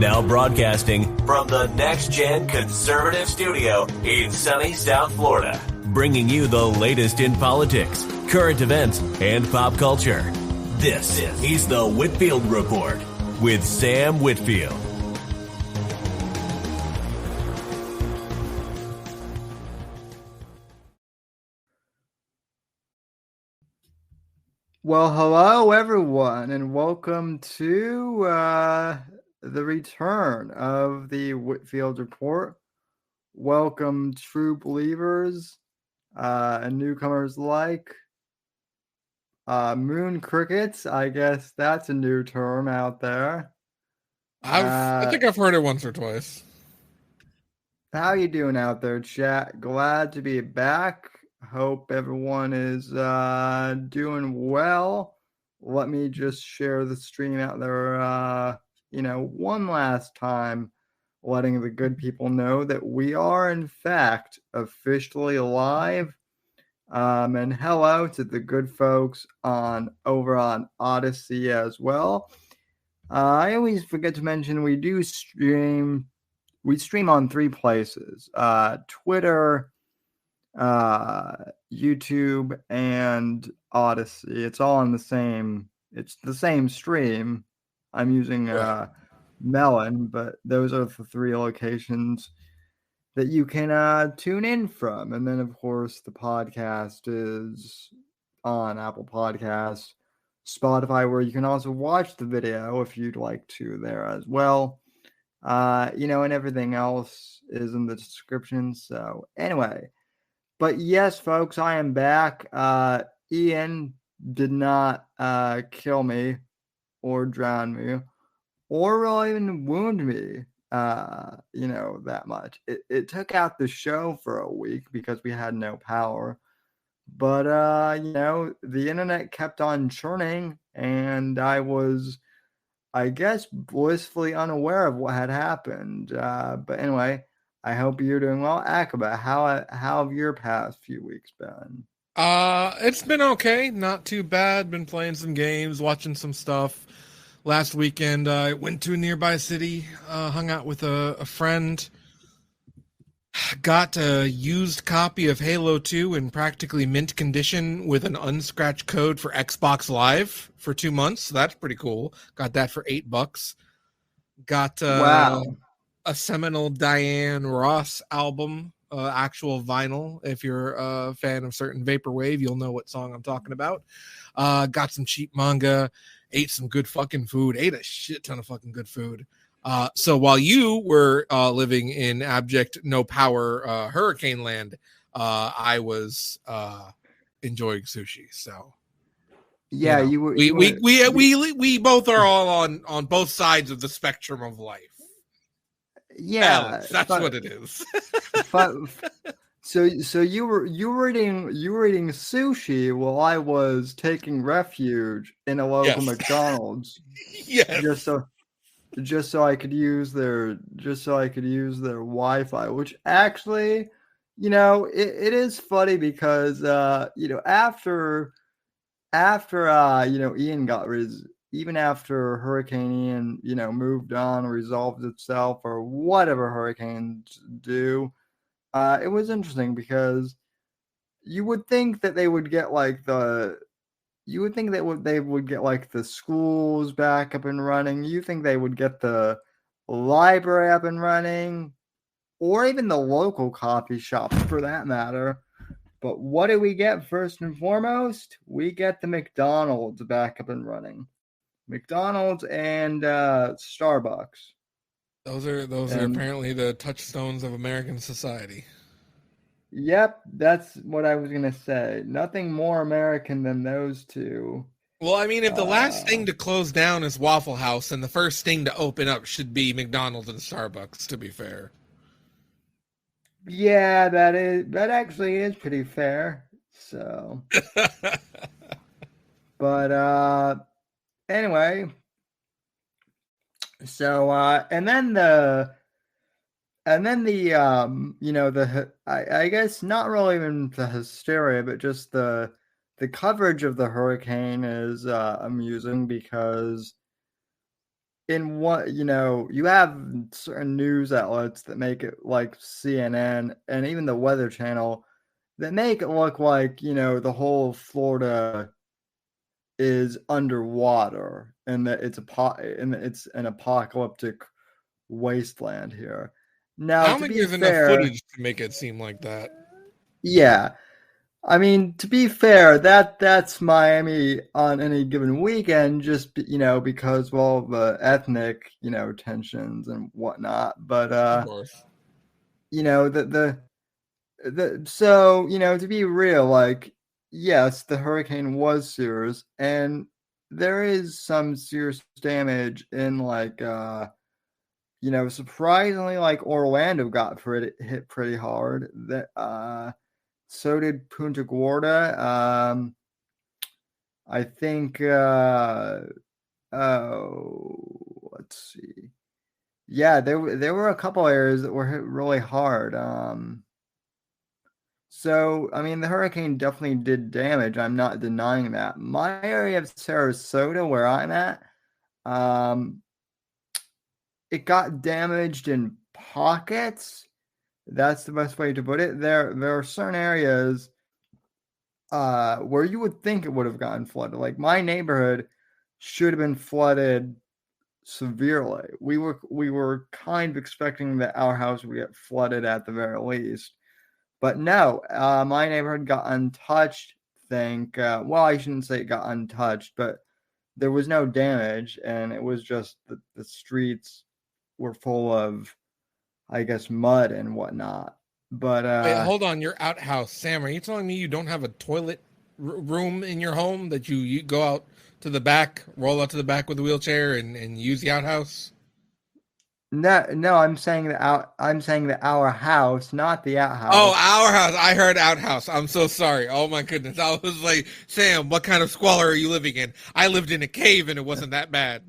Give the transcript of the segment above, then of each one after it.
Now broadcasting from the Next Gen Conservative Studio in sunny South Florida, bringing you the latest in politics, current events, and pop culture. This is the Whitfield Report with Sam Whitfield. Well, hello everyone, and welcome to the return of the Whitfield Report. Welcome, true believers and newcomers like moon crickets. I guess that's a new term out there. I think I've heard it once or twice. How you doing out there, chat? Glad to be back. Hope everyone is doing well. Let me just share the stream out there, one last time, letting the good people know that we are, in fact, officially live. And hello to the good folks over on Odyssey as well. I always forget to mention we do stream. We stream on 3 places: Twitter, YouTube, and Odyssey. It's all on the same stream. I'm using Melon, but those are the 3 locations that you can tune in from. And then of course the podcast is on Apple Podcasts, Spotify, where you can also watch the video if you'd like to there as well. And everything else is in the description. So anyway, but yes, folks, I am back. Ian did not kill me or drown me or really even wound me, that much. It took out the show for a week because we had no power. But, the internet kept on churning, and I was, I guess, blissfully unaware of what had happened. But anyway, I hope you're doing well. Akaba, how have your past few weeks been? It's been okay. Not too bad. Been playing some games, watching some stuff. Last weekend, I went to a nearby city, hung out with a friend, got a used copy of Halo 2 in practically mint condition with an unscratched code for Xbox Live for 2 months. So that's pretty cool. Got that for $8. Got Wow. a seminal Diane Ross album, actual vinyl. If you're a fan of certain vaporwave, you'll know what song I'm talking about. Got some cheap manga, ate some good fucking food, ate a shit ton of fucking good food. So while you were living in abject no power hurricane land, I was enjoying sushi. So yeah, we both are all on both sides of the spectrum of life. Yeah, that's what it is. So you were eating sushi while I was taking refuge in a local McDonald's. Yes. Just so I could use their Wi-Fi, which actually, it is funny because after Ian got even after Hurricane Ian, moved on, resolved itself, or whatever hurricanes do, it was interesting because you would think that they would get they would get like the schools back up and running. You think they would get the library up and running, or even the local coffee shop for that matter. But what do we get first and foremost? We get the McDonald's back up and running. McDonald's and Starbucks. Those are apparently the touchstones of American society. Yep, that's what I was going to say. Nothing more American than those two. Well, I mean, if the last thing to close down is Waffle House and the first thing to open up should be McDonald's and Starbucks, to be fair. Yeah, that actually is pretty fair. So, but anyway, so and then the I guess not really even the hysteria, but just the coverage of the hurricane is amusing because in what, you have certain news outlets that make it like CNN and even the Weather Channel that make it look like, the whole Florida is underwater and that it's an apocalyptic wasteland here. I Now, don't to think be there's enough fair, footage to make it seem like that. yeah. I mean, to be fair, that's Miami on any given weekend, just because well the ethnic tensions and whatnot. But Of course. so to be real, like yes, the hurricane was serious, and there is some serious damage in like surprisingly like Orlando got hit pretty hard. That so did Punta Gorda. I think let's see. Yeah, there were a couple areas that were hit really hard. So I mean the hurricane definitely did damage. I'm not denying that. My area of Sarasota where I'm at, um, it got damaged in pockets. That's the best way to put it. There are certain areas where you would think it would have gotten flooded. Like my neighborhood should have been flooded severely. We were kind of expecting that our house would get flooded at the very least, but no. My neighborhood got untouched. Well, I shouldn't say it got untouched, but there was no damage, and it was just the streets were full of, I guess, mud and whatnot. But Wait, hold on. Your outhouse, Sam. Are you telling me you don't have a toilet room in your home that you go out to the back, roll out to the back with a wheelchair and use the outhouse? no, I'm saying that our house, not the Oh, outhouse. our house. I heard outhouse. I'm so sorry. Oh my goodness. I was like, Sam, what kind of squalor are you living in? I lived in a cave and it wasn't that bad.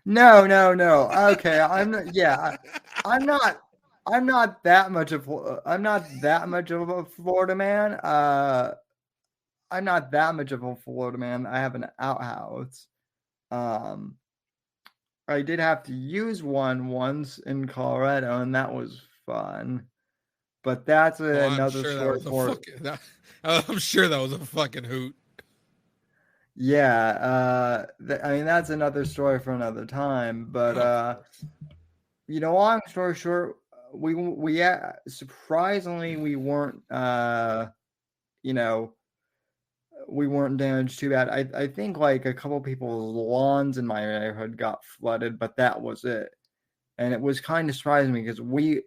No, no, no. Okay, I'm not. Yeah, I'm not. I'm not that much of a Florida man. I'm not that much of a Florida man. I have an outhouse. Um, I did have to use one once in Colorado, and that was fun. But that's Oh, I'm another sure that story was a for. fucking. I'm sure that was a fucking hoot. Yeah, I mean that's another story for another time. But Of course. long story short, we surprisingly we weren't you know we weren't damaged too bad. I think like a couple people's lawns in my neighborhood got flooded, but that was it. And it was kind of surprising me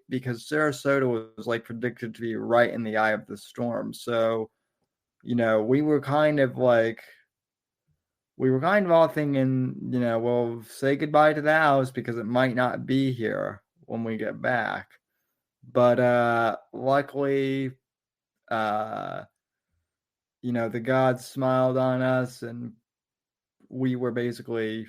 because Sarasota was like predicted to be right in the eye of the storm. So, we were kind of like we were kind of all thinking, well, say goodbye to the house because it might not be here when we get back. But luckily, uh, the gods smiled on us and we were basically,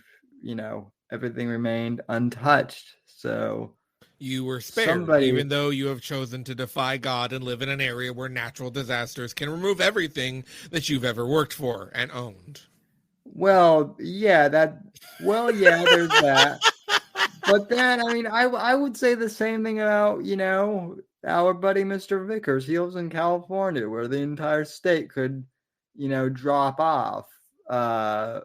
everything remained untouched. So You were spared, somebody, even though you have chosen to defy God and live in an area where natural disasters can remove everything that you've ever worked for and owned. well, yeah, there's that. But then, I mean, I would say the same thing about, our buddy Mr. Vickers. He lives in California where the entire state could, drop uh,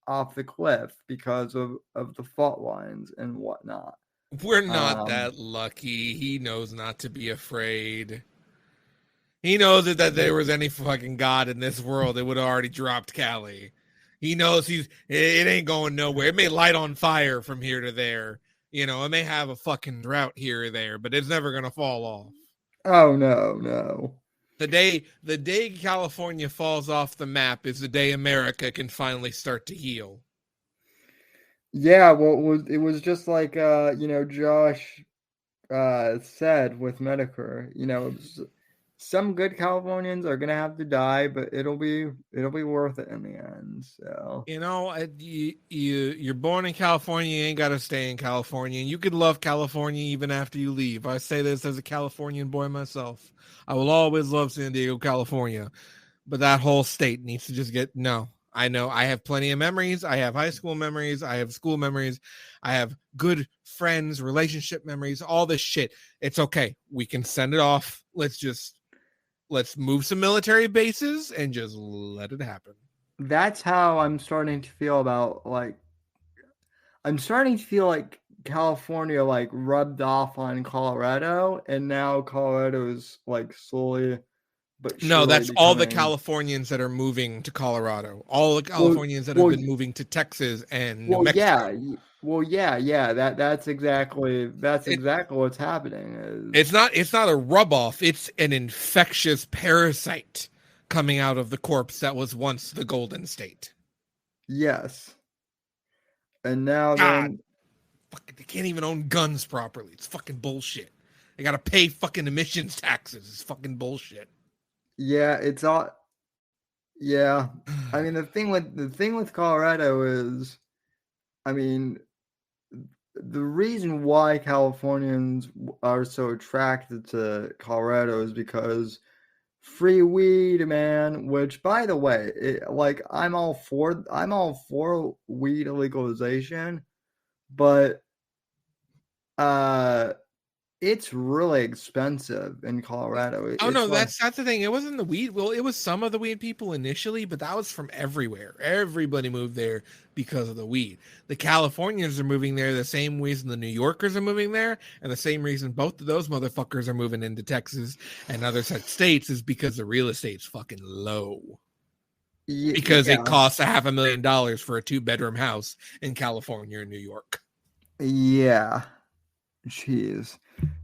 off the cliff because of the fault lines and whatnot. We're not Um, that lucky. He knows not to be afraid. He knows that there was any fucking God in this world, it would have already dropped Cali. He knows it ain't going nowhere. It may light on fire from here to there. It may have a fucking drought here or there, but it's never gonna fall off. oh no, no. The day California falls off the map is the day America can finally start to heal. Yeah, well, it was just like Josh said with Medicare. Some good Californians are gonna have to die, but it'll be worth it in the end. So You're born in California, you ain't got to stay in California, and you could love California even after you leave. I say this as a Californian boy myself. I will always love San Diego, California, but that whole state needs to just get no. I know I have plenty of memories. I have high school memories. I have school memories. I have good friends, relationship memories, all this shit. It's okay. We can send it off. Let's move some military bases and just let it happen. That's how I'm starting to feel about like I'm starting to feel like California like rubbed off on Colorado, and now Colorado is like slowly but No, surely that's all the becoming. Californians that are moving to Colorado. All the Well, Californians that have well, been moving to Texas and New well, yeah, Mexico. yeah. That's exactly what's happening. Is It's not a rub off. It's an infectious parasite coming out of the corpse that was once the Golden State. yes, and now God, then, fucking, they can't even own guns properly. It's fucking bullshit. They gotta pay fucking emissions taxes. It's fucking bullshit. yeah, it's all. Yeah, I mean the thing with Colorado is, I mean, the reason why Californians are so attracted to Colorado is because free weed, man. Which, by the way, like I'm all for weed legalization, but uh, it's really expensive in Colorado. Oh It's no, like that's the thing. It wasn't the weed. Well, it was some of the weed people initially, but that was from everywhere. Everybody moved there because of the weed. The Californians are moving there the same reason the New Yorkers are moving there, and the same reason both of those motherfuckers are moving into Texas and other such states is because the real estate's fucking low. Because it yeah, costs $500,000 for a 2-bedroom house in California or New York. yeah. Jeez,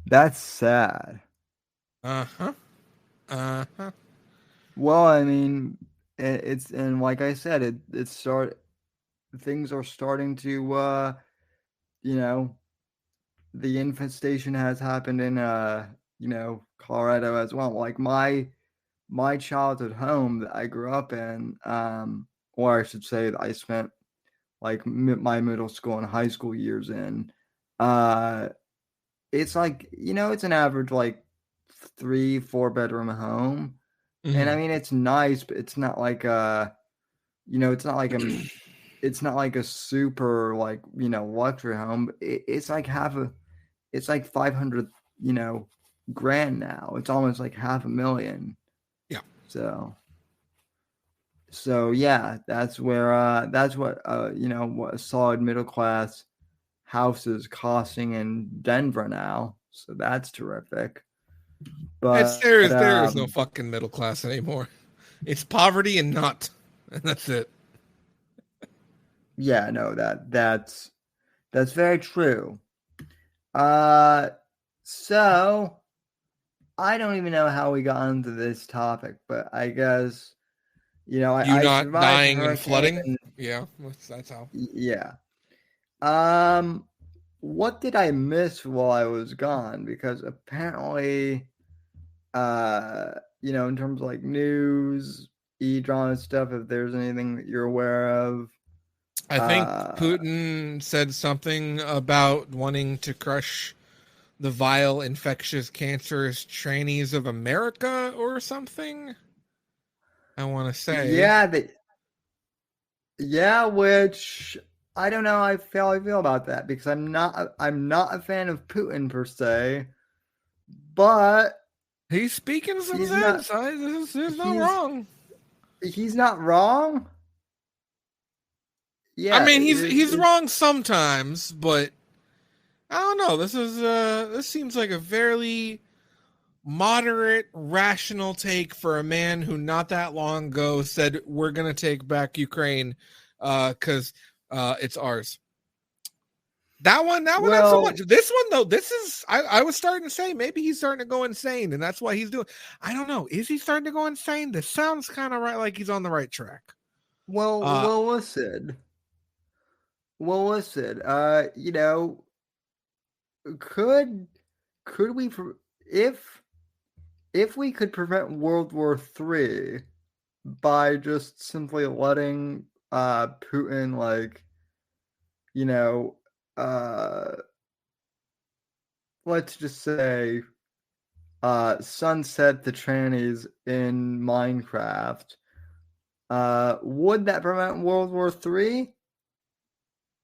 that's sad. Uh-huh. Uh-huh. Well, I mean, it's and like I said, things are starting to you know, the infestation has happened in Colorado as well. Like my childhood home that I grew up in, or I should say that I spent like my middle school and high school years in. Uh, it's like it's an average like 3 4 bedroom home, and I Mhm. mean it's nice, but it's not like it's not like a super like luxury home. But it's like it's like 500 grand now. It's almost like half a million. Yeah. So yeah, that's what what a solid middle class house is costing in Denver now. So that's terrific. It's But there is no fucking middle class anymore. It's poverty and not. And that's it. yeah, no, that's very true. Uh so I don't even know how we got into this topic, but I guess You I not survived a dying and hurricane. flooding? Yeah, that's how. Yeah. Um, what did I miss while I was gone? Because apparently, in terms of like news, e-drama stuff, if there's anything that you're aware of, I think uh, Putin said something about wanting to crush the vile, infectious, cancerous trannies of America or something. I want to say. yeah, yeah, which I don't know how I feel about that because I'm not a fan of Putin per se, but He's speaking some he's not sense. There's no he's wrong. he's not wrong. I Yeah, mean, he's wrong sometimes, but I don't know. This seems like a fairly moderate, rational take for a man who not that long ago said we're gonna take back Ukraine because it's ours. That one not so much. well, This one though, this is I was starting to say maybe he's starting to go insane, and that's why he's doing. I don't know. Is he starting to go insane? This sounds kind of right, like he's on the right track. well, Uh, well, listen. Well, listen. Could could we if we could prevent World War III by just simply letting Putin like you know uh let's just say sunset the trannies in Minecraft, Would that prevent World War III?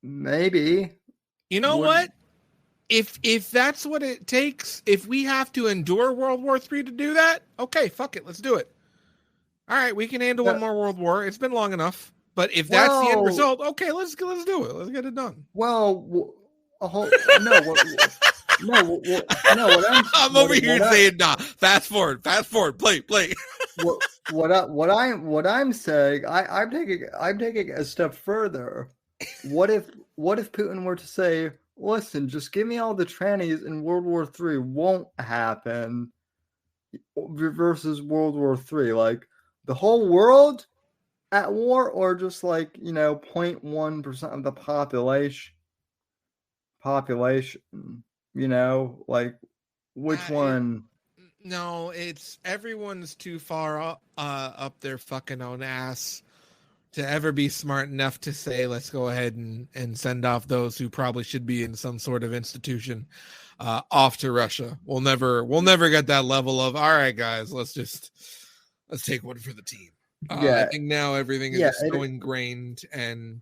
Maybe. You know what? If that's what it takes, if we have to endure World War III to do that, okay, fuck it, let's do it. All right, we can handle one more World War. It's been long enough. But if that's the end result, okay, let's do it. Let's get it done. Well, no. I'm over here saying, nah. Fast forward. Play. What I'm saying, I'm taking a step further. What if Putin were to say, listen, just give me all the trannies and World War III won't happen versus World War III? Like the whole world at war, or just like, 0.1% of the population, like which one? No, it's everyone's too far up their fucking own ass to ever be smart enough to say, let's go ahead and send off those who probably should be in some sort of institution off to Russia. We'll never get that level of, all right, guys, let's take one for the team. I think now everything is just so ingrained and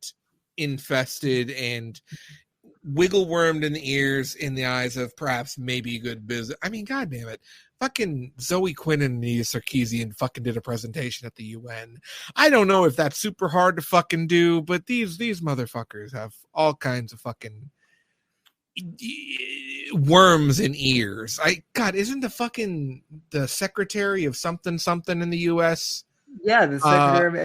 infested and wiggle-wormed in the ears, in the eyes of perhaps maybe good business. I mean, God damn it. Fucking Zoe Quinn and Anita Sarkeesian fucking did a presentation at the UN. I don't know if that's super hard to fucking do, but these motherfuckers have all kinds of fucking worms in ears. God, isn't the secretary of something in the US? Yeah, the secretary of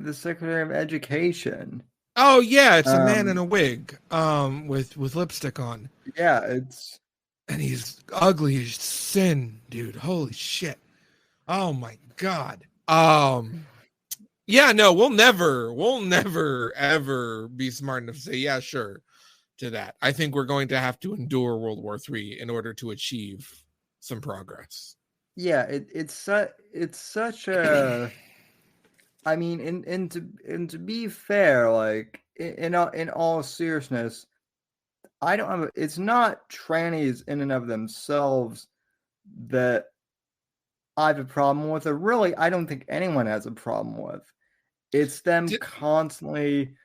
the secretary of education. Oh yeah, it's a man in a wig, with lipstick on. Yeah, and he's ugly as sin, dude. Holy shit! Oh my god. Yeah, no, we'll never ever be smart enough to say yeah, sure, to that. I think we're going to have to endure World War III in order to achieve some progress. Yeah, it's such a. I mean, and to be fair, like in all seriousness, I don't have. It's not trannies in and of themselves that I have a problem with, or really, I don't think anyone has a problem with. It's them constantly,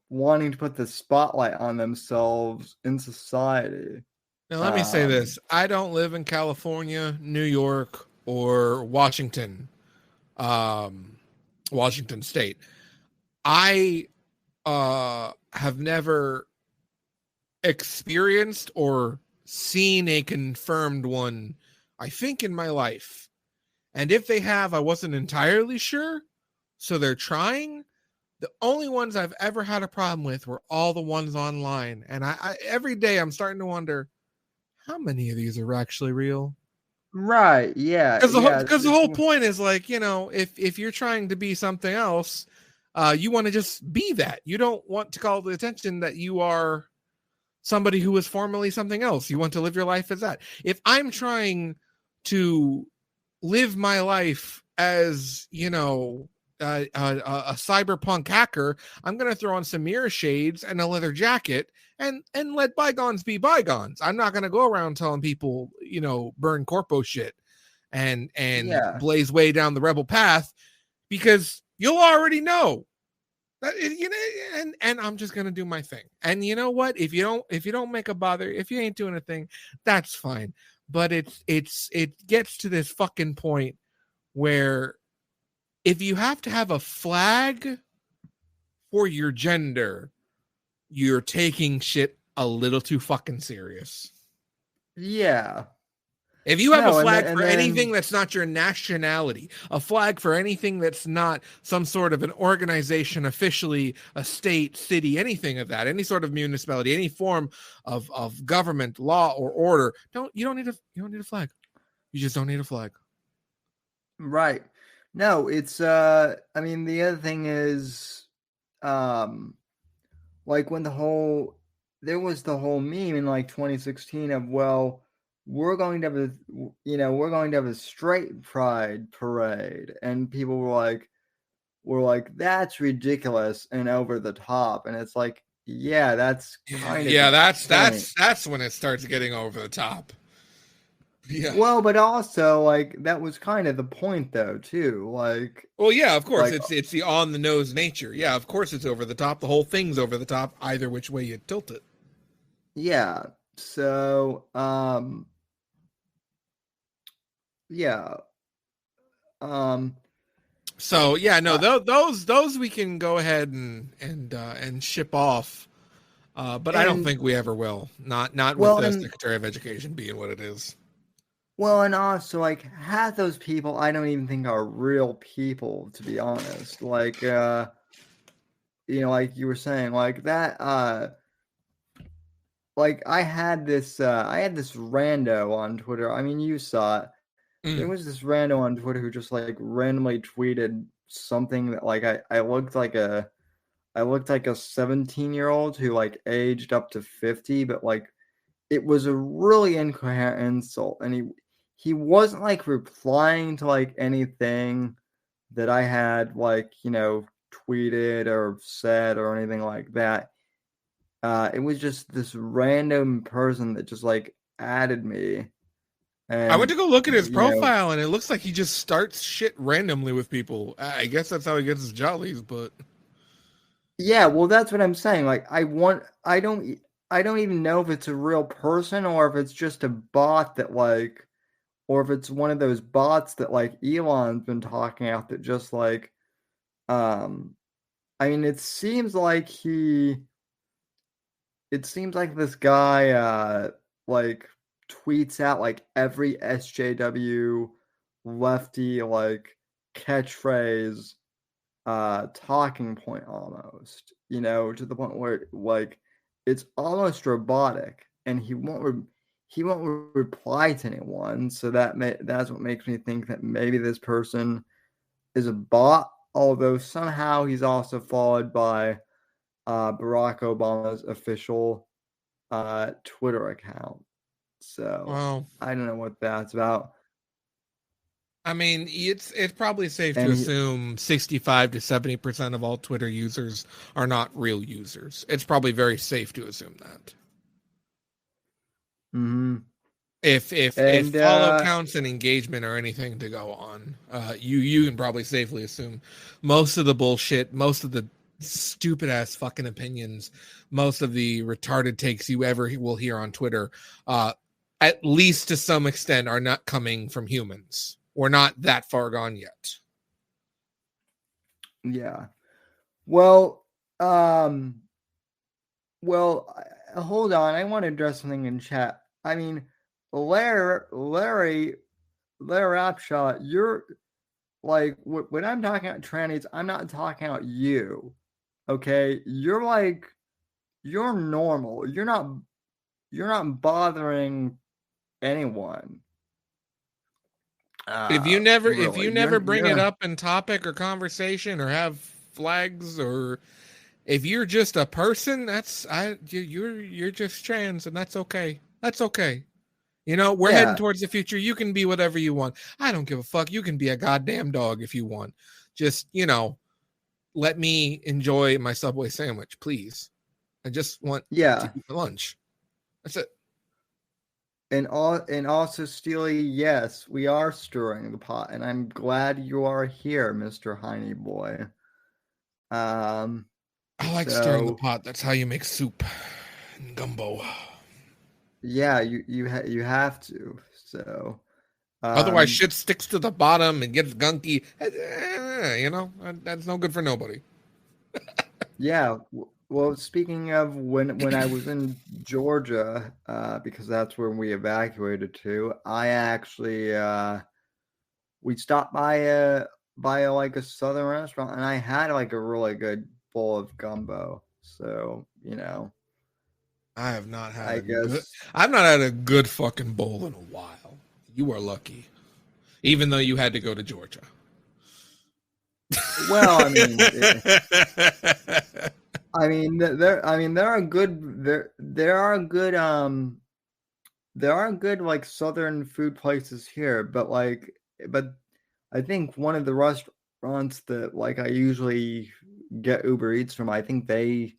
wanting to put the spotlight on themselves in society. Now, let me say this: I don't live in California, New York, or Washington. Washington State. I have never experienced or seen a confirmed one, I think, in my life. And if they have, I wasn't entirely sure. So they're trying. The only ones I've ever had a problem with were all the ones online. And I every day I'm starting to wonder, how many of these are actually real? Right, yeah. Because the whole point is, like, if you're trying to be something else, you want to just be that. You don't want to call the attention that you are somebody who was formerly something else. You want to live your life as that. If I'm trying to live my life as, a cyberpunk hacker, I'm going to throw on some mirror shades and a leather jacket and let bygones be bygones. I'm not going to go around telling people, burn corpo shit and blaze way down the rebel path, because you'll already know that, and I'm just going to do my thing. And you know what? If you don't make a bother, if you ain't doing a thing, that's fine. But it gets to this fucking point where if you have to have a flag for your gender, you're taking shit a little too fucking serious. Yeah. If you have a flag for anything that's not your nationality, a flag for anything that's not some sort of an organization, officially a state, city, anything of that, any sort of municipality, any form of government, law, or order, you don't need a flag. You just don't need a flag. Right. No, it's I mean, the other thing is like when there was the whole meme in like 2016 of, well, we're going to have a straight pride parade, and people were like that's ridiculous and over the top, and it's like, yeah, that's kind of that's when it starts getting over the top. Yeah. Well, but also like that was kind of the point though too. Well, yeah, of course. Like It's the on the nose nature. Yeah, of course it's over the top. The whole thing's over the top, either which way you tilt it. yeah. So yeah. Um So yeah, no, I, those we can go ahead and ship off. But I don't and think we ever will. Not with well the and Secretary of Education being what it is. and also like half those people I don't even think are real people, to be honest. Like like you were saying, like that like I had this rando on Twitter. I mean, you saw it. There Mm. was this rando on Twitter who just like randomly tweeted something that like I looked like a 17-year-old who like aged up to 50, but like it was a really incoherent insult, and he wasn't like replying to like anything that I had like, tweeted or said or anything like that. It was just this random person that just like added me, I went and to go look at his you know, profile, and it looks like he just starts shit randomly with people. I guess that's how he gets his jollies. But yeah, well, that's what I'm saying. Like, I don't even know if it's a real person or if it's just a bot that like, or if it's one of those bots that like Elon's been talking out that just like, um, I mean, it seems like this guy, like tweets out like every SJW lefty like catchphrase talking point almost, to the point where like it's almost robotic, and he won't reply to anyone. So that's what makes me think that maybe this person is a bot, although somehow he's also followed by Barack Obama's official Twitter account. So well, I don't know what that's about. I mean, it's probably safe to And he, assume 65 to 70% of all Twitter users are not real users. It's probably very safe to assume that. mhm. If And follow counts and engagement are anything to go on, you can probably safely assume most of the bullshit, most of the stupid ass fucking opinions, most of the retarded takes you ever will hear on Twitter, at least to some extent, are not coming from humans. We're not that far gone yet. yeah. Well, um, hold on. I want to address something in chat. I mean, Larry Upshot, you're like when I'm talking about trannies, I'm not talking about you. Okay, you're normal. You're not bothering anyone. If Really, you never bring it you're up in topic or conversation or have flags, or if you're just a person, you're just trans, and that's okay. That's okay. We're heading yeah, towards the future. You can be whatever you want. I don't give a fuck. You can be a goddamn dog if you want. Just, let me enjoy my Subway sandwich, please. I just want to yeah. eat my lunch. That's it. And also, Steely, yes, we are stirring the pot, and I'm glad you are here, Mr. Heine boy. Um, I like stirring the so pot. That's how you make soup and gumbo. yeah, you have to. So Otherwise, um, shit sticks to the bottom and gets gunky. That's no good for nobody. yeah. Well, speaking of when I was in Georgia, because that's where we evacuated to, I actually we stopped by like a southern restaurant, and I had like a really good bowl of gumbo. So I have not had I a good. guess. I've not had a good fucking bowl in a while. You are lucky, even though you had to go to Georgia. Well, there are good there are good like southern food places here, but I think one of the restaurants that like I usually get Uber Eats from, I think they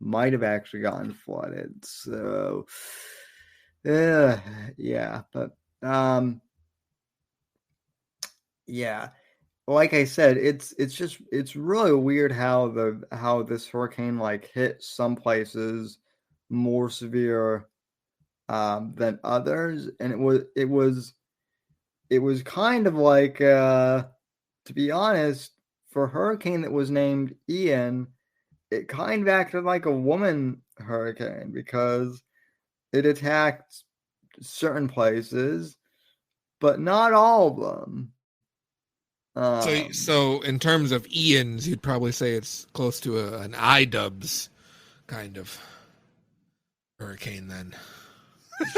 might have actually gotten flooded. So, yeah, but Yeah, like I said, it's really weird how this hurricane like hit some places more severe than others, and it was kind of like to be honest, for a hurricane that was named Ian, it kind of acted like a woman hurricane because it attacked certain places, but not all of them. So in terms of Ian's, you'd probably say it's close to an iDubbbz kind of hurricane then.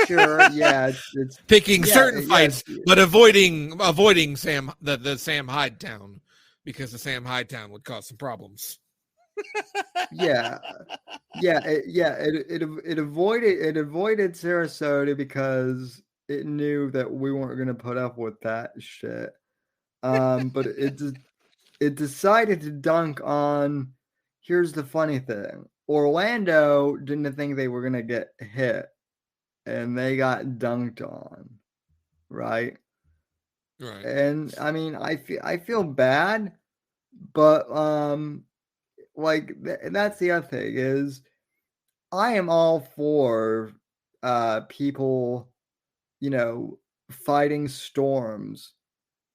Sure, yeah, it's Picking yeah, certain yes, fights, but avoiding the Sam Hyde town, because the Sam Hyde town would cause some problems. yeah, it avoided Sarasota because it knew that we weren't going to put up with that shit. But it decided to dunk on. Here's the funny thing: Orlando didn't think they were going to get hit, and they got dunked on, right? Right. And I mean, I feel bad, but like that's the other thing is I am all for people, fighting storms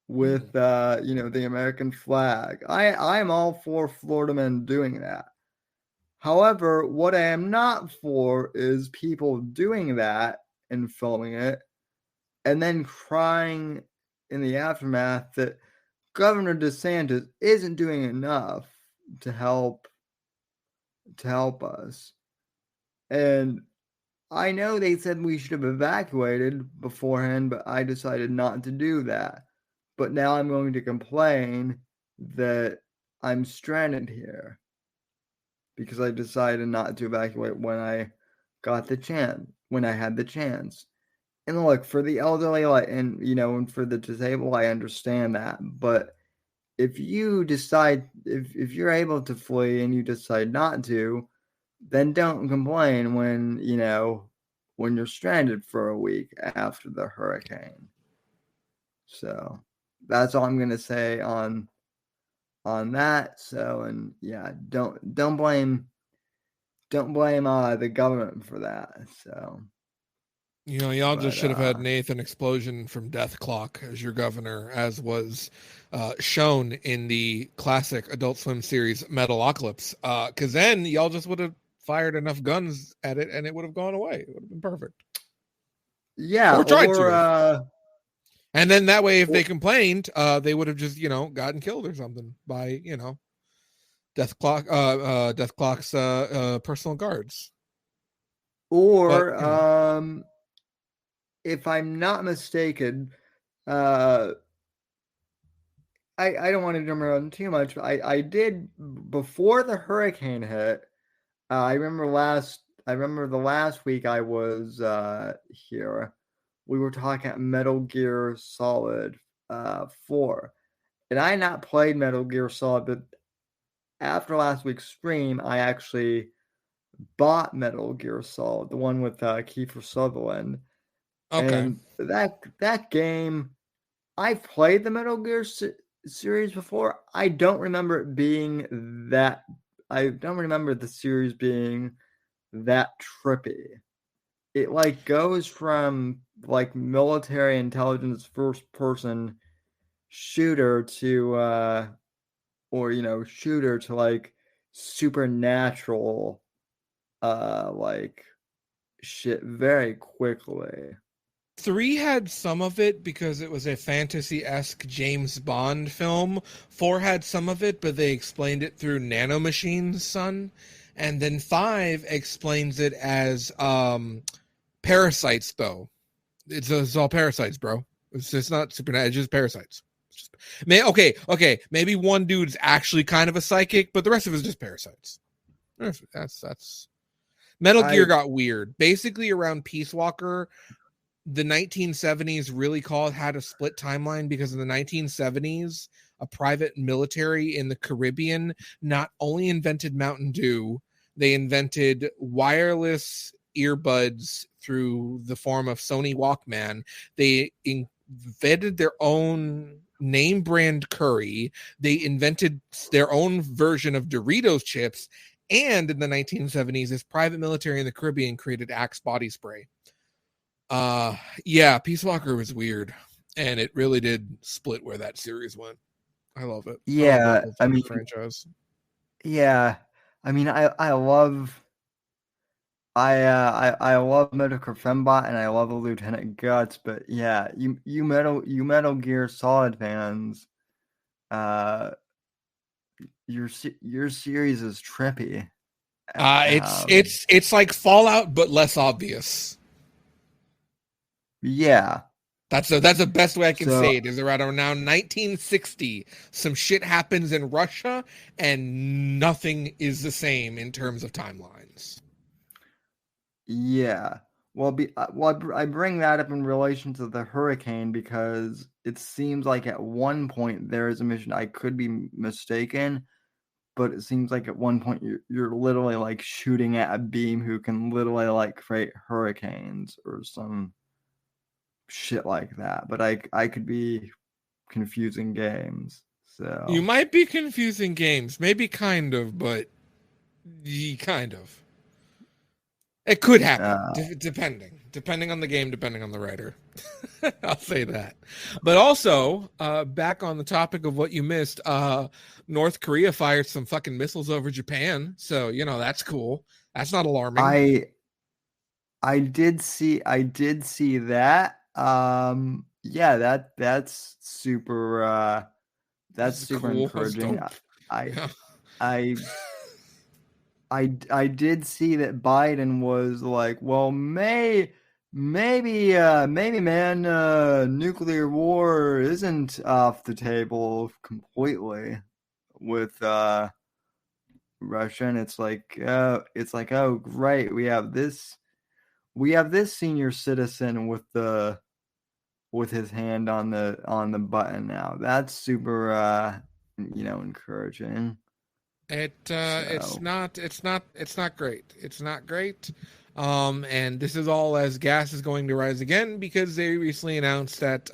with the American flag. I am all for Florida men doing that. However, what I am not for is people doing that and filming it and then crying in the aftermath that Governor DeSantis isn't doing enough to help us. And I know they said we should have evacuated beforehand, but I decided not to do that. But now I'm going to complain that I'm stranded here because I decided not to evacuate when I got the chance, when I had the chance. And look, for the elderly and for the disabled, I understand that. But if you decide, if you're able to flee and you decide not to, then don't complain when you're stranded for a week after the hurricane. So that's all I'm gonna say on that. So, and yeah, don't blame the government for that. So Y'all just but should have had Nathan Explosion from Death Clock as your governor, as was shown in the classic Adult Swim series Metalocalypse. Because then y'all just would have fired enough guns at it and it would have gone away. It would have been perfect. yeah, or tried to. And then that way, if they complained, they would have just gotten killed or something by Death Clock's personal guards. Or if I'm not mistaken, I don't want to jump around too much, but I did before the hurricane hit. I remember the last week I was here. We were talking about Metal Gear Solid 4, and I had not played Metal Gear Solid, but after last week's stream, I actually bought Metal Gear Solid, the one with Kiefer Sutherland. Okay. And that game, I've played the Metal Gear series before. I don't remember it being that. I don't remember the series being that trippy. It like goes from like military intelligence first person shooter to shooter to like supernatural like shit very quickly. 3 had some of it because it was a fantasy-esque James Bond film. 4 had some of it, but they explained it through nanomachines, son. And then 5 explains it as parasites, though. It's all parasites, bro. It's not supernatural. It's just parasites. Okay. Maybe one dude's actually kind of a psychic, but the rest of it is just parasites. That's Metal Gear got weird. Basically, around Peace Walker, the 1970s really had a split timeline because in the 1970s, a private military in the Caribbean not only invented Mountain Dew, they invented wireless earbuds through the form of Sony Walkman. They invented their own name brand curry. They invented their own version of Doritos chips. And in the 1970s, this private military in the Caribbean created Axe body spray. Yeah, Peace Walker was weird. And it really did split where that series went. I love it. Yeah, I mean, franchise. Yeah, I mean, I love Medical Fembot and I love the Lieutenant Guts, but yeah, you Metal Gear Solid fans, your series is trippy. It's like Fallout but less obvious. Yeah. That's the best way I can say it. Is around 1960, some shit happens in Russia, and nothing is the same in terms of timelines. Yeah. Well, I bring that up in relation to the hurricane because it seems like at one point there is a mission. I could be mistaken, but it seems like at one point you're literally like shooting at a beam who can literally like create hurricanes or some shit like that. But I could be confusing games. So you might be confusing games, maybe kind of, but kind of. It could happen, depending on the game, depending on the writer. I'll say that. But also, back on the topic of what you missed, North Korea fired some fucking missiles over Japan, so that's cool. That's not alarming. I did see that. Yeah, that's super. That's super cool. encouraging. I I did see that Biden was like, well, maybe, man, nuclear war isn't off the table completely with Russia, and it's like, oh, great, we have this senior citizen with his hand on the button now. That's super, encouraging. It's not great. It's not great. And this is all as gas is going to rise again because they recently announced that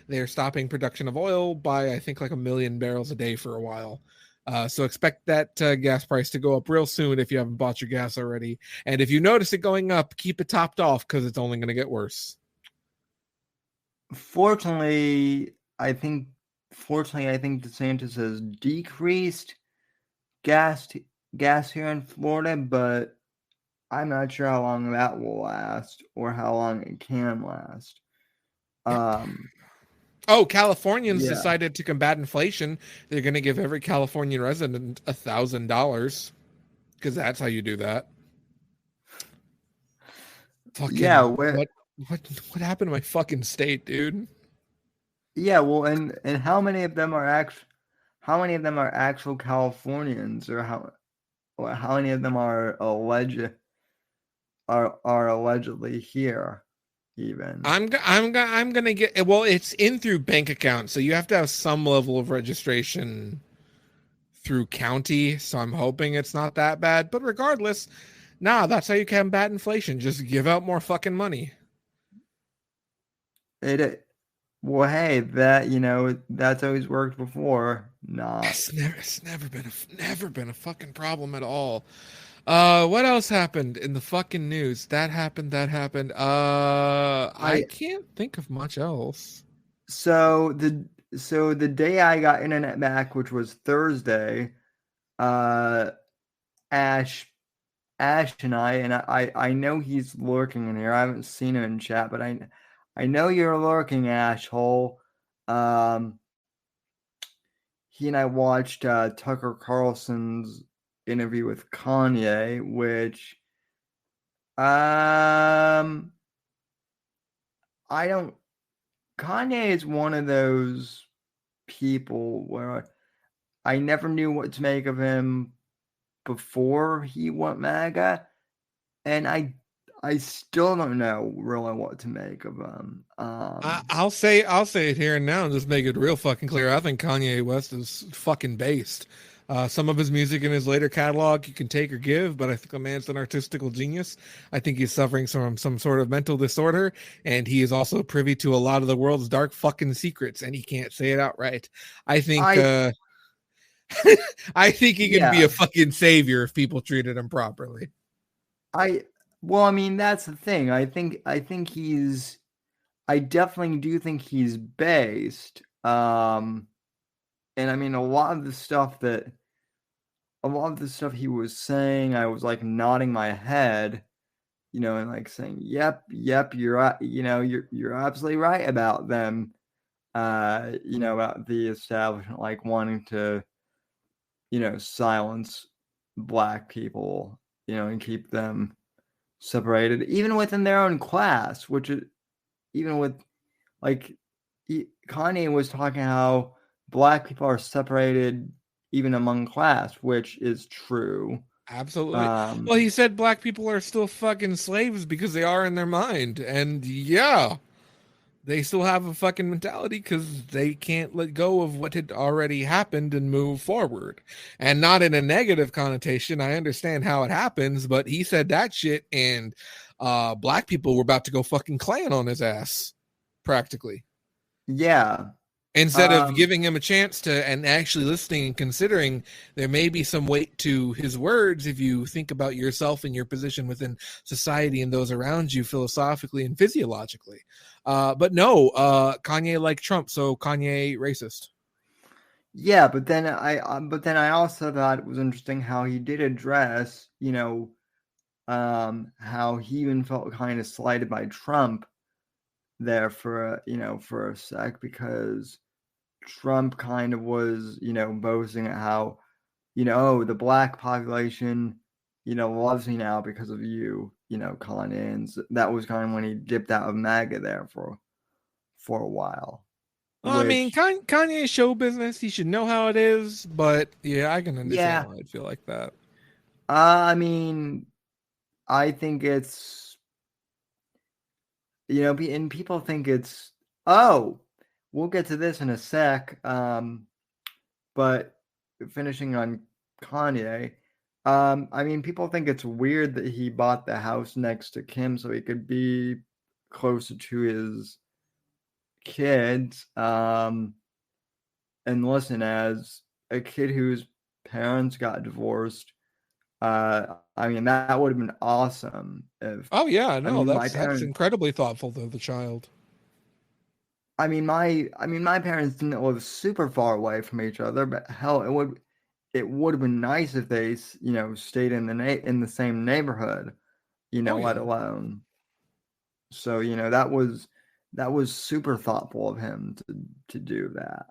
they're stopping production of oil by I think like 1 million barrels a day for a while. So expect that gas price to go up real soon if you haven't bought your gas already. And if you notice it going up, keep it topped off because it's only going to get worse. Fortunately, I think DeSantis has decreased gas here in Florida, but I'm not sure how long that will last or how long it can last. Californians decided to combat inflation. They're going to give every Californian resident $1,000 because that's how you do that. What happened to my fucking state, dude? Yeah, well, and how many of them are actual Californians, or how many of them are allegedly here? Even I'm gonna get, well, it's in through bank account, so you have to have some level of registration through county. So I'm hoping it's not that bad, but regardless, that's how you combat inflation. Just give out more fucking money. Well, hey, that's always worked before. It's never been a fucking problem at all. What else happened in the fucking news? That happened. I can't think of much else. So the day I got internet back, which was Thursday, Ash and I know he's lurking in here. I haven't seen him in chat, but I know you're lurking, Ashhole. He and I watched Tucker Carlson's interview with Kanye, which Kanye is one of those people where I never knew what to make of him before he went MAGA, and I still don't know really what to make of him. I'll say it here and now and just make it real fucking clear. I think Kanye West is fucking based. Some of his music in his later catalog you can take or give, but I think the man's an artistical genius. I think he's suffering from some sort of mental disorder, and he is also privy to a lot of the world's dark fucking secrets, and he can't say it outright. I think I think he can be Yeah, a fucking savior if people treated him properly. well, I mean, that's the thing. I definitely do think he's based. And I mean, a lot of the stuff he was saying, I was like nodding my head, and like saying, "Yep, you're right. You're absolutely right about them." About the establishment like wanting to, silence black people, and keep them separated, even within their own class, which is even with like Kanye was talking how black people are separated even among class, which is true. Absolutely. Um, Well, he said black people are still fucking slaves because they are in their mind. And yeah, they still have a fucking mentality because they can't let go of what had already happened and move forward. And not in a negative connotation. I understand how it happens, but he said that shit, and black people were about to go fucking clan on his ass, practically. yeah. Instead of Um, giving him a chance to and actually listening and considering, there may be some weight to his words if you think about yourself and your position within society and those around you philosophically and physiologically. But no, Kanye like Trump, so Kanye racist. yeah, but then I also thought it was interesting how he did address, how he even felt kind of slighted by Trump there for a sec, because Trump kind of was, boasting at how, oh, the black population, loves me now because of you, Kanye. And that was kind of when he dipped out of MAGA there for a while, Well, I mean, which, Kanye's show business, he should know how it is, but yeah, I can understand yeah, why I'd feel like that. I mean, I think it's, and people think it's, oh, we'll get to this in a sec. But finishing on Kanye, I mean, people think it's weird that he bought the house next to Kim so he could be closer to his kids. And listen, as a kid whose parents got divorced, I mean, that would have been awesome if, Oh yeah, I no, mean, that's incredibly thoughtful of the child. I mean, my parents didn't live super far away from each other, but hell, it would have been nice if they, stayed in in the same neighborhood, Oh let yeah. alone. So, that was super thoughtful of him to do that.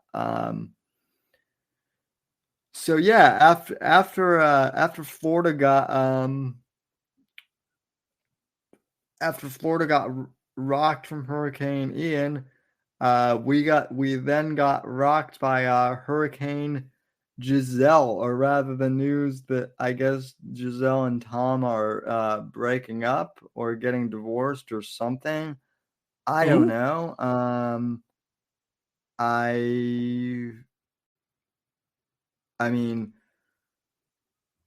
So yeah, after Florida got rocked from Hurricane Ian, we then got rocked by Hurricane Giselle, or rather the news that I guess Giselle and Tom are breaking up or getting divorced or something. I don't Ooh. know. I I mean,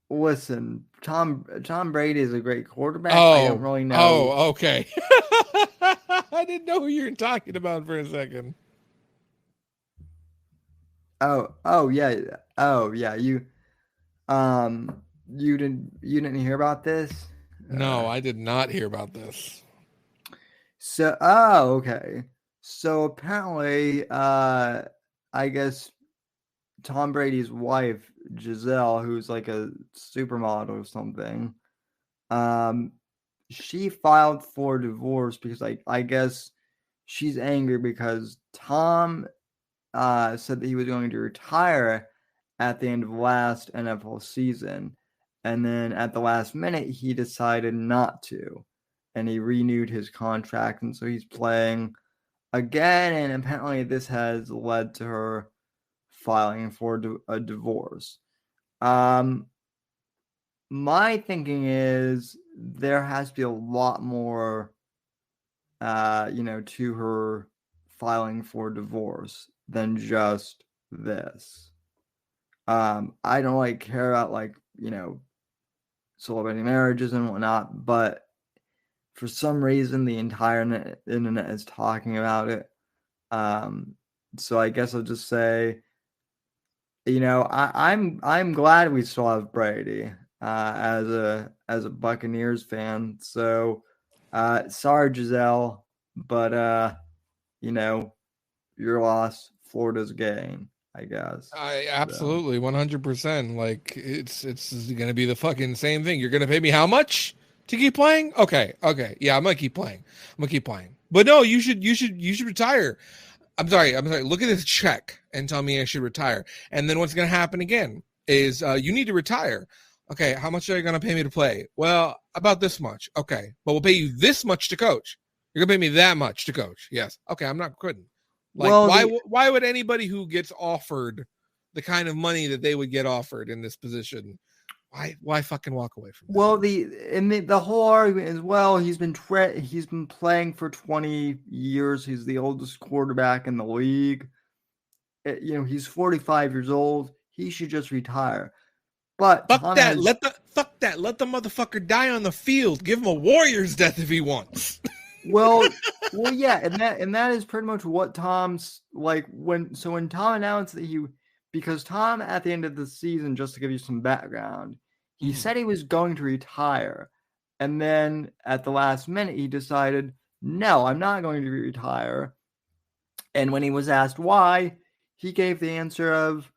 listen, Tom Brady is a great quarterback. I don't Oh, really know. oh, okay. I didn't know who you were talking about for a second. Oh yeah. Oh yeah, you didn't hear about this? No, I did not hear about this. Okay. So apparently, I guess Tom Brady's wife, Giselle, who's like a supermodel or something, um, she filed for divorce because I guess she's angry because Tom said that he was going to retire at the end of last NFL season. And then at the last minute, he decided not to. And he renewed his contract. And so he's playing again. And apparently, this has led to her filing for a divorce. Um, my thinking is there has to be a lot more, to her filing for divorce than just this. I don't like care about like, celebrating marriages and whatnot, but for some reason the entire internet is talking about it. So I guess I'll just say, I'm glad we still have Brady as a Buccaneers fan. So sorry, Giselle, but you know, your loss, Florida's gain, I guess. I So. absolutely 100%. Like it's gonna be the fucking same thing. You're gonna pay me how much to keep playing? Okay, yeah, I'm gonna keep playing. But no, you should retire. I'm sorry. Look at this check and tell me I should retire. And then what's gonna happen again is you need to retire. Okay, how much are you gonna pay me to play? Well, about this much. Okay, but we'll pay you this much to coach. You're gonna pay me that much to coach. Yes. Okay, I'm not quitting. Like, Well, why would anybody who gets offered the kind of money that they would get offered in this position, why fucking walk away from that? Well, the whole argument is, well, he's been playing for 20 years. He's the oldest quarterback in the league. He's 45 years old. He should just retire. But Fuck that. Let the motherfucker die on the field. Give him a warrior's death if he wants. well, yeah, and that is pretty much what Tom's like when Tom announced that because Tom at the end of the season, just to give you some background, he said he was going to retire, and then at the last minute he decided, no, I'm not going to retire. And when he was asked why, he gave the answer of,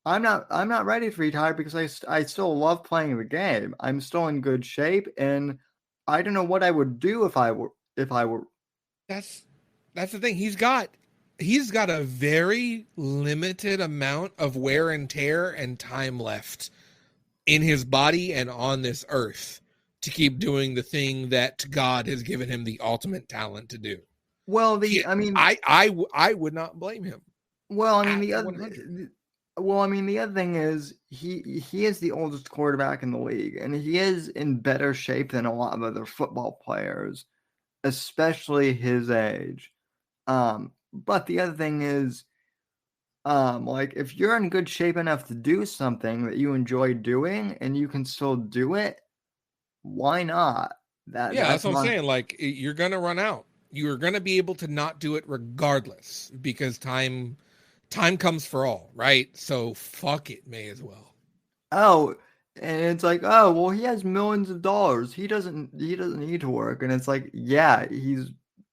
I'm not ready to retire because I still love playing the game. I'm still in good shape, and I don't know what I would do if I were. That's the thing. He's got a very limited amount of wear and tear and time left in his body and on this earth to keep doing the thing that God has given him the ultimate talent to do. Well, I would not blame him. Well, I mean, the other thing is he is the oldest quarterback in the league, and he is in better shape than a lot of other football players, especially his age. But the other thing is, like if you're in good shape enough to do something that you enjoy doing and you can still do it, why not? That's what I'm saying. Like you're gonna run out. You're gonna be able to not do it regardless because time comes for all, right? So fuck it, may as well. Oh, and it's like, oh, well, he has millions of dollars. He doesn't need to work. And it's like, yeah,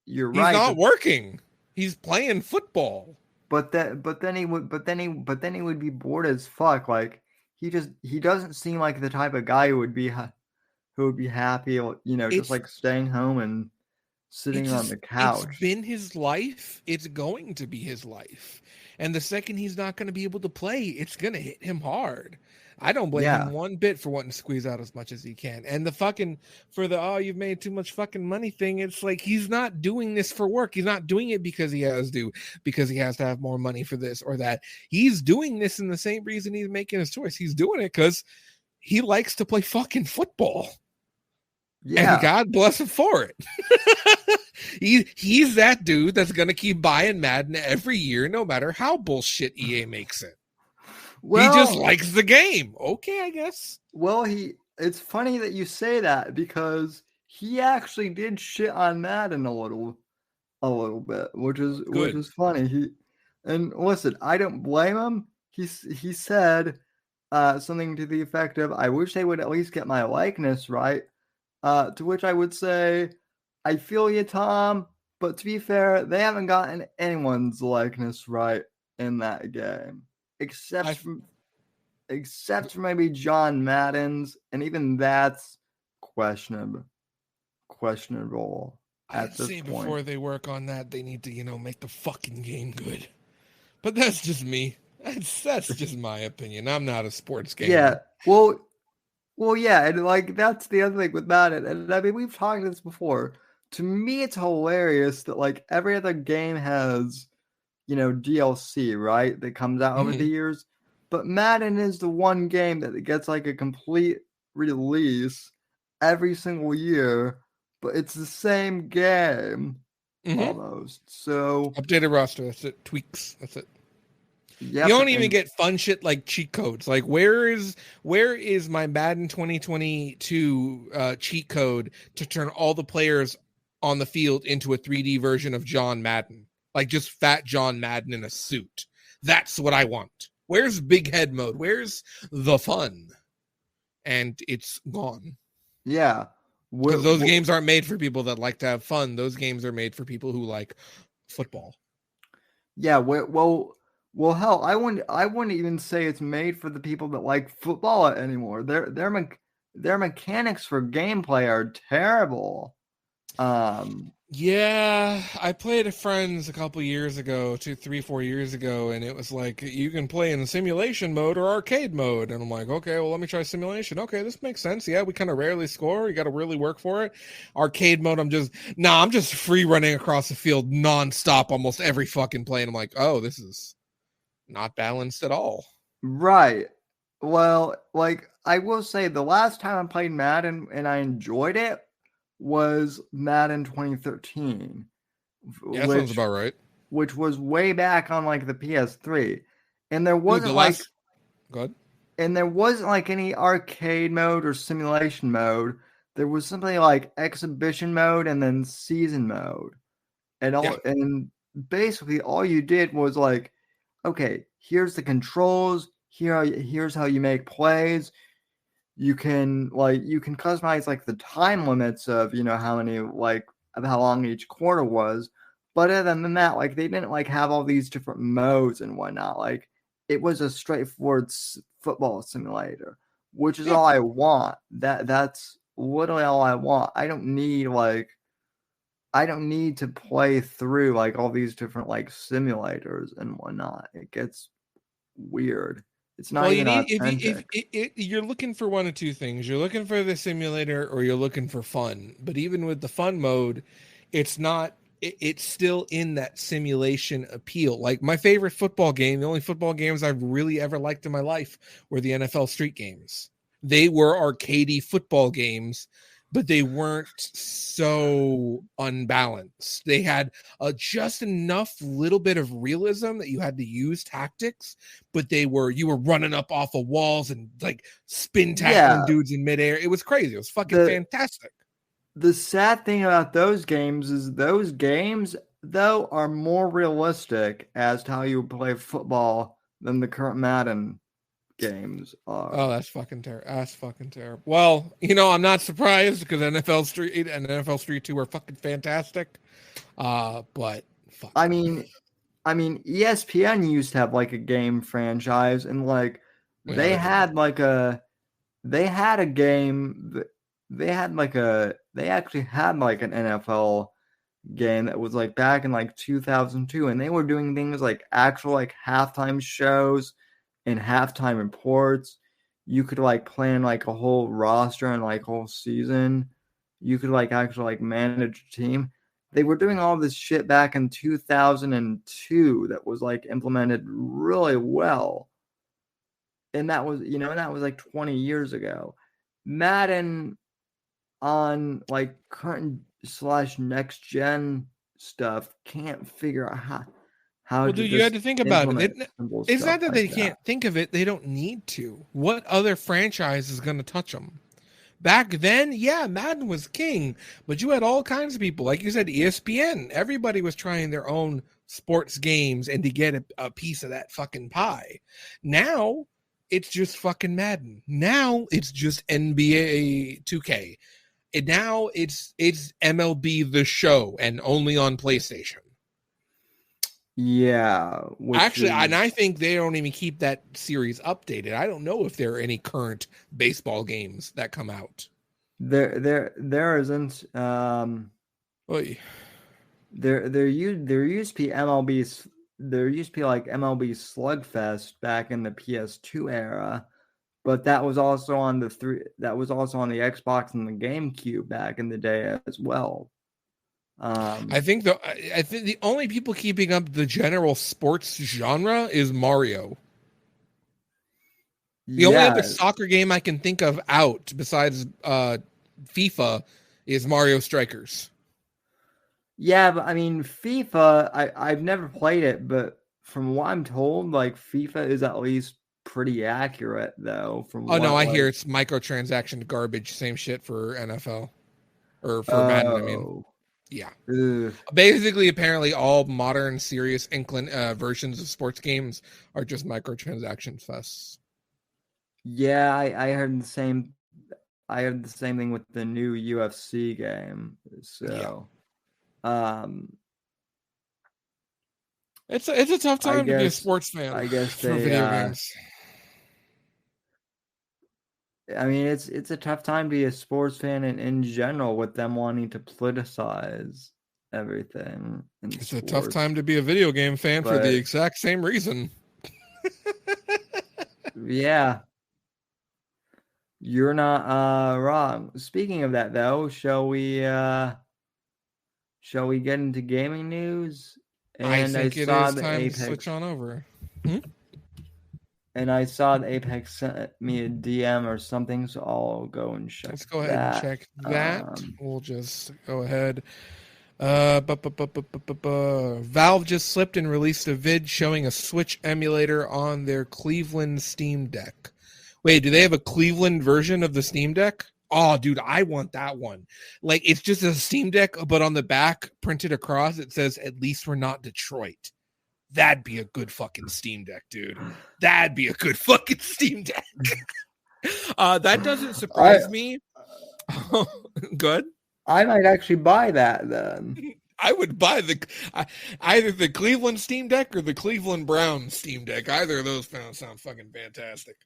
you're right. He's not working. He's playing football. But then he would be bored as fuck. Like he doesn't seem like the type of guy who would be happy, just like staying home and sitting on the couch. It's been his life. It's going to be his life. And the second he's not going to be able to play, it's going to hit him hard. I don't blame him one bit for wanting to squeeze out as much as he can. And the fucking you've made too much fucking money thing. It's like he's not doing this for work. He's not doing it because he has to have more money for this or that. He's doing this in the same reason he's making his choice. He's doing it because he likes to play fucking football. Yeah. And God bless him for it. He's that dude that's going to keep buying Madden every year, no matter how bullshit EA makes it. Well, he just likes the game. Okay, I guess. Well, it's funny that you say that because he actually did shit on Madden a little bit, which is funny. And listen, I don't blame him. He said something to the effect of, I wish they would at least get my likeness right. To which I would say, I feel you, Tom, but to be fair, they haven't gotten anyone's likeness right in that game. Except for maybe John Madden's, and even that's questionable at this point. Before they work on that, they need to, make the fucking game good. But that's just me. That's just my opinion. I'm not a sports gamer. Yeah, well, yeah, and like that's the other thing with Madden. And I mean, we've talked this before. To me, it's hilarious that like every other game has, DLC, right? That comes out over the years. But Madden is the one game that gets like a complete release every single year, but it's the same game almost. So updated roster, that's it. Tweaks, that's it. Yep, You don't even and get fun shit like cheat codes. Like where is my Madden 2022 cheat code to turn all the players on the field into a 3D version of John Madden? Like just fat John Madden in a suit. That's what I want. Where's big head mode? Where's the fun? And it's gone. yeah, Because those games aren't made for people that like to have fun. Those games are made for people who like football. yeah. Well, hell, I wouldn't even say it's made for the people that like football anymore. Their mechanics for gameplay are terrible. Yeah, I played a Friends a couple years ago, 4 years ago, and it was like you can play in simulation mode or arcade mode, and I'm like, okay, well, let me try simulation. Okay, this makes sense. Yeah, we kind of rarely score. You got to really work for it. Arcade mode, I'm just free running across the field nonstop almost every fucking play, and I'm like, oh, this is not balanced at all. Right. Well, like I will say, the last time I played Madden and I enjoyed it was Madden 2013, Yeah, that sounds about right. which was way back on like the PS3, and there Dude, wasn't Good. and there wasn't like any arcade mode or simulation mode. There was something like exhibition mode and then season mode, and basically all you did was like, okay, here's the controls. Here's how you make plays. You can customize like the time limits of how many of how long each quarter was. But other than that, like they didn't like have all these different modes and whatnot. Like it was a straightforward football simulator, which is all I want. That's literally all I want. I don't need to play through like all these different like simulators and whatnot. It gets weird. It's not even authentic. You're looking for one of two things. You're looking for the simulator or you're looking for fun. But even with the fun mode, it's still in that simulation appeal. Like my favorite football game, the only football games I've really ever liked in my life were the NFL Street games. They were arcadey football games, but they weren't so unbalanced. They had just enough little bit of realism that you had to use tactics, but you were running up off of walls and like spin tackling dudes in midair. It was crazy. It was fucking fantastic. The sad thing about those games is those games, though, are more realistic as to how you play football than the current Madden games are. Oh, that's fucking terrible. That's fucking terrible. Well, I'm not surprised because NFL Street and NFL Street 2 are fucking fantastic. But fuck. I mean, ESPN used to have like a game franchise, and like they actually had like an NFL game that was like back in like 2002, and they were doing things like actual like halftime shows and halftime reports. You could like plan like a whole roster and like whole season. You could like actually like manage a team. They were doing all this shit back in 2002 that was like implemented really well. And that was like 20 years ago. Madden on like current / next gen stuff can't figure out how well, dude, you had to think about it. It's not that they can't think of it. They don't need to. What other franchise is going to touch them? Back then, yeah, Madden was king, but you had all kinds of people. Like you said, ESPN. Everybody was trying their own sports games and to get a piece of that fucking pie. Now, it's just fucking Madden. Now, it's just NBA 2K. And now, it's MLB The Show and only on PlayStation. Yeah. Actually, and I think they don't even keep that series updated. I don't know if there are any current baseball games that come out. There isn't. There used to be MLB. There used to be like MLB Slugfest back in the PS2 era, but that was also on the Xbox and the GameCube back in the day as well. I think the only people keeping up the general sports genre is Mario. The only other soccer game I can think of out besides FIFA is Mario Strikers. Yeah, but I mean FIFA. I've never played it, but from what I'm told, like FIFA is at least pretty accurate though. From Oh no, what I hear like it's microtransaction garbage. Same shit for NFL or for Madden. I mean, oh yeah. ugh. Basically, apparently, all modern, serious versions of sports games are just microtransaction fests. Yeah, I heard the same. I heard the same thing with the new UFC game. Yeah, So, um, it's a tough I time to be a guess sports fan I guess for they. video games. I mean, it's a tough time to be a sports fan in general with them wanting to politicize everything in It's a tough sports. time to be a video game fan for the But exact same reason. yeah, you're not wrong. Speaking of that, though, shall we get into gaming news? I And I think it saw is the time to switch Apex. on over. And I saw the Apex sent me a DM or something, so I'll go and check Let's go ahead and that. check that. We'll just go ahead. Valve just slipped and released a vid showing a Switch emulator on their Cleveland Steam Deck. Wait, do they have a Cleveland version of the Steam Deck? Oh, dude, I want that one. Like, it's just a Steam Deck, but on the back, printed across, it says, "At least we're not Detroit." That'd be a good fucking Steam Deck, dude. That'd be a good fucking Steam Deck. That doesn't surprise me. Good. I might actually buy that then. I would buy either the Cleveland Steam Deck or the Cleveland Brown Steam Deck. Either of those sound fucking fantastic.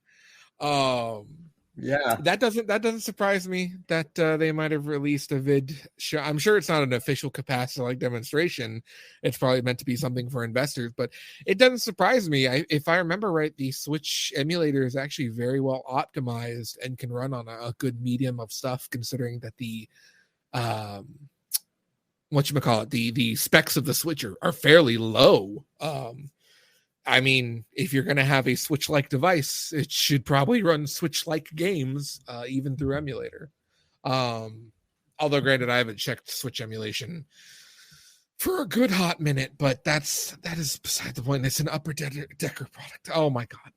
Yeah. That doesn't surprise me that they might have released a vid. I'm sure it's not an official capacity like demonstration. It's probably meant to be something for investors, but it doesn't surprise me. If I remember right, the Switch emulator is actually very well optimized and can run on a good medium of stuff, considering that the the specs of the Switch are fairly low. I mean, if you're going to have a Switch-like device, it should probably run Switch-like games, even through emulator. Although, granted, I haven't checked Switch emulation for a good hot minute, but that is beside the point. It's an Upper Decker product. Oh my god.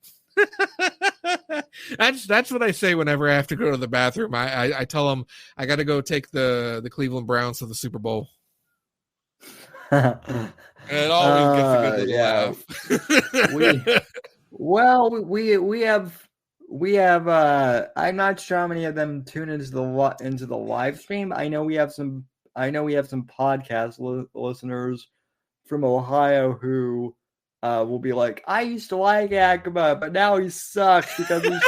That's what I say whenever I have to go to the bathroom. I tell them I got to go take the Cleveland Browns to the Super Bowl. And it always gets a good little laugh. We have I'm not sure how many of them tune into the live stream. I know we have some podcast listeners from Ohio who will be like, I used to like Akaba, but now he sucks because he's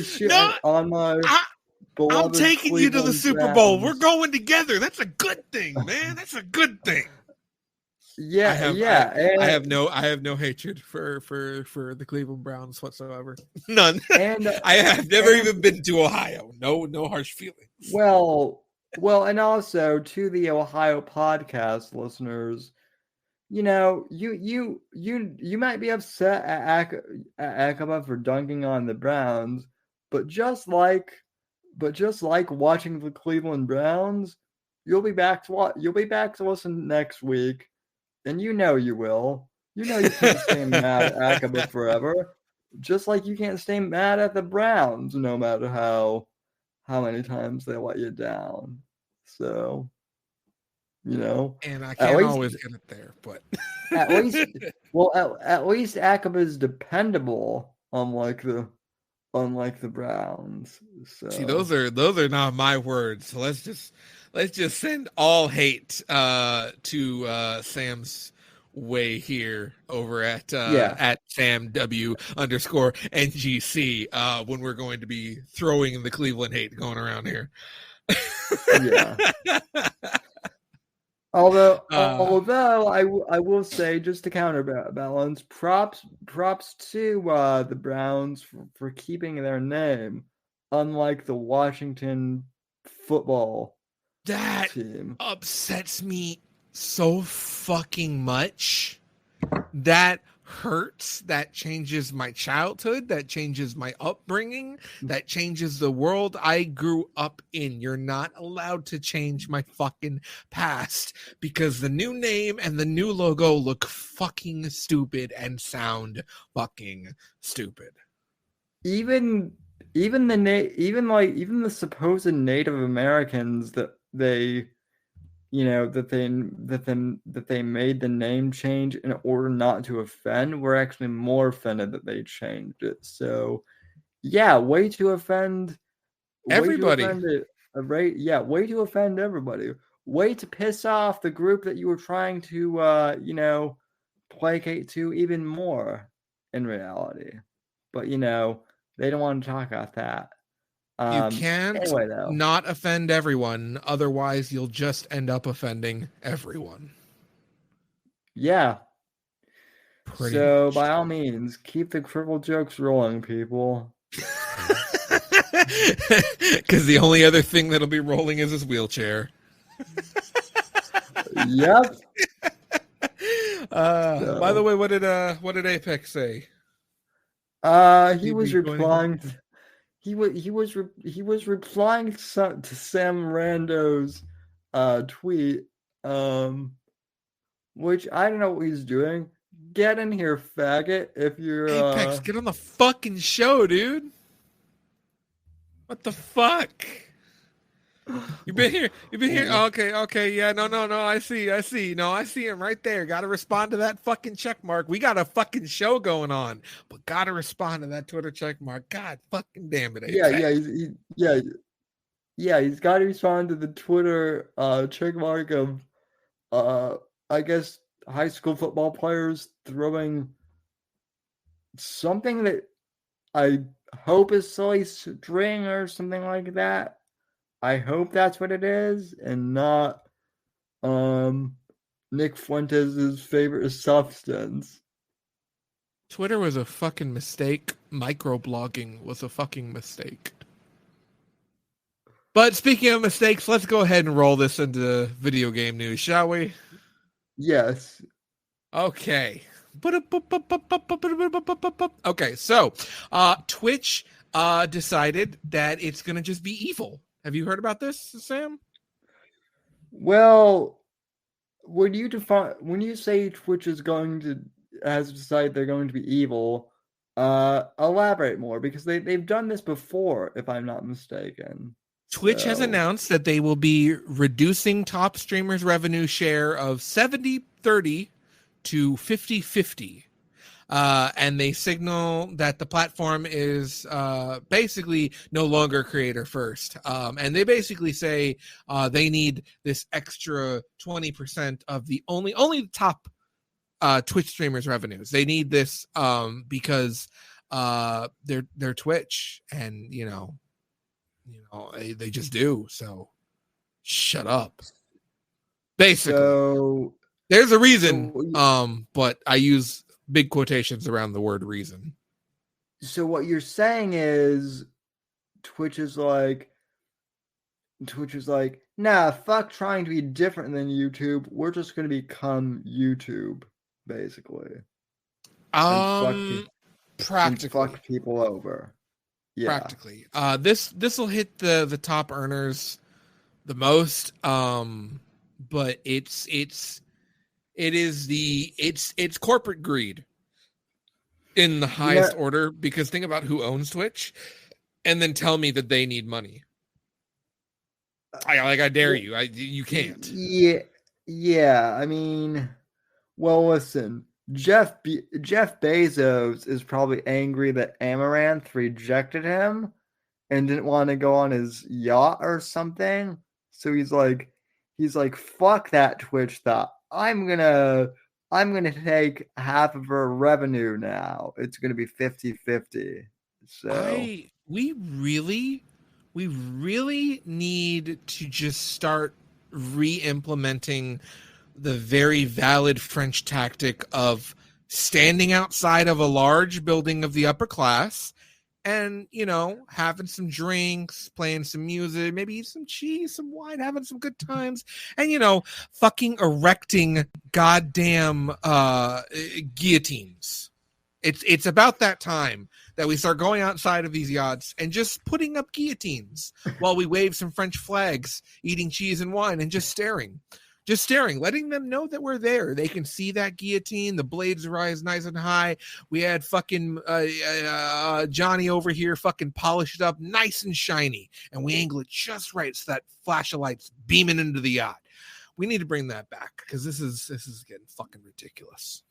shit on my I'm taking you to the Super Bowl. We're going together. That's a good thing, Oh. man. That's a good thing. Yeah, I have no hatred for the Cleveland Browns whatsoever. None. And I have never even been to Ohio. No harsh feelings. Well, and also to the Ohio podcast listeners, you know, you might be upset at Akaba for dunking on the Browns, but just like watching the Cleveland Browns, you'll be back to listen next week, and you know you will. You know you can't stay mad at Akaba forever, just like you can't stay mad at the Browns no matter how many times they let you down. So, you know, and I can't always get it there, but at least Akaba's dependable, unlike the Browns. So. See, those are not my words. So let's just send all hate to Sam's way here over at SamW_NGC when we're going to be throwing the Cleveland hate going around here. Yeah. Although I will say, just to counterbalance, props to the Browns for keeping their name, unlike the Washington football team. Upsets me so fucking much. That hurts, that changes my childhood, that changes my upbringing, that changes the world I grew up in. You're not allowed to change my fucking past because the new name and the new logo look fucking stupid and sound fucking stupid. Even the supposed Native Americans that they that they made the name change in order not to offend, were actually more offended that they changed it. So yeah, way to offend Everybody. Way to offend everybody. Way to piss off the group that you were trying to placate to even more in reality. But they don't want to talk about that. You can't anyway, though. not offend everyone, otherwise you'll just end up offending everyone. Yeah. Pretty so much. by all means, keep the cripple jokes rolling, people. Because the only other thing that'll be rolling is his wheelchair. Yep. By the way, what did Apex say? He was replying. He was replying to Sam Rando's tweet, which I don't know what he's doing. Get in here, faggot! If you're Apex, get on the fucking show, dude. What the fuck? You've been here. Okay. Yeah, no. I see. No, I see him right there. Got to respond to that fucking check mark. We got a fucking show going on, but got to respond to that Twitter check mark. God fucking damn it. Apex. He's got to respond to the Twitter check mark of I guess high school football players throwing something that I hope is silly string or something like that. I hope that's what it is, and not Nick Fuentes' favorite substance. Twitter was a fucking mistake. Microblogging was a fucking mistake. But speaking of mistakes, let's go ahead and roll this into video game news, shall we? Yes. Okay. Okay, so Twitch decided that it's going to just be evil. Have you heard about this, Sam? Well, when you say Twitch has decided they're going to be evil, elaborate more, because they've done this before, if I'm not mistaken. Twitch has announced that they will be reducing top streamers' revenue share of 70-30 to 50-50. And they signal that the platform is basically no longer creator first. And they basically say they need this extra 20% of the only the top Twitch streamers' revenues. They need this because they're Twitch, and they just do. So shut up. Basically, so, there's a reason. But I use big quotations around the word reason. So what you're saying is Twitch is like, nah, fuck trying to be different than YouTube. We're just going to become YouTube, basically. Practically. And fuck people over. Yeah. Practically. This will hit the top earners the most. But it's corporate greed in the highest order, because think about who owns Twitch and then tell me that they need money. I dare you. You can't. Yeah. I mean, well, listen, Jeff Bezos is probably angry that Amaranth rejected him and didn't want to go on his yacht or something. So he's like, fuck that Twitch thought. I'm gonna take half of her revenue now. It's gonna be 50-50. So we really need to just start re-implementing the very valid French tactic of standing outside of a large building of the upper class and having some drinks, playing some music, maybe some cheese, some wine, having some good times, and fucking erecting goddamn guillotines. It's about that time that we start going outside of these yachts and just putting up guillotines while we wave some French flags, eating cheese and wine, and just staring, letting them know that we're there. They can see that guillotine. The blades rise nice and high. We had fucking Johnny over here fucking polished up nice and shiny, and we angle it just right so that flash of lights beaming into the yacht. We need to bring that back because this is getting fucking ridiculous.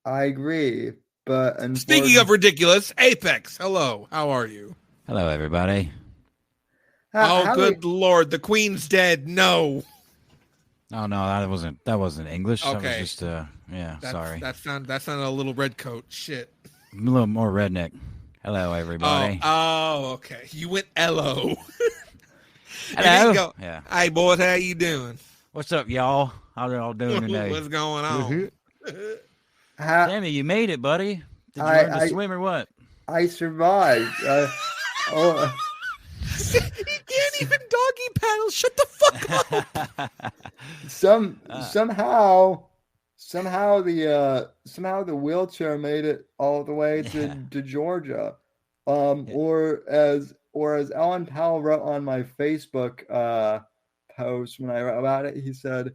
I agree, but speaking of ridiculous, Apex, hello, how are you? Hello, everybody. Good Lord, the Queen's dead. No. Oh no, that wasn't English. Okay. That was just sorry. That sounded a little redcoat. Shit. A little more redneck. Hello, everybody. Oh, okay. You went hello. Hello. Go, yeah. Hey boys, how you doing? What's up, y'all? How are y'all doing today? What's going on? Sammy, you made it, buddy. Did you learn to swim or what? I survived. He can't even doggy paddle. Shut the fuck up. Somehow the wheelchair made it all the way to Georgia. Or as Alan Powell wrote on my Facebook post when I wrote about it, he said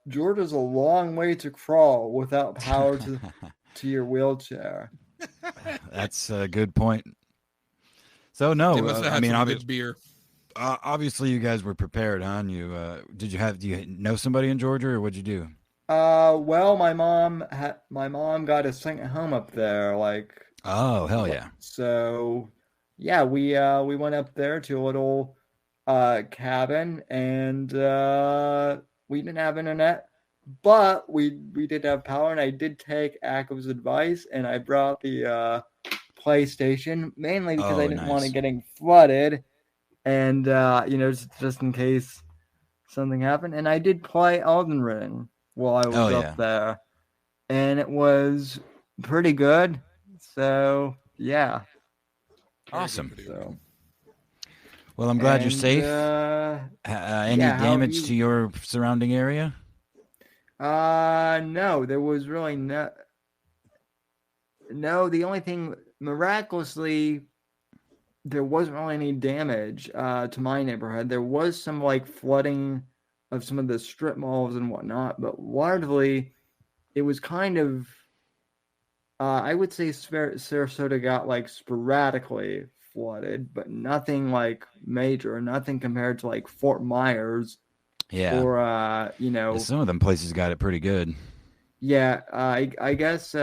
Georgia's a long way to crawl without power to your wheelchair. That's a good point. So no, I mean, obviously you guys were prepared, huh? Do you know somebody in Georgia, or what'd you do? Well, my mom got a second home up there, like. Oh, hell yeah! So, yeah, we went up there to a little cabin, and we didn't have internet, but we did have power, and I did take Akko's advice, and I brought the PlayStation mainly because I didn't want it getting flooded, and just in case something happened. And I did play Elden Ring while I was up there, and it was pretty good. So yeah, awesome. So, well, I'm glad you're safe. Any damage to your surrounding area? No, there was really no. The only thing, miraculously, there wasn't really any damage to my neighborhood. There was some flooding of some of the strip malls and whatnot, but largely it was kind of. I would say Sarasota got sporadically flooded, but nothing major, nothing compared to Fort Myers. Yeah. Or some of them places got it pretty good. Yeah, I guess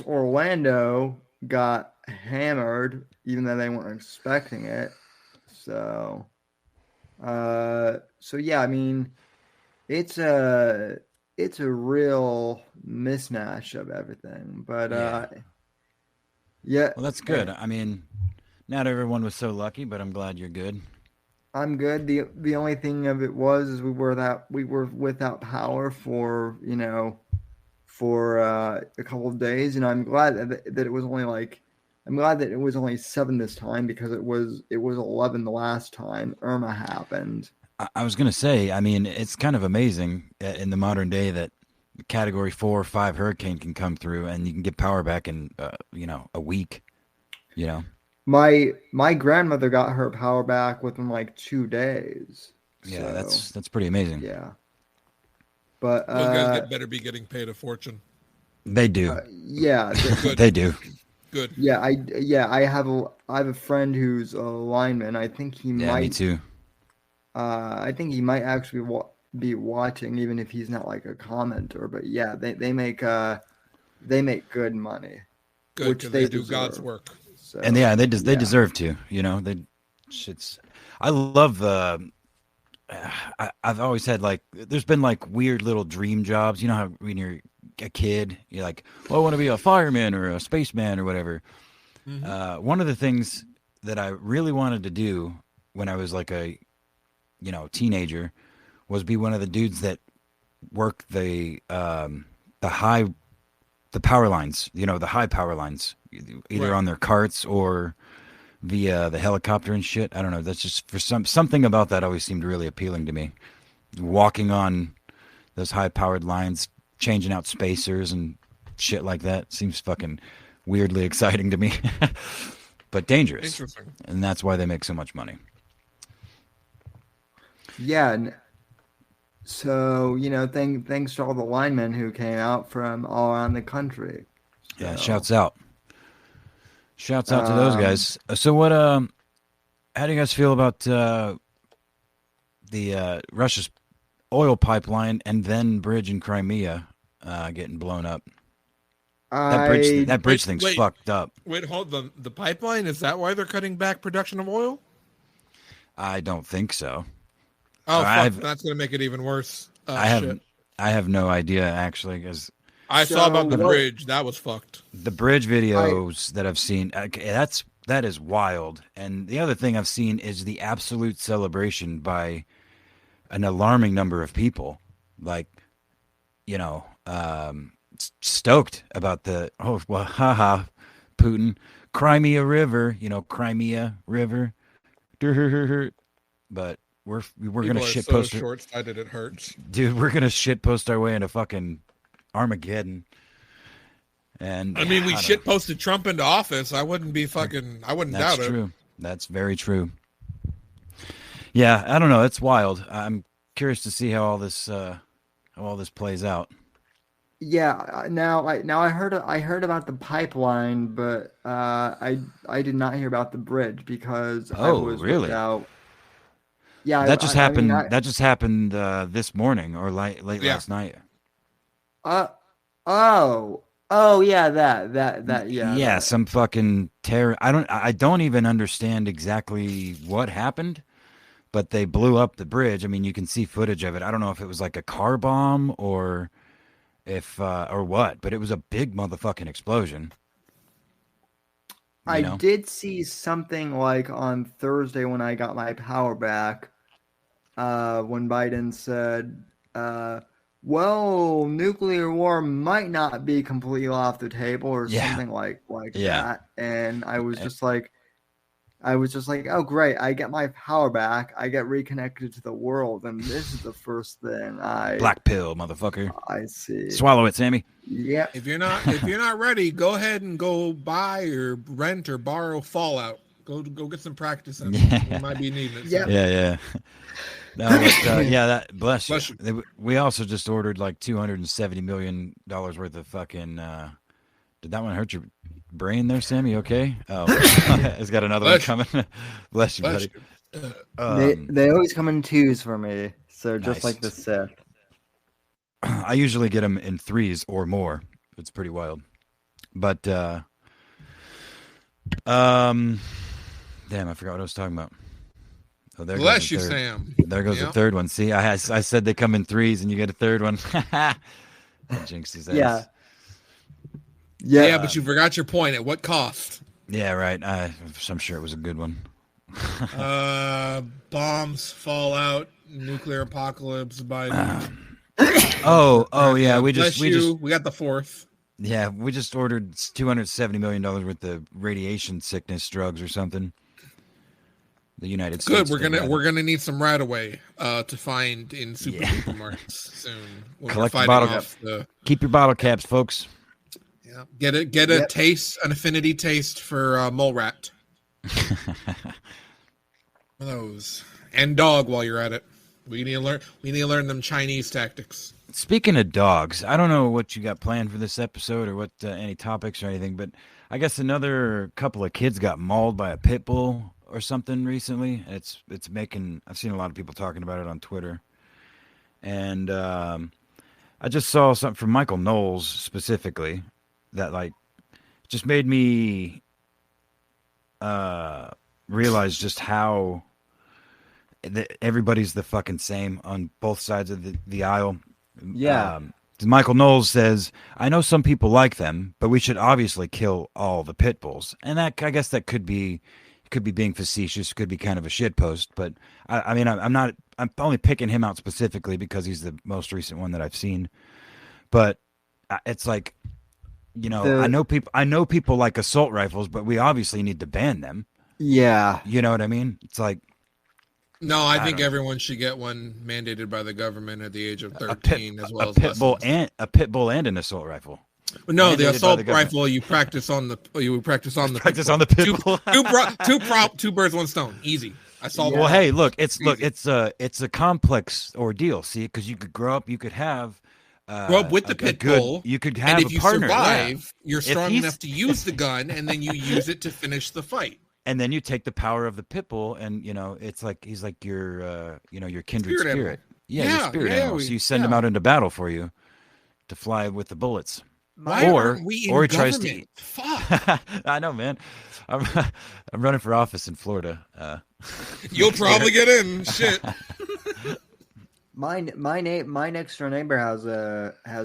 Orlando got hammered, even though they weren't expecting it. So yeah, I mean, it's a real mismatch of everything, but yeah. Well, that's good. I mean, not everyone was so lucky, but I'm glad you're good. I'm good. The only thing of it was we were without power for a couple of days, and I'm glad that it was only I'm glad that it was only 7 this time, because it was 11 the last time Irma happened. I was gonna say, I mean, it's kind of amazing in the modern day that Category 4 or 5 hurricane can come through and you can get power back in a week. My grandmother got her power back within 2 days. Yeah, so, that's pretty amazing. Yeah, but those guys better be getting paid a fortune. They do. Yeah, they do. Good. Yeah, I have a friend who's a lineman. I think he might. Yeah, me too. I think he might actually be watching, even if he's not a commenter. But yeah, they make good money, good, which they do deserve. God's work. So, and yeah, they deserve to. I love I've always had there's been weird little dream jobs. You know how when you're a kid, you're like, well, I want to be a fireman or a spaceman or whatever. Mm-hmm. One of the things that I really wanted to do when I was a teenager was be one of the dudes that work the high the power lines, the high power lines, either on their carts or via the helicopter and shit. I don't know. That's just for something about that always seemed really appealing to me. Walking on those high powered lines, changing out spacers and shit like that seems fucking weirdly exciting to me, but dangerous. Interesting. And that's why they make so much money. Yeah. So, thanks to all the linemen who came out from all around the country. So, Yeah, shouts out. Shouts out to those guys. So what how do you guys feel about the Russia's oil pipeline and then bridge in Crimea getting blown up? That bridge thing's fucked up. Wait, hold on. The pipeline, is that why they're cutting back production of oil? I don't think so. Oh, fuck, that's going to make it even worse. I have no idea, actually, because I saw about the bridge. That was fucked. The bridge videos that I've seen, that is wild. And the other thing I've seen is the absolute celebration by an alarming number of people. Like, stoked about Putin, Crimea River, Crimea River. But we're gonna shit post. Short-sighted, it hurts, dude. We're gonna shit post our way into fucking Armageddon. And I mean, we shit posted Trump into office. I wouldn't doubt it. That's true. That's very true. Yeah, I don't know. It's wild. I'm curious to see how all this plays out. Yeah. Now I heard about the pipeline, but I did not hear about the bridge because I was really? without. Yeah, that just happened. That just happened this morning or late last night. Yeah, that. Yeah, some fucking terror. I don't even understand exactly what happened, but they blew up the bridge. I mean, you can see footage of it. I don't know if it was like a car bomb or what, but it was a big motherfucking explosion. I did see something like on Thursday when I got my power back, when Biden said, well, nuclear war might not be completely off the table or something like that. And I was just like, oh, great. I get my power back. I get reconnected to the world. And this is the first thing Black pill, motherfucker. I see. Swallow it, Sammy. Yeah. If you're not ready, go ahead and go buy or rent or borrow Fallout. Go get some practice in it. You might be needing it. Yeah. No, but, bless you. We also just ordered like $270 million worth of fucking. Did that one hurt your brain there, Sammy? Okay. Oh, it's got another one coming. Bless you, buddy. They always come in twos for me, so just like the Sith. I usually get them in threes or more. It's pretty wild, but damn, I forgot what I was talking about. Oh, there bless you, Sam. There goes the third one. See, I said they come in threes, and you get a third one. Jinxes ass. Yeah, but you forgot your point. At what cost? Yeah, right. I'm sure it was a good one. Bombs, fallout, nuclear apocalypse, Biden. Yeah. We got the fourth. Yeah, we just ordered $270 million worth of radiation sickness drugs or something. The United States. Good. We're gonna need some right away to find in supermarkets soon. Collect the bottle. Keep your bottle caps, folks. Yeah, get a taste, an affinity taste for mole rat. Those and dog while you're at it. We need to learn them Chinese tactics. Speaking of dogs, I don't know what you got planned for this episode or what any topics or anything, but I guess another couple of kids got mauled by a pit bull or something recently. It's making. I've seen a lot of people talking about it on Twitter, and I just saw something from Michael Knowles specifically that like just made me realize just how everybody's the fucking same on both sides of the aisle. Yeah. Michael Knowles says, I know some people like them, but we should obviously kill all the pit bulls. And that, I guess that could be being facetious, could be kind of a shitpost, but I mean, I'm only picking him out specifically because he's the most recent one that I've seen. But it's like, The I know people like assault rifles, but we obviously need to ban them. yeah. You know what I mean? It's like No, I think don't know. everyone should get one mandated by the government at the age of a 13, pit as well a as pit bull lessons. and an assault rifle. No, mandated by the the assault government. rifle you practice on the Practice pit on the bull. pit bull. Two birds, one stone. Easy. I solved Well, it. hey, look, Easy. it's a complex ordeal. See, because you could grow up, you could have Grow up with the pit bull, you could and have if a you partner, survive, you're If strong he's- enough to use the gun, and then you use it to finish the fight. and then you take the power of the pit bull, and it's like he's like your your kindred Spirit spirit. animal. Yeah, your spirit animal. So you send him out into battle for you to fly with the bullets. Why Or- aren't we in or he tries to government? eat. Fuck. I know, man. I'm I'm running for office in Florida. You'll probably get in. Shit. My next door neighbor has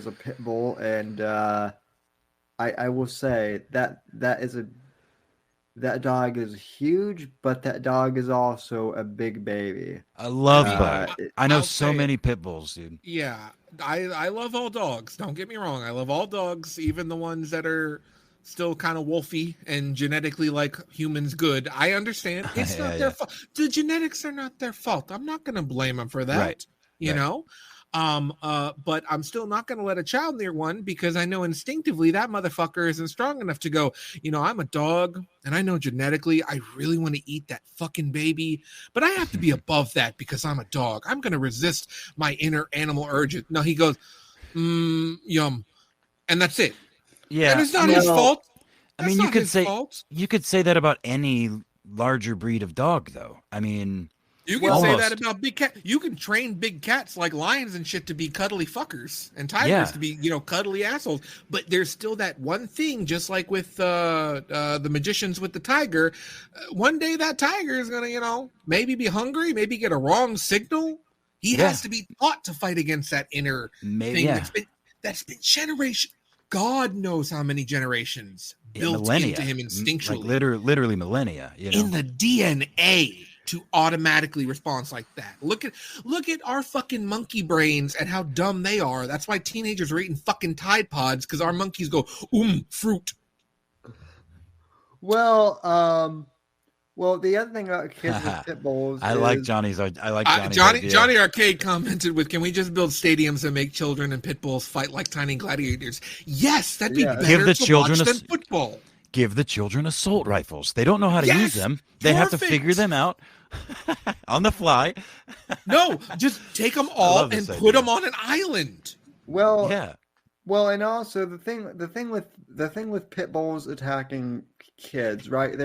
a pit bull, and I will say that dog is huge, but that dog is also a big baby. I love Uh, Bud. I know I'll so say many pit bulls, dude. Yeah, I love all dogs. Don't get me wrong. I love all dogs, even the ones that are still kind of wolfy and genetically like humans good. I understand. It's not their fault. The genetics are not their fault. I'm not going to blame them for that. Right. You Right. know? But I'm still not going to let a child near one because I know instinctively that motherfucker isn't strong enough to go, I'm a dog and I know genetically I really want to eat that fucking baby, but I have to be above that because I'm a dog. I'm going to resist my inner animal urges. No, he goes, yum. And that's it. Yeah. And it's not his fault. I mean, That's you not could his say fault. you could say that about any larger breed of dog, though. I mean, You can almost. say that about big cat. You can train big cats like lions and shit to be cuddly fuckers and tigers Yeah. to be, cuddly assholes. But there's still that one thing, just like with the magicians with the tiger. One day that tiger is gonna, maybe be hungry, maybe get a wrong signal. He has to be taught to fight against that inner Maybe, thing that's been generation. God knows how many generations built millennia, into him instinctually, like literally millennia. in the DNA to automatically respond like that. Look at our fucking monkey brains and how dumb they are. That's why teenagers are eating fucking Tide Pods, because our monkeys go fruit. Well, the other thing about kids with pit bulls I is like Johnny's. I like Johnny's idea. Johnny Arcade commented with, "Can we just build stadiums and make children and pit bulls fight like tiny gladiators?" Yes, that'd be better Give the to children watch than football. Give the children assault rifles. They don't know how to Yes, use them. They have to perfect. figure them out on the fly. No, just take them all love and this put idea. them on an island. well, Yeah. well, and also the thing with pit bulls attacking kids, right?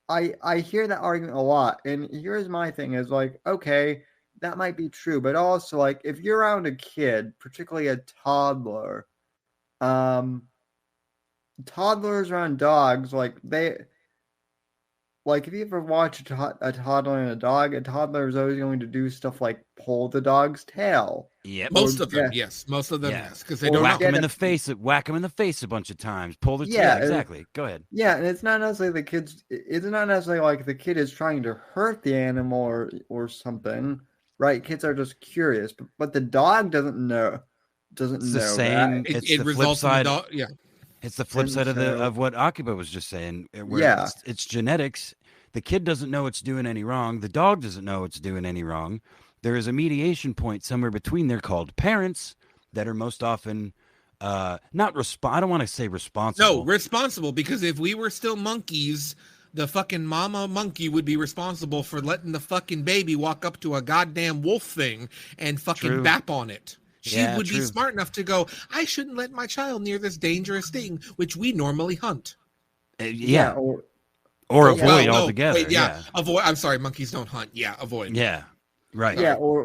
I hear that argument a lot, and here's my thing: is like, okay, that might be true, but also like if you're around a kid, particularly a toddler, toddlers around dogs, like if you ever watch a toddler and a toddler is always going to do stuff like pull the dog's tail. Yep. Most of them, Yeah. yes. Most of them, Yeah. yes, because they Or don't Whack know. them in the face. Whack them in the face a bunch of times. Pull their Yeah, tail. Exactly. Go ahead. Yeah, and it's not necessarily it's not necessarily like the kid is trying to hurt the animal or something, right? Kids are just curious, but the dog doesn't know It's the that. same. It's It the flip results in the side. dog. Yeah, It's the flip And side so- of what Akiba was just saying. Where Yeah. it's genetics. The kid doesn't know it's doing any wrong. The dog doesn't know it's doing any wrong. There is a mediation point somewhere between there called parents that are most often I don't want to say responsible. no, responsible, because if we were still monkeys, the fucking mama monkey would be responsible for letting the fucking baby walk up to a goddamn wolf thing and fucking True. bap on it. She Yeah, would be true. smart enough to go, I shouldn't let my child near this dangerous thing, which we normally hunt. Yeah. or Or Yeah. avoid Well, no, altogether. wait, yeah, avoid. I'm sorry, monkeys don't hunt. Yeah, avoid. Yeah. Right. yeah, or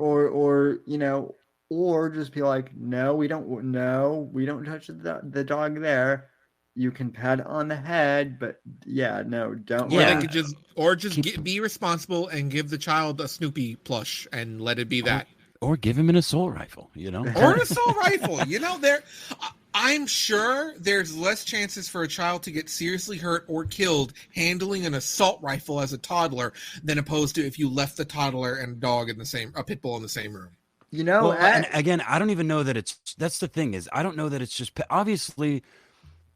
or just be like, no, we don't touch the dog there. You can pat it on the head, but yeah, no, don't. Or Yeah. they could just be responsible and give the child a Snoopy plush and let it be that. Or give him an assault rifle, Or an assault rifle. I'm sure there's less chances for a child to get seriously hurt or killed handling an assault rifle as a toddler than opposed to if you left the toddler and a pit bull in the same room. Well, and again, I don't even know that that's the thing is, I don't know that it's just, obviously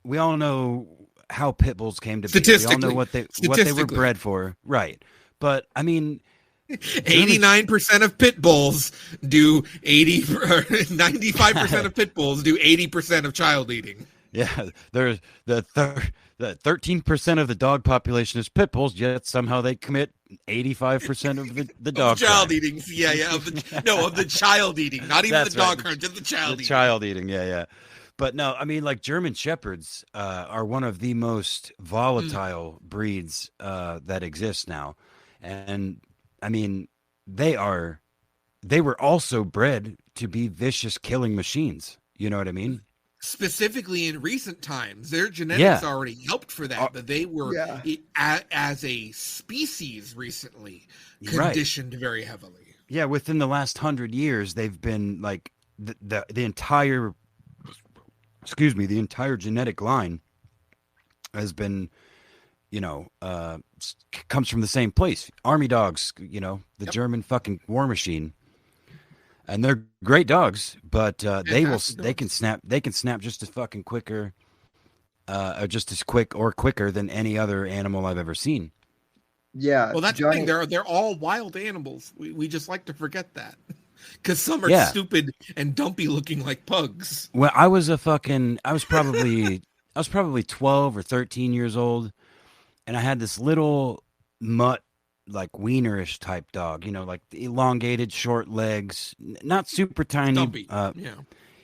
we all know how pit bulls came to be. We all know what they were bred for, right? But I mean, 89% of pit bulls do 95% of pit bulls do 80% of child eating. Yeah, there's the 13% of the dog population is pit bulls, yet somehow they commit 85% of the dog child crime. eating. Yeah, of the child eating, not even the dog crime, just the child eating. Child eating, yeah. But no, I mean, like German Shepherds are one of the most volatile breeds that exist now, and I mean, they were also bred to be vicious killing machines. You know what I mean? Specifically in recent times, their genetics already helped for that, but they were as a species recently conditioned very heavily. Yeah, within the last 100 years, they've been like the entire genetic line has been, comes from the same place. Army dogs, the German fucking war machine. And they're great dogs, but they can snap just as fucking quicker, or just as quick or quicker than any other animal I've ever seen. Yeah. Well, that's the thing. They're all wild animals. We just like to forget that because some are stupid and dumpy looking like pugs. Well, I was probably 12 or 13 years old, and I had this little mutt, like wienerish type dog, like the elongated, short legs, not super tiny. Dumpy.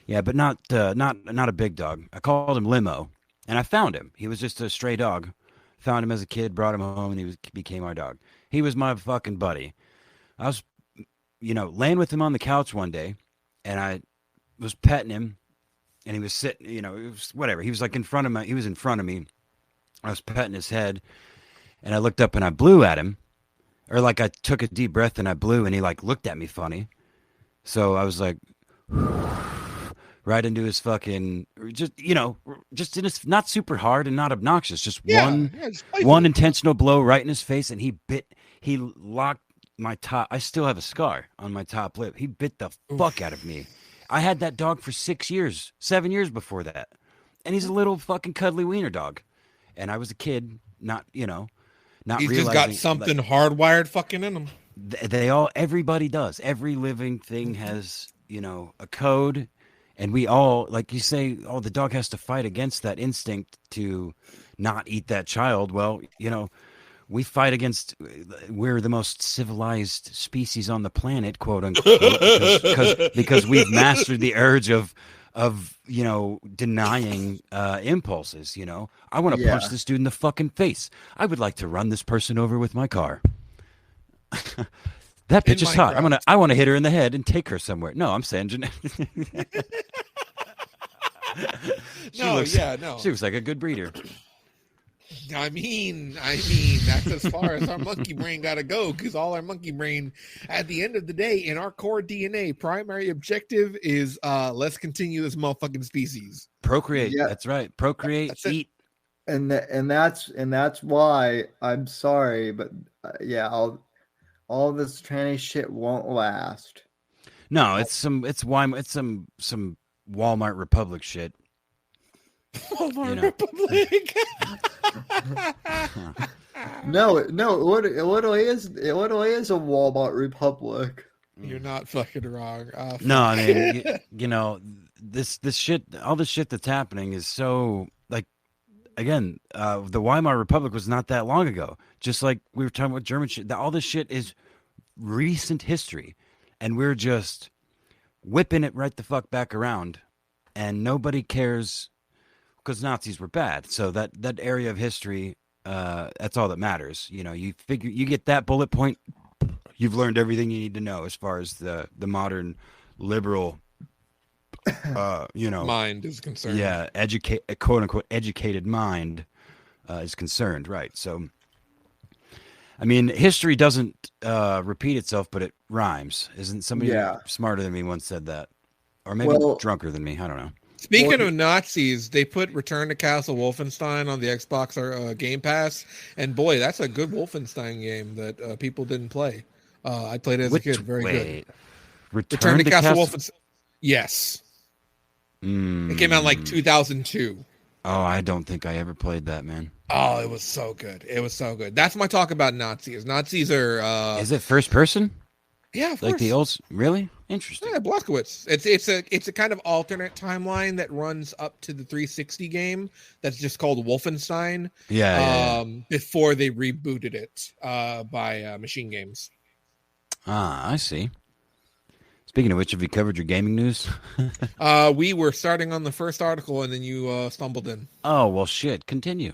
Yeah, but not a big dog. I called him Limo, and I found him. He was just a stray dog. Found him as a kid, brought him home, and he became our dog. He was my fucking buddy. I was, laying with him on the couch one day, and I was petting him, and he was sitting, it was whatever. He was like in front of me. He was in front of me. I was petting his head, and I looked up and I blew at him. Or like I took a deep breath and I blew, and he like looked at me funny. So I was like, right into his fucking, just in his, not super hard and not obnoxious, just one intentional blow right in his face, and he locked my top. I still have a scar on my top lip. He bit the fuck out of me. I had that dog for 7 years before that, and he's a little fucking cuddly wiener dog, and I was a kid, not. He's just got something hardwired fucking in him. Everybody does. Every living thing has, a code. And we all, like you say, the dog has to fight against that instinct to not eat that child. Well, we fight against, we're the most civilized species on the planet, quote unquote, because we've mastered the urge of denying impulses. I want to punch this dude in the fucking face. I would like to run this person over with my car. That bitch is hot. I want to hit her in the head and take her somewhere. No, I'm saying she looks like a good breeder. I mean, that's as far as our monkey brain got to go, because all our monkey brain, at the end of the day, in our core DNA, primary objective is let's continue this motherfucking species. Procreate. Yeah. That's right. Procreate, eat. And that's why I'm sorry, but all this tranny shit won't last. No, it's some Walmart Republic shit. Walmart Republic. No, it literally is a Walmart Republic. You're not fucking wrong. No, I mean, this shit, all this shit that's happening is so, like, again, the Weimar Republic was not that long ago. Just like we were talking about German shit, all this shit is recent history, and we're just whipping it right the fuck back around, and nobody cares because Nazis were bad. So that area of history, that's all that matters. You figure you get that bullet point, you've learned everything you need to know as far as the modern liberal mind is concerned. Yeah, quote unquote educated mind is concerned, right? So I mean, history doesn't repeat itself, but it rhymes. Isn't somebody smarter than me once said that? Or maybe drunker than me, I don't know. Speaking of Nazis, they put Return to Castle Wolfenstein on the Xbox Game Pass, and boy, that's a good Wolfenstein game that people didn't play. I played it as a kid. Very good. Return to Castle Wolfenstein. Yes. It came out like 2002. Oh, I don't think I ever played that, man. Oh, it was so good. It was so good. That's my talk about Nazis. Nazis are Is it first person? yeah, of Like course. the old? Really? Interesting. Yeah, Blazkowicz. It's a kind of alternate timeline that runs up to the 360 game that's just called Wolfenstein. Yeah. Before they rebooted it by Machine Games. Ah, I see. Speaking of which, have you covered your gaming news? We were starting on the first article, and then you stumbled in. Oh well, shit. Continue.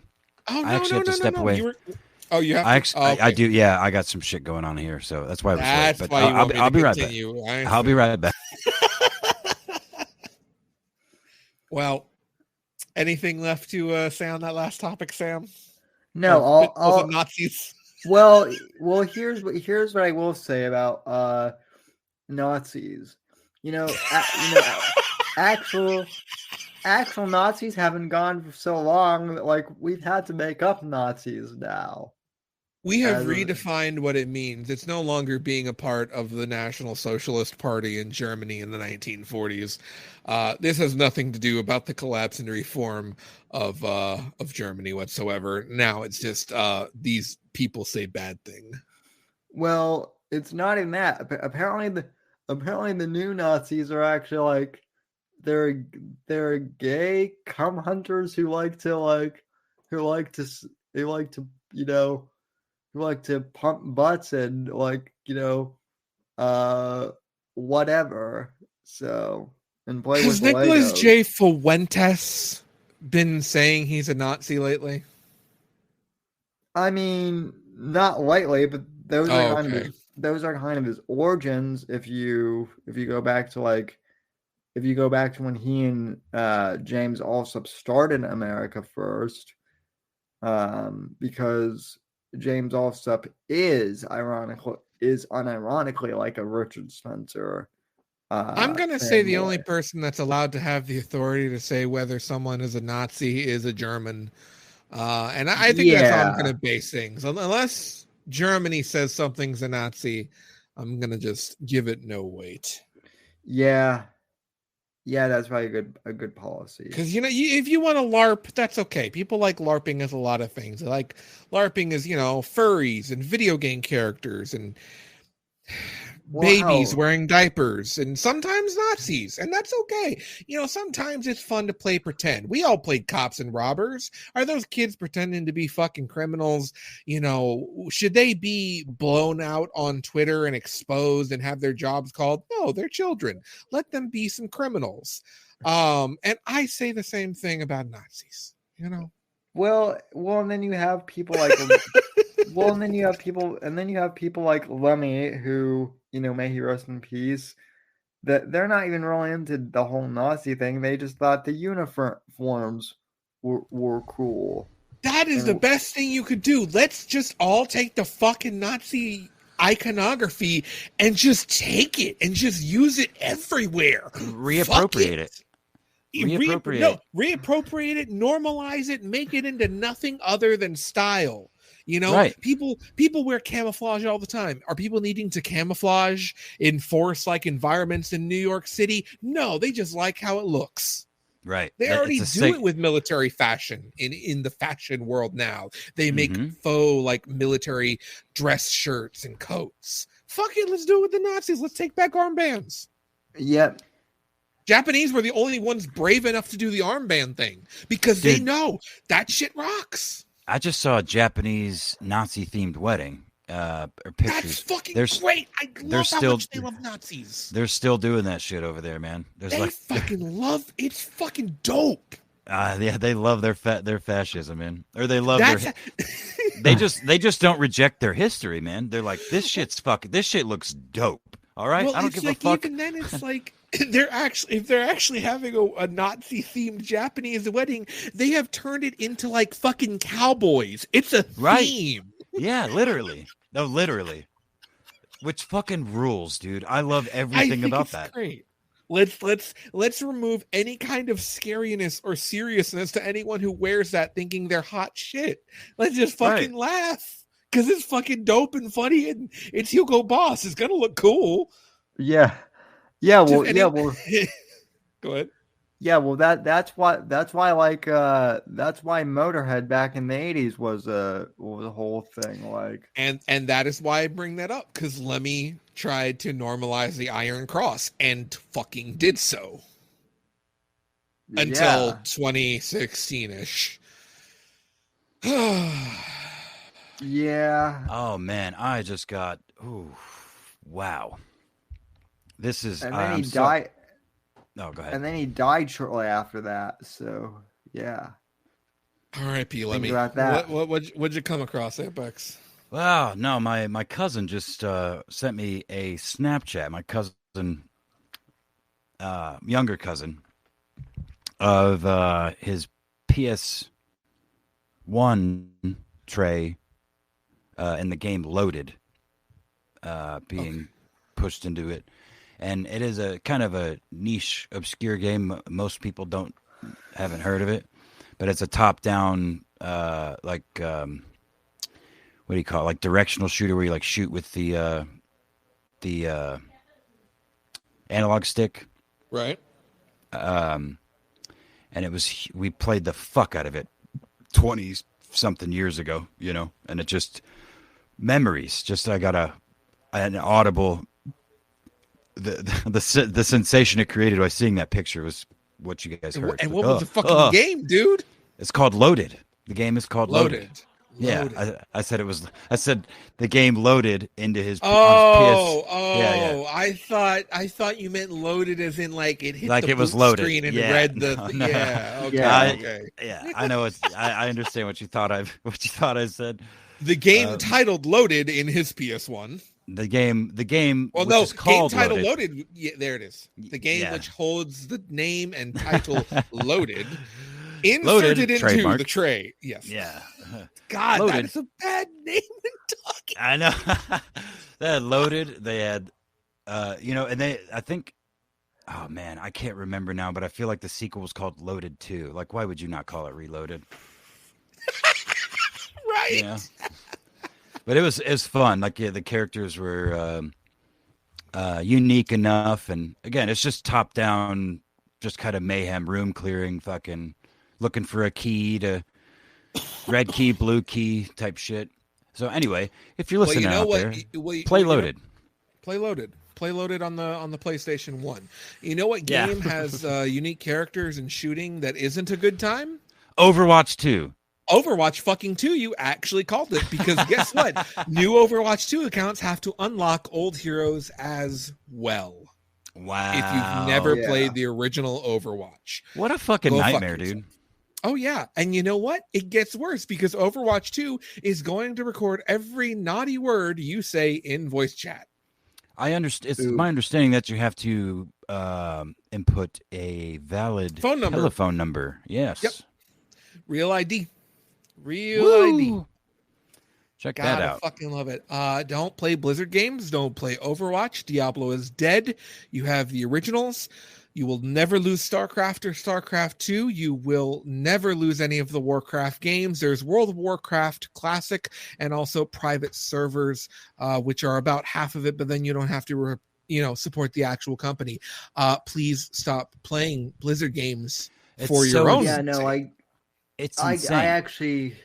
Oh no, I actually have to step away. You have to. I do. Yeah, I got some shit going on here, so that's why I was That's late. But why you want me I'll to be right back. continue. I'll be right back. Well, anything left to say on that last topic, Sam? No, all the Nazis. Well, here's what I will say about Nazis. Actual Nazis haven't gone for so long that, like, we've had to make up Nazis now. We have redefined what it means. It's no longer being a part of the National Socialist Party in Germany in the 1940s. This has nothing to do about the collapse and reform of Germany whatsoever. Now it's just these people say bad thing. Well, it's not even that. Apparently the new Nazis are actually like they're gay cum hunters who like to pump butts and whatever. So, and play Has with Nicholas Legos. J. Fuentes been saying he's a Nazi lately? I mean, not lately, but those are kind of his origins. If you go back to when he and James Alsop started America first, because James Alsop is unironically like a Richard Spencer. I'm going to say the only person that's allowed to have the authority to say whether someone is a Nazi is a German. And I think that's how I'm going to base things. Unless Germany says something's a Nazi, I'm going to just give it no weight. Yeah. Yeah, that's probably a good policy. Because, if you want to LARP, that's okay. People like LARPing as a lot of things. They like LARPing as, furries and video game characters and babies wearing diapers and sometimes Nazis. And that's okay. Sometimes it's fun to play pretend. We all played cops and robbers. Are those kids pretending to be fucking criminals? Should they be blown out on Twitter and exposed and have their jobs called? No, they're children. Let them be some criminals. And I say the same thing about Nazis, Well, and then you have people like and then you have people like Lemmy who, may he rest in peace, that they're not even really into the whole Nazi thing. They just thought the uniforms were cool. That is the best thing you could do. Let's just all take the fucking Nazi iconography and just take it and just use it everywhere. Reappropriate it. Reappropriate it, normalize it, make it into nothing other than style. Right. People wear camouflage all the time. Are people needing to camouflage in forest-like environments in New York City? No, they just like how it looks. Right. They already do it with military fashion in the fashion world now. They make faux like military dress shirts and coats. Fuck it, let's do it with the Nazis. Let's take back armbands. Yep. Japanese were the only ones brave enough to do the armband thing because they know that shit rocks. I just saw a Japanese Nazi-themed wedding or pictures. That's fucking great. I love how much they love Nazis. They're still doing that shit over there, man. Fucking love. It's fucking dope. Yeah, they love their fascism, man. Or they love they just don't reject their history, man. They're like, this shit looks dope. All right, well, I don't give a fuck. Even then, it's like if they're actually having a Nazi-themed Japanese wedding, they have turned it into like fucking cowboys. It's a theme. Yeah, literally. No, literally. Which fucking rules, dude. I love everything about that. Great. Let's remove any kind of scariness or seriousness to anyone who wears that thinking they're hot shit. Let's just fucking laugh. Because it's fucking dope and funny, and it's Hugo Boss. It's gonna look cool. Yeah. Go ahead. Yeah, Yeah, well that's why like that's why Motorhead back in the 80s was a whole thing, like. And that is why I bring that up, because Lemmy tried to normalize the Iron Cross and fucking did so until Yeah. 2016ish. Yeah. Oh man, I just got. Ooh, wow. This is. And then he I'm died. Oh, go ahead. And then he died shortly after that. So yeah. R.I.P. Lemmy. about that. What'd you come across, Apex? Wow, no, my cousin just sent me a Snapchat. My cousin, younger cousin, of his PS1 tray and the game Loaded being pushed into it. And it is a kind of a niche, obscure game. Most people haven't heard of it, but it's a top-down, what do you call it? Like directional shooter, where you like shoot with the analog stick. Right. And we played the fuck out of it 20 something years ago, and it just memories. Just I got an audible. The sensation it created by seeing that picture was what you guys heard. And what was the fucking game, dude? It's called Loaded. The game is called Loaded. Loaded. Yeah, I said it was. I said the game loaded into his. Oh, yeah. I thought you meant loaded as in like it hit like the it was boot loaded. screen and Yeah, read the. no. Yeah, okay, okay. Yeah, I know. I understand what you thought I said. The game titled Loaded in his PS1. The game. Well, which no, is called game title Loaded. Loaded. Yeah, there it is. The game Yeah. which holds the name and title Loaded. Inserted into trademark. the tray. Yes. Yeah. God, Loaded. that is a bad name in talking. I know. They had Loaded. They had, and I think, oh man, I can't remember now, but I feel like the sequel was called Loaded 2. Like, why would you not call it Reloaded? Right. Yeah. But it was fun. Like, yeah, the characters were unique enough, and again, it's just top down, just kind of mayhem, room clearing, fucking looking for a key to red key, blue key type shit. So anyway, if you're listening out there, play Loaded. Play Loaded. Play Loaded on the PlayStation 1. You know what game has unique characters and shooting that isn't a good time? Overwatch 2. Overwatch fucking 2, you actually called it, because guess what? New Overwatch 2 accounts have to unlock old heroes as well. Wow. If you've never played the original Overwatch. What a fucking nightmare, dude. Oh, yeah. And you know what? It gets worse, because Overwatch 2 is going to record every naughty word you say in voice chat. I understand. It's my understanding that you have to input a valid telephone number. Yes. Yep. Real ID. Woo! ID. Check that out. Fucking love it. Don't play Blizzard games. Don't play Overwatch. Diablo is dead. You have the originals. You will never lose StarCraft or StarCraft 2. You will never lose any of the Warcraft games. There's World of Warcraft Classic and also private servers, which are about half of it, but then you don't have to, support the actual company. Please stop playing Blizzard games for your own. Yeah, no, it's insane. I actually,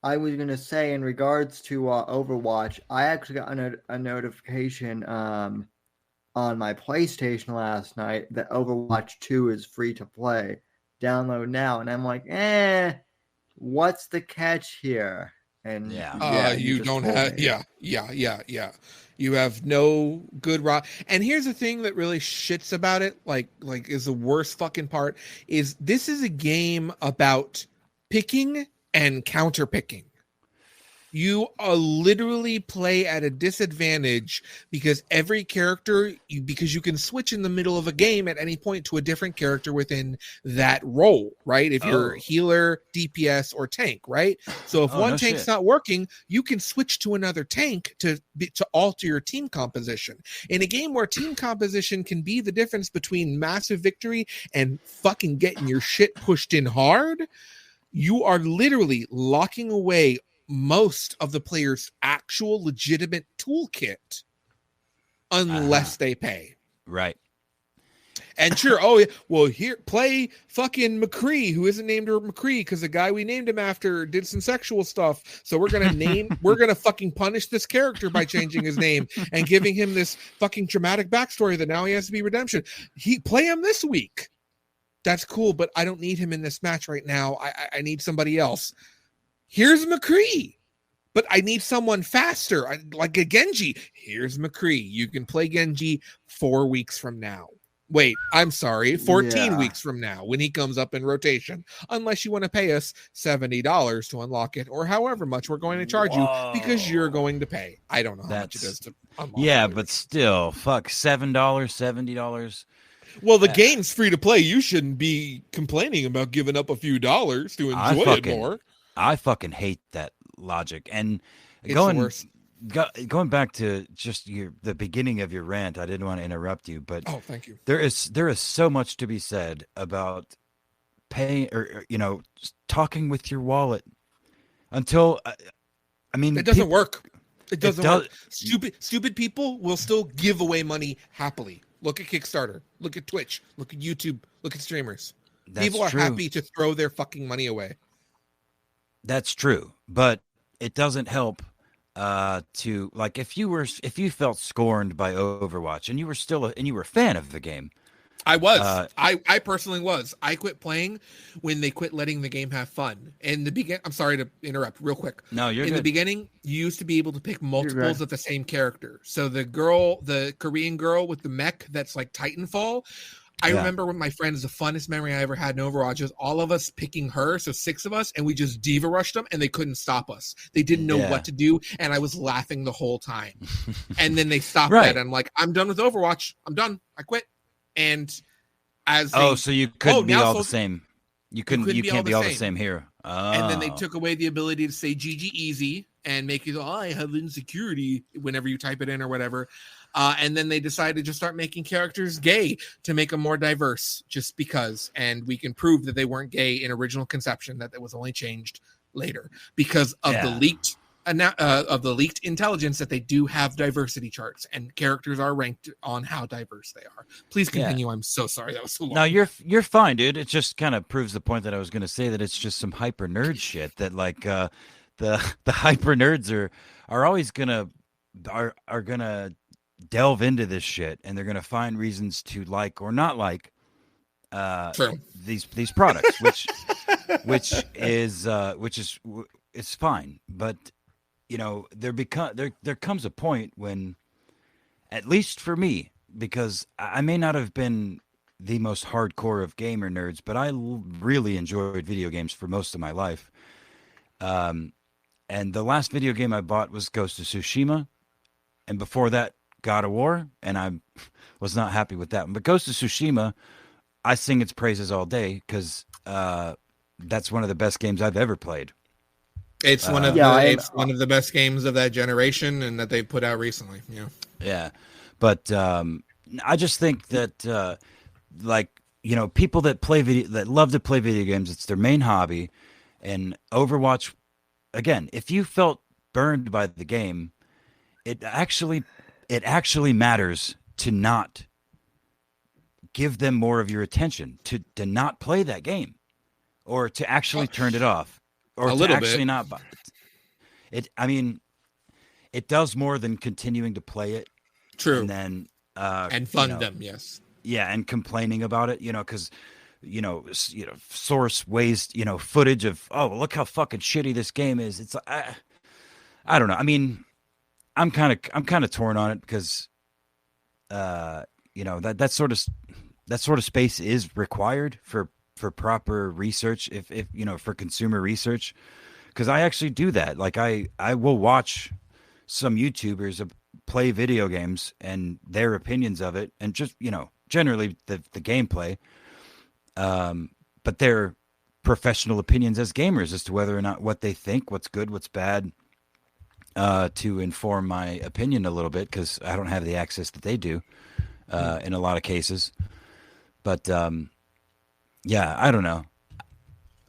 I was going to say in regards to Overwatch, I actually got a notification on my PlayStation last night that Overwatch 2 is free to play. Download now. And I'm like, what's the catch here? And you don't have, you have no good and here's the thing that really shits about it, like is the worst fucking part, is this is a game about picking and counter picking. You literally play at a disadvantage because every character, because you can switch in the middle of a game at any point to a different character within that role, right? If you're healer, DPS, or tank, right? So if one tank's not working, you can switch to another tank to alter your team composition. In a game where team composition can be the difference between massive victory and fucking getting your shit pushed in hard, you are literally locking away most of the player's actual legitimate toolkit unless they pay. Right. And sure, oh yeah, well here play fucking McCree, who isn't named McCree because the guy we named him after did some sexual stuff. So we're gonna fucking punish this character by changing his name and giving him this fucking traumatic backstory that now he has to be redemption. Play him this week. That's cool, but I don't need him in this match right now. I need somebody else. Here's McCree. But I need someone faster, like a Genji. Here's McCree. You can play Genji 4 weeks from now. Wait, I'm sorry, 14 weeks from now when he comes up in rotation. Unless you want to pay us $70 to unlock it, or however much we're going to charge you because you're going to pay. I don't know how much it is to unlock. Yeah, but still, fuck, $7, $70. Well, the game's free to play. You shouldn't be complaining about giving up a few dollars to enjoy it more. I fucking hate that logic. And It's going back to just the beginning of your rant, I didn't want to interrupt you, but thank you. There is so much to be said about paying or talking with your wallet until I mean it doesn't work. It doesn't work. Stupid people will still give away money happily. Look at Kickstarter. Look at Twitch. Look at YouTube. Look at streamers. People are happy to throw their fucking money away. That's true, but it doesn't help to like if you felt scorned by Overwatch and you were a fan of the game. I was. I personally was. I quit playing when they quit letting the game have fun. In the beginning, I'm sorry to interrupt real quick. No, you're good. The beginning, you used to be able to pick multiples of the same character. So the Korean girl with the mech that's like Titanfall. I remember when my friends, the funnest memory I ever had in Overwatch is all of us picking her, so 6 of us, and we just diva rushed them, and they couldn't stop us. They didn't know what to do, and I was laughing the whole time. And then they stopped that, and I'm like, I'm done with Overwatch. I'm done. I quit. And as so you couldn't be all the same. You can't be all the same hero. Oh. And then they took away the ability to say GG easy and make you I have insecurity whenever you type it in or whatever. And then they decided to just start making characters gay to make them more diverse just because. And we can prove that they weren't gay in original conception, that was only changed later because of the leaked intelligence that they do have diversity charts and characters are ranked on how diverse they are. Please continue. I'm so sorry. That was so long. No, you're fine, dude. It just kind of proves the point that I was going to say, that it's just some hyper nerd shit that like the hyper nerds are always gonna delve into this shit, and they're gonna find reasons to like or not like these products, which is it's fine, but there comes a point when, at least for me, because I may not have been the most hardcore of gamer nerds, but I really enjoyed video games for most of my life. And the last video game I bought was Ghost of Tsushima, and before that, God of War, and I was not happy with that one. But Ghost of Tsushima, I sing its praises all day because that's one of the best games I've ever played. It's one of the best games of that generation and that they've put out recently. Yeah, but I just think that people that love to play video games, it's their main hobby, and Overwatch. Again, if you felt burned by the game, it actually matters to not give them more of your attention, to not play that game, or to actually turn it off, or to actually not buy it. I mean, it does more than continuing to play it. True. And then and fund them, yes. Yeah, and complaining about it, because source waste, footage of, oh, look how fucking shitty this game is. It's I don't know. I mean, I'm kind of torn on it because that sort of space is required for proper research, if for consumer research, because I actually do that. Like I will watch some YouTubers play video games and their opinions of it, and just generally the gameplay. But they're professional opinions as gamers as to whether or not what they think, what's good, what's bad, to inform my opinion a little bit, because I don't have the access that they do in a lot of cases. But yeah, I don't know.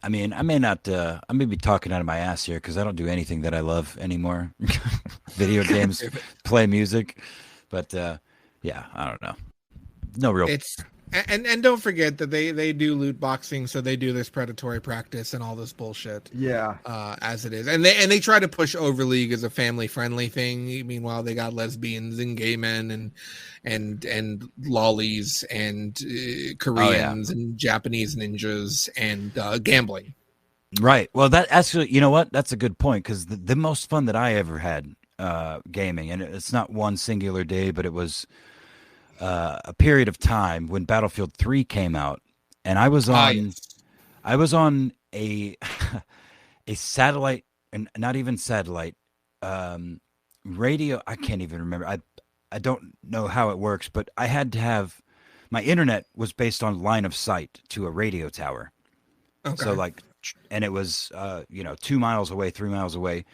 I mean, I may be talking out of my ass here because I don't do anything that I love anymore. Video games, play music, but yeah, I don't know. No real And don't forget that they do loot boxing, so they do this predatory practice and all this bullshit. Yeah. As it is, and they try to push Overleague as a family friendly thing. Meanwhile, they got lesbians and gay men and lollies and Koreans and Japanese ninjas and gambling. Right. Well, that actually, you know what? That's a good point, because the most fun that I ever had gaming, and it's not one singular day, but it was a period of time when Battlefield 3 came out, and I was on a a satellite, and not even satellite, radio. I can't even remember. I don't know how it works, but I had to have my internet was based on line of sight to a radio tower. Okay. So like, and it was 2 miles away, 3 miles away,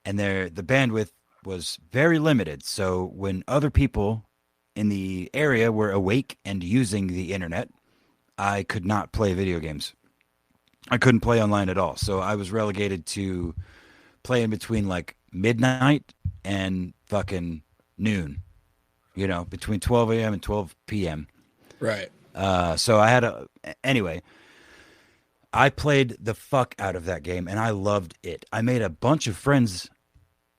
and the bandwidth was very limited. So when other people in the area were awake and using the internet, I could not play video games. I couldn't play online at all. So I was relegated to playing between like midnight and fucking noon, between 12 a.m. and 12 p.m. Right. So I had anyway, I played the fuck out of that game and I loved it. I made a bunch of friends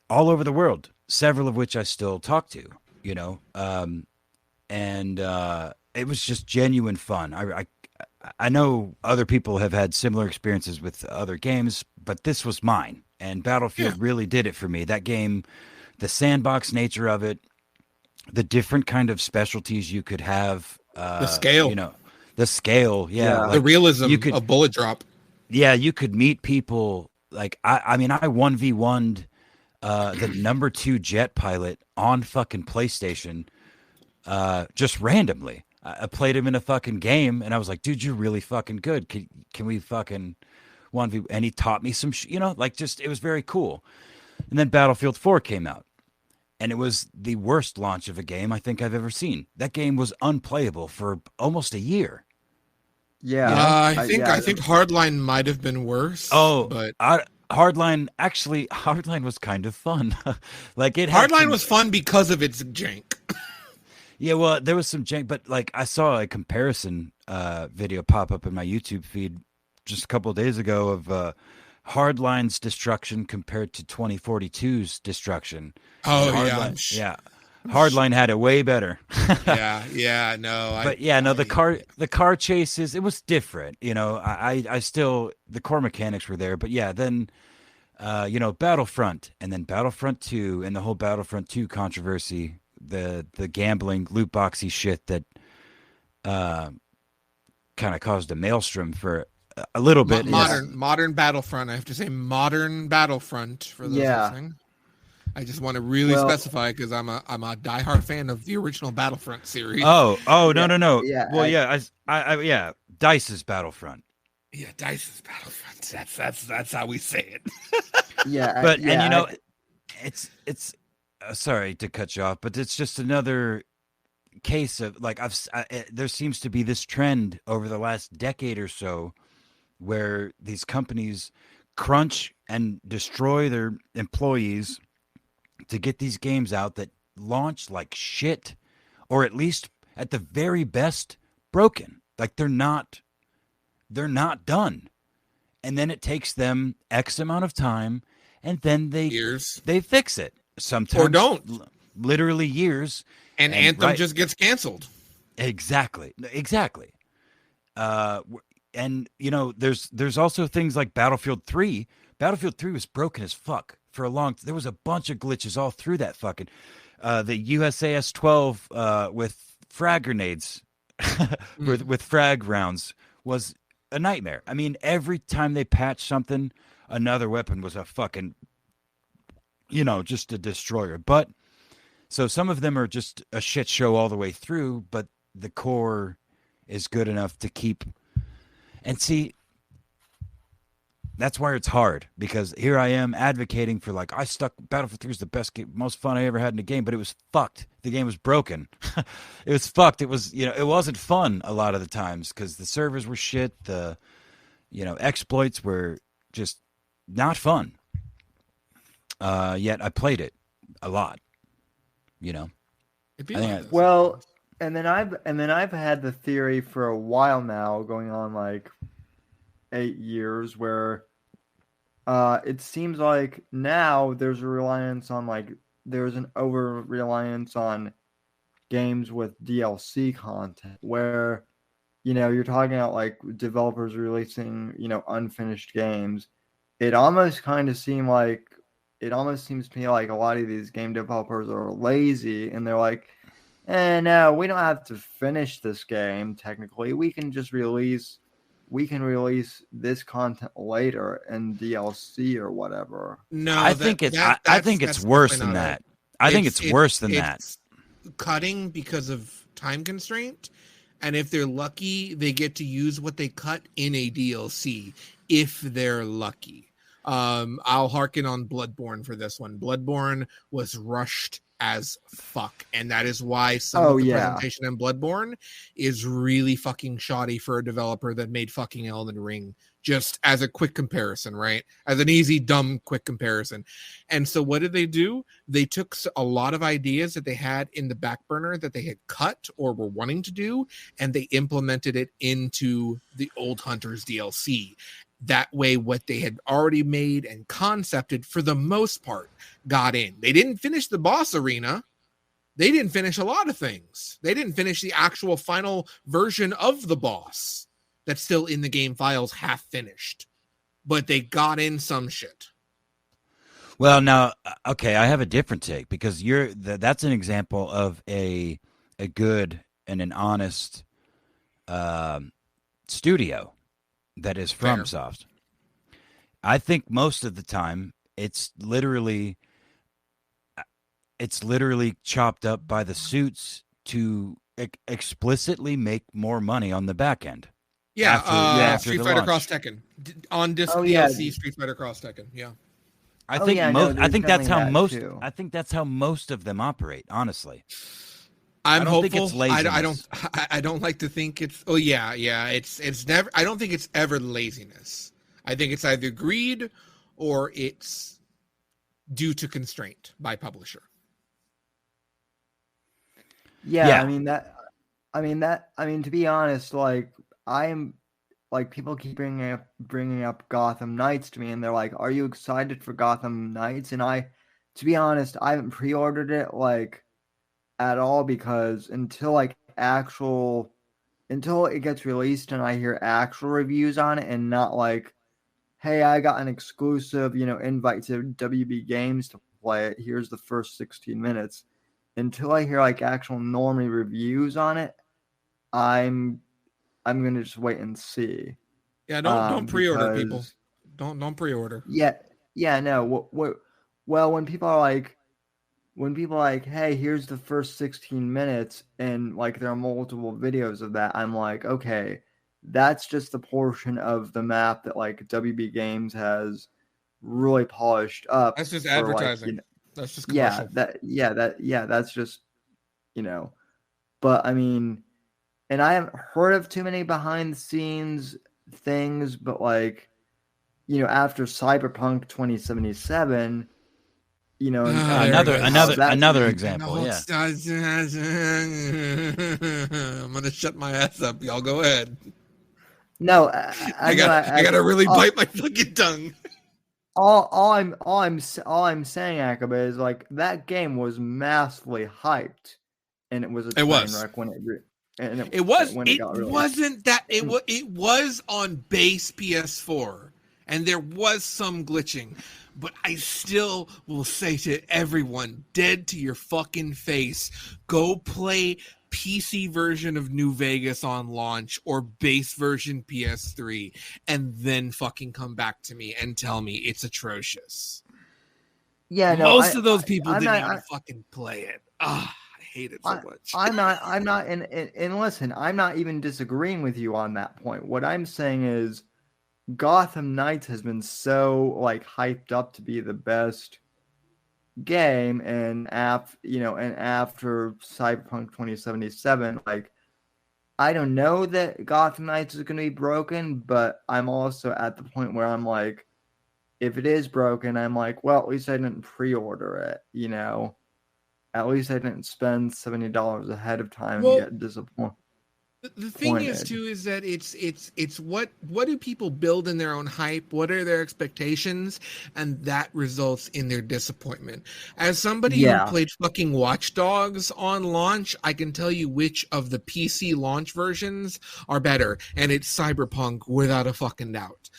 all over the world, several of which I still talk to, and it was just genuine fun. I know other people have had similar experiences with other games, but this was mine, and Battlefield really did it for me. That game, the sandbox nature of it, the different kind of specialties you could have, the scale, the scale, the realism of bullet drop. Yeah, you could meet people. Like I 1v1'd the number 2 jet pilot on fucking PlayStation, just randomly. I played him in a fucking game, and I was like, dude, you're really fucking good. Can we fucking 1v? And he taught me some, it was very cool. And then Battlefield 4 came out, and it was the worst launch of a game I think I've ever seen. That game was unplayable for almost a year. Yeah, I think Hardline might have been worse. Oh, but Hardline was kind of fun. Hardline was fun because of its jank. Yeah, well, there was some jank, but like I saw a comparison video pop up in my YouTube feed just a couple of days ago of Hardline's destruction compared to 2042's destruction. Oh, yeah. Hardline had it way better. The car chases, it was different. I still, the core mechanics were there, but yeah, then Battlefront, and then Battlefront 2 and the whole Battlefront 2 controversy, the gambling loot boxy shit that kind of caused a mailstrom for a little bit. Modern Battlefront. I have to say modern Battlefront for those listening. I just want to really specify, because I'm a diehard fan of the original Battlefront series. No. Yeah. Well, Dice's Battlefront. Yeah, Dice's Battlefront. That's how we say it. It's sorry to cut you off, but it's just another case of like there seems to be this trend over the last decade or so where these companies crunch and destroy their employees to get these games out that launch like shit, or at least at the very best broken. Like they're not done, and then it takes them X amount of time, and then they fix it. Sometimes or don't, literally years, and Anthem just gets canceled. Exactly. And there's also things like Battlefield 3. Battlefield 3 was broken as fuck for a long. There was a bunch of glitches all through that fucking the USAS 12 with frag grenades with frag rounds was a nightmare. I mean, every time they patched something, another weapon was a fucking just a destroyer. But so some of them are just a shit show all the way through, but the core is good enough to keep. And see, that's where it's hard, because here I am advocating for Battlefield 3 is the best game, most fun I ever had in a game, but it was fucked. The game was broken. It was fucked. It was, it wasn't fun a lot of the times because the servers were shit. The, exploits were just not fun. Yet I played it a lot, Well, and then I've had the theory for a while now, going on like 8 years, where it seems like now there's a reliance on there's an over reliance on games with DLC content, where you're talking about like developers releasing unfinished games. It almost seems to me like a lot of these game developers are lazy, and they're like, no, we don't have to finish this game. Technically, we can release this content later in DLC or whatever. No, I think it's worse than that. I think it's worse than that. Cutting because of time constraint, and if they're lucky, they get to use what they cut in a DLC. If they're lucky, I'll harken on Bloodborne for this one. Bloodborne was rushed as fuck, and that is why some of the presentation in Bloodborne is really fucking shoddy for a developer that made fucking Elden Ring. Just as a quick comparison, right? As an easy, dumb, quick comparison. And so what did they do? They took a lot of ideas that they had in the back burner that they had cut or were wanting to do, and they implemented it into the Old Hunters DLC. That way, what they had already made and concepted, for the most part, got in. They didn't finish the boss arena. They didn't finish a lot of things. They didn't finish the actual final version of the boss that's still in the game files half finished. But they got in some shit. Well, now, okay, I have a different take, because that's an example of a good and an honest studio that is FromSoft. I think most of the time it's literally chopped up by the suits to explicitly make more money on the back end. Yeah, after Street the Fighter launch. Cross Tekken on disc DLC. Street Fighter Cross Tekken. Yeah, I think that's how most of them operate. Honestly, I don't hopeful. think it's laziness. I don't like to think it's. Oh yeah. It's never. I don't think it's ever laziness. I think it's either greed or it's due to constraint by publisher. Yeah. I mean, to be honest, like, I'm like, people keep bringing up Gotham Knights to me, and they're like, "Are you excited for Gotham Knights?" And to be honest, I haven't pre-ordered it like at all, because until it gets released and I hear actual reviews on it, and not like, "Hey, I got an exclusive, invite to WB Games to play it. Here's the first 16 minutes." Until I hear like actual normie reviews on it, I'm gonna just wait and see. Yeah, don't pre-order, people. Don't pre-order. Yeah, no. Well, when people are like, "Hey, here's the first 16 minutes," and like there are multiple videos of that, I'm like, okay, that's just the portion of the map that like WB Games has really polished up. That's just advertising. That's just commercial. That's just, but I mean, and I haven't heard of too many behind the scenes things, but like, after Cyberpunk 2077, another example. I'm gonna shut my ass up. Y'all go ahead. No, I gotta really bite my fucking tongue. All I'm saying, Akaba, is like, that game was massively hyped, and it was a train wreck when it was on base PS4, and there was some glitching, but I still will say to everyone, dead to your fucking face, go play PC version of New Vegas on launch or base version PS3, and then fucking come back to me and tell me it's atrocious. Yeah, no, most of those people didn't even fucking play it. I hate it so much. I'm not, and listen, I'm not even disagreeing with you on that point. What I'm saying is, Gotham Knights has been so like hyped up to be the best game, and after Cyberpunk 2077, like, I don't know that Gotham Knights is going to be broken, but I'm also at the point where I'm like, if it is broken, I'm like, well, at least I didn't pre-order it, at least I didn't spend $70 ahead of time Well, and get disappointed. the thing is too is that it's what do people build in their own hype, what are their expectations, and that results in their disappointment. As somebody who played fucking Watch Dogs on launch, I can tell you which of the PC launch versions are better, and it's Cyberpunk without a fucking doubt.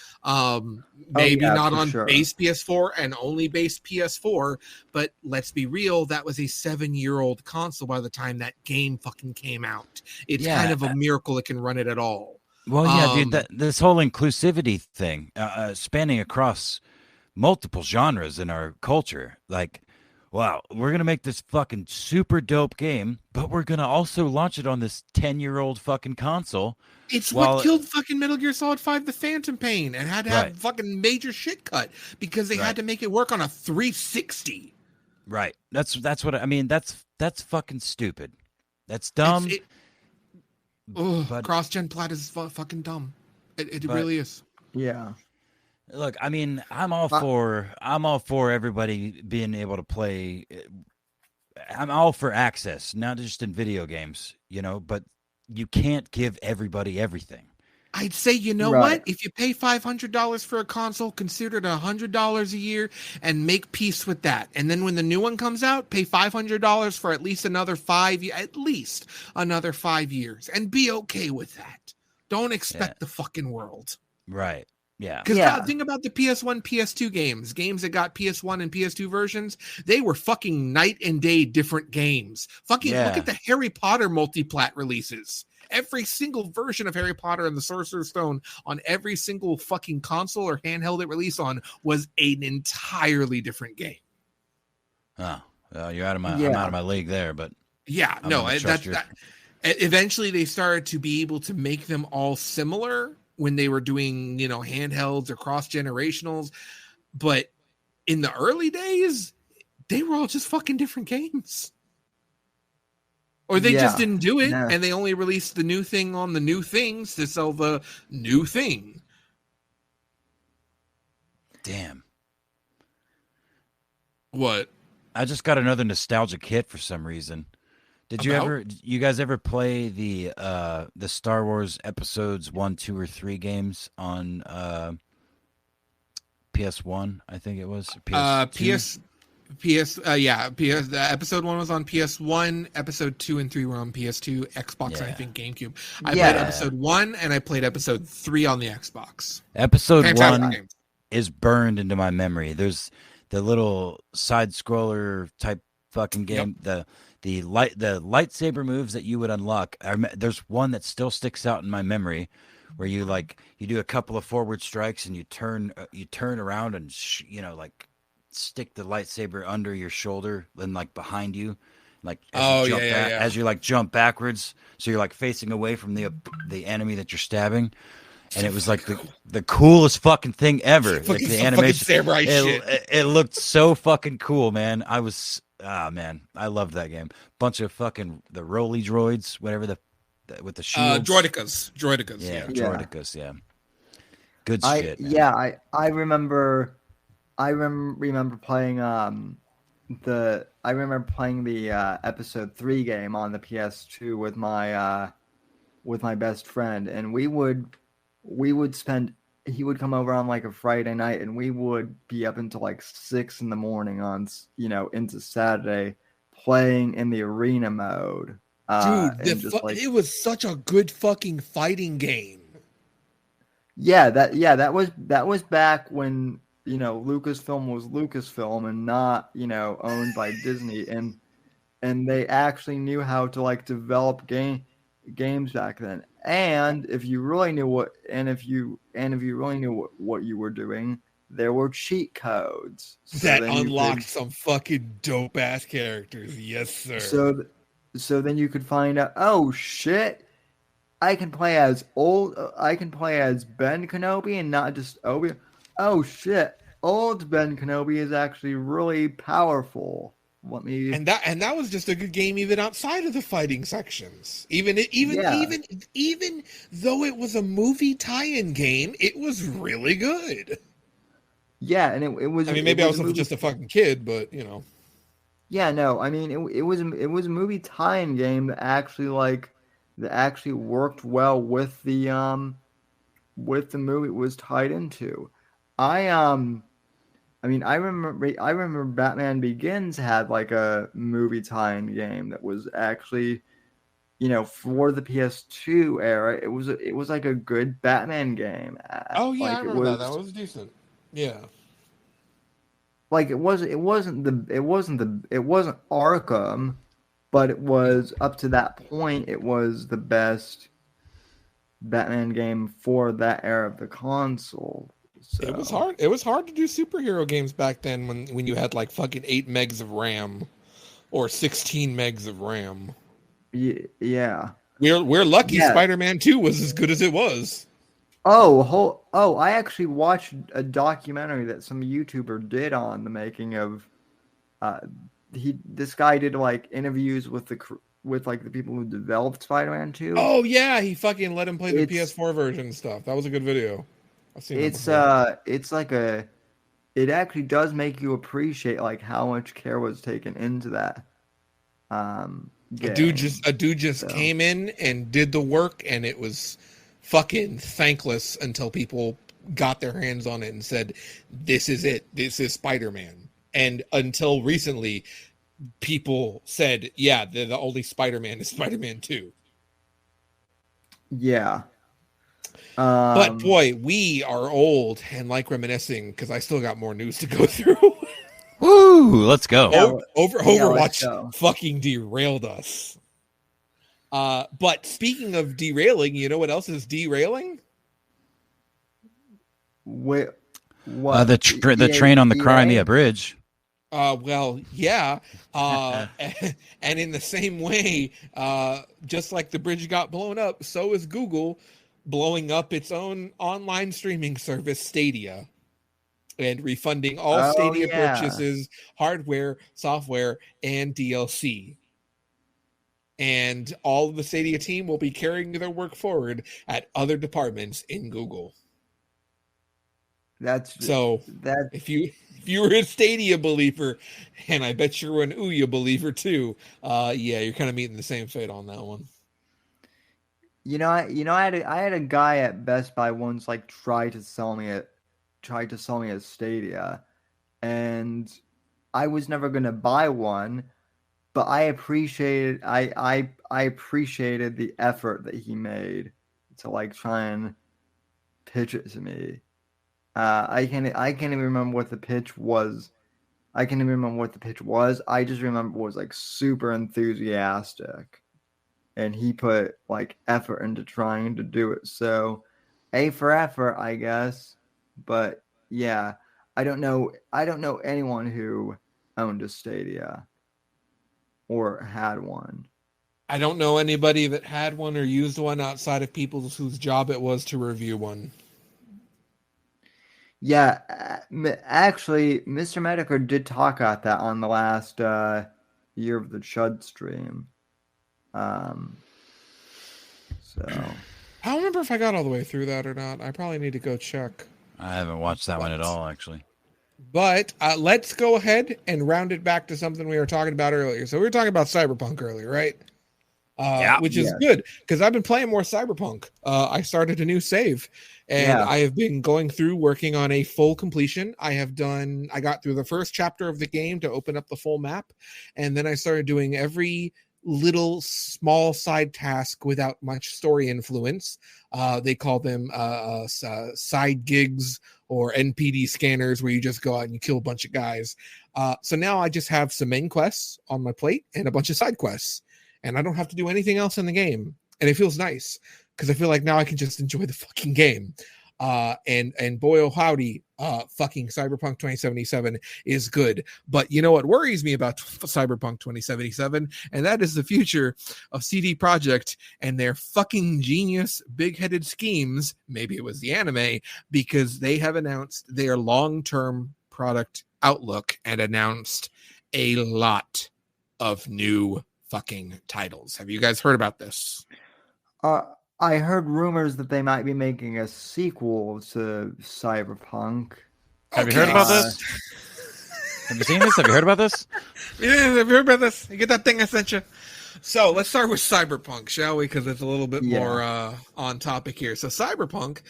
Maybe not on base PS4 and only base PS4, but let's be real, that was a 7-year-old console by the time that game fucking came out. It's kind of a miracle it can run it at all. Well, yeah, dude, this whole inclusivity thing, spanning across multiple genres in our culture, like, wow, we're going to make this fucking super dope game, but we're going to also launch it on this 10-year-old fucking console. It's what killed fucking Metal Gear Solid 5 The Phantom Pain and had to have fucking major shit cut because they had to make it work on a 360. Right. That's what I mean. That's fucking stupid. That's dumb. Cross-gen plat is fucking dumb. It really is. Yeah. Look, I mean, I'm all for everybody being able to play. I'm all for access, not just in video games, but you can't give everybody everything. I'd say, what? If you pay $500 for a console, consider it $100 a year and make peace with that. And then when the new one comes out, pay $500 for at least another 5 years and be okay with that. Don't expect the fucking world. Right. Yeah. Because think about the PS1, PS2 games that got PS1 and PS2 versions. They were fucking night and day different games. Look at the Harry Potter multi-plat releases. Every single version of Harry Potter and the Sorcerer's Stone on every single fucking console or handheld it released on was an entirely different game. Oh, you're out of my I'm out of my league there, but eventually they started to be able to make them all similar when they were doing, handhelds or cross-generationals. But in the early days, they were all just fucking different games. Or they just didn't do it, and they only released the new thing on the new things to sell the new thing. Damn. What? I just got another nostalgic hit for some reason. Did you guys ever play the Star Wars episodes 1, 2, or 3 games on PS1? I think it was the episode 1 was on PS1, episode 2 and 3 were on PS2, Xbox, and I think GameCube. I played episode 1 and I played episode 3 on the Xbox. Episode 1 is burned into my memory. There's the little side scroller type fucking game. The lightsaber moves that you would unlock. There's one that still sticks out in my memory, where you do a couple of forward strikes and you turn around and stick the lightsaber under your shoulder, then behind you, as you jump backwards, so you're facing away from the enemy that you're stabbing. And it was the coolest fucking thing ever. The animation, samurai shit. It looked so fucking cool, man. Man, I loved that game. Bunch of fucking the Roly droids, whatever with the shields. Droidicas. Droidicas, yeah. Good shit. Man. Yeah, I remember playing the episode 3 game on the PS2 with my best friend, and we would spend. He would come over on a Friday night, and we would be up until 6 in the morning on into Saturday playing in the arena mode. It was such a good fucking fighting game. That was back when Lucasfilm was Lucasfilm and not owned by Disney, and they actually knew how to develop games back then. And if you really knew what you were doing, there were cheat codes that unlocked some fucking dope ass characters. Yes, sir. So then you could find out, oh shit, I can play as Ben Kenobi and not just Obi. Oh shit, old Ben Kenobi is actually really powerful. And that was just a good game even outside of the fighting sections. Even though it was a movie tie-in game, it was really good. Yeah, and it was. I mean, maybe I was just a fucking kid, but Yeah, no, I mean it was a movie tie-in game that actually worked well with the movie it was tied into. I I mean I remember Batman Begins had like a movie tie-in game that was actually, for the PS2 era, it was like a good Batman game. Oh yeah, I Like remember that. That was decent. Yeah. It wasn't Arkham, but it was up to that point it was the best Batman game for that era of the console. It was So hard. It was hard to do superhero games back then when you had like fucking 8 megs of RAM or 16 megs of RAM. yeah. We're lucky Yeah. Spider-Man 2 was as good as it was. I actually watched a documentary that some YouTuber did on the making of this guy did like interviews with the people who developed Spider-Man 2. Oh yeah, he fucking let him play the It's PS4 version and stuff. That was a good video. I've seen that it's before. it's like it actually does make you appreciate like how much care was taken into that game. A dude just So came in and did the work, and it was fucking thankless until people got their hands on it and said, "This is it. This is Spider-Man." And until recently, people said, "Yeah, the only Spider-Man is Spider-Man 2." yeah. But boy, we are old and like reminiscing because I still got more news to go through. Woo! Let's go. Overwatch let's go. fucking derailed us. But speaking of derailing, you know what else is derailing? What The train on the Crimea Bridge. Well, yeah. And in the same way, just like the bridge got blown up, so is Google blowing up its own online streaming service, Stadia, and refunding all Stadia purchases, hardware, software, and DLC. And all of the Stadia team will be carrying their work forward at other departments in Google. If you were a Stadia believer, and I bet you're an Ouya believer too, yeah, you're kind of meeting the same fate on that one. I had a guy at Best Buy once like tried to sell me a Stadia, and I was never gonna buy one, but I appreciated the effort that he made to like try and pitch it to me. I can't even remember what the pitch was. I can't even remember what the pitch was. I just remember it was like super enthusiastic. And he put like effort into trying to do it. So A for effort, I guess. But yeah, I don't know anyone who owned a Stadia or had one. I don't know anybody that had one or used one outside of people whose job it was to review one. Yeah, actually, Mr. Mediker did talk about that on the last Year of the Chud stream. So I don't remember if I got all the way through that or not. I probably need to go check. I haven't watched that one at all, actually. But let's go ahead and round it back to something we were talking about earlier. So we were talking about Cyberpunk earlier, right? Which is good because I've been playing more Cyberpunk. I started a new save, and I have been going through working on a full completion. I got through the first chapter of the game to open up the full map, and then I started doing every little small side task without much story influence. They call them side gigs or NPD scanners, where you just go out and you kill a bunch of guys. So now I just have some main quests on my plate and a bunch of side quests, and I don't have to do anything else in the game. And it feels nice because I feel like now I can just enjoy the fucking game. And boy, oh howdy, fucking Cyberpunk 2077 is good. But you know what worries me about Cyberpunk 2077? And that is the future of CD Projekt and their fucking genius, big-headed schemes. Maybe it was the anime, because they have announced their long-term product outlook and announced a lot of new fucking titles. Have you guys heard about this? I heard rumors that they might be making a sequel to Cyberpunk. Have you heard about this? Have you seen this? Have you heard about this? Yeah, have you heard about this? You get that thing I sent you? So let's start with Cyberpunk, shall we? Because it's a little bit more on topic here. So Cyberpunk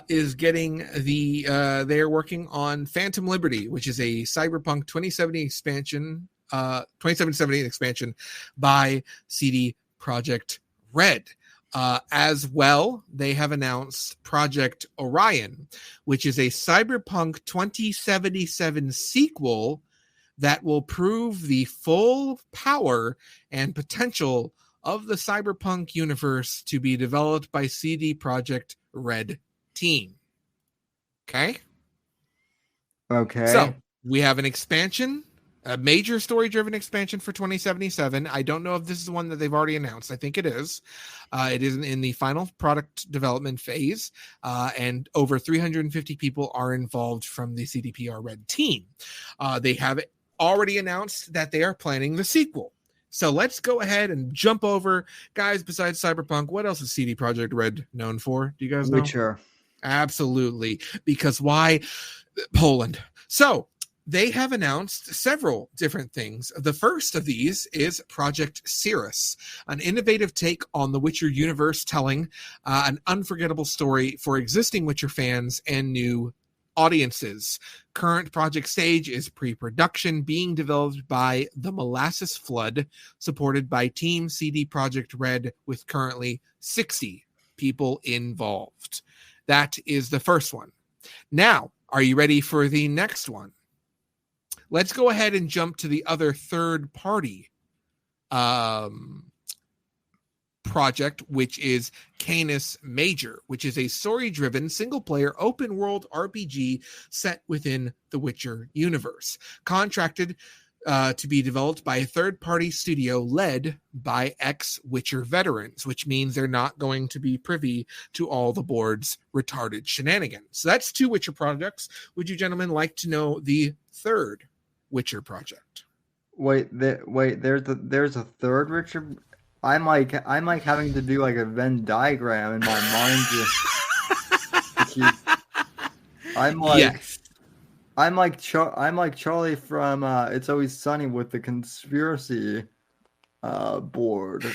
is getting they're working on Phantom Liberty, which is a Cyberpunk 2070 expansion, 2077 expansion by CD Projekt Red. As well, they have announced Project Orion, which is a Cyberpunk 2077 sequel that will prove the full power and potential of the Cyberpunk universe to be developed by CD Projekt Red team. Okay? Okay. So, we have an expansion, a major story-driven expansion for 2077. I don't know if this is the one that they've already announced. I think it is. It is in the final product development phase, and over 350 people are involved from the CDPR Red team. They have already announced that they are planning the sequel. So let's go ahead and jump over. Guys, besides Cyberpunk, what else is CD Projekt Red known for? Do you guys know? Witcher. Absolutely. Because why? Poland. So they have announced several different things. The first of these is Project Cirrus, an innovative take on the Witcher universe, telling an unforgettable story for existing Witcher fans and new audiences. Current project stage is pre-production, being developed by the Molasses Flood, supported by Team CD Projekt Red, with currently 60 people involved. That is the first one. Now, are you ready for the next one? Let's go ahead and jump to the other third-party project, which is Canis Major, which is a story-driven single-player open-world RPG set within the Witcher universe. Contracted to be developed by a third-party studio led by ex-Witcher veterans, which means they're not going to be privy to all the board's retarded shenanigans. So that's 2 Witcher projects. Would you gentlemen like to know the third Witcher project? Wait, there's a third Witcher. I'm like having to do like a Venn diagram in my mind. I'm like, yes. I'm like Charlie from It's Always Sunny with the conspiracy board.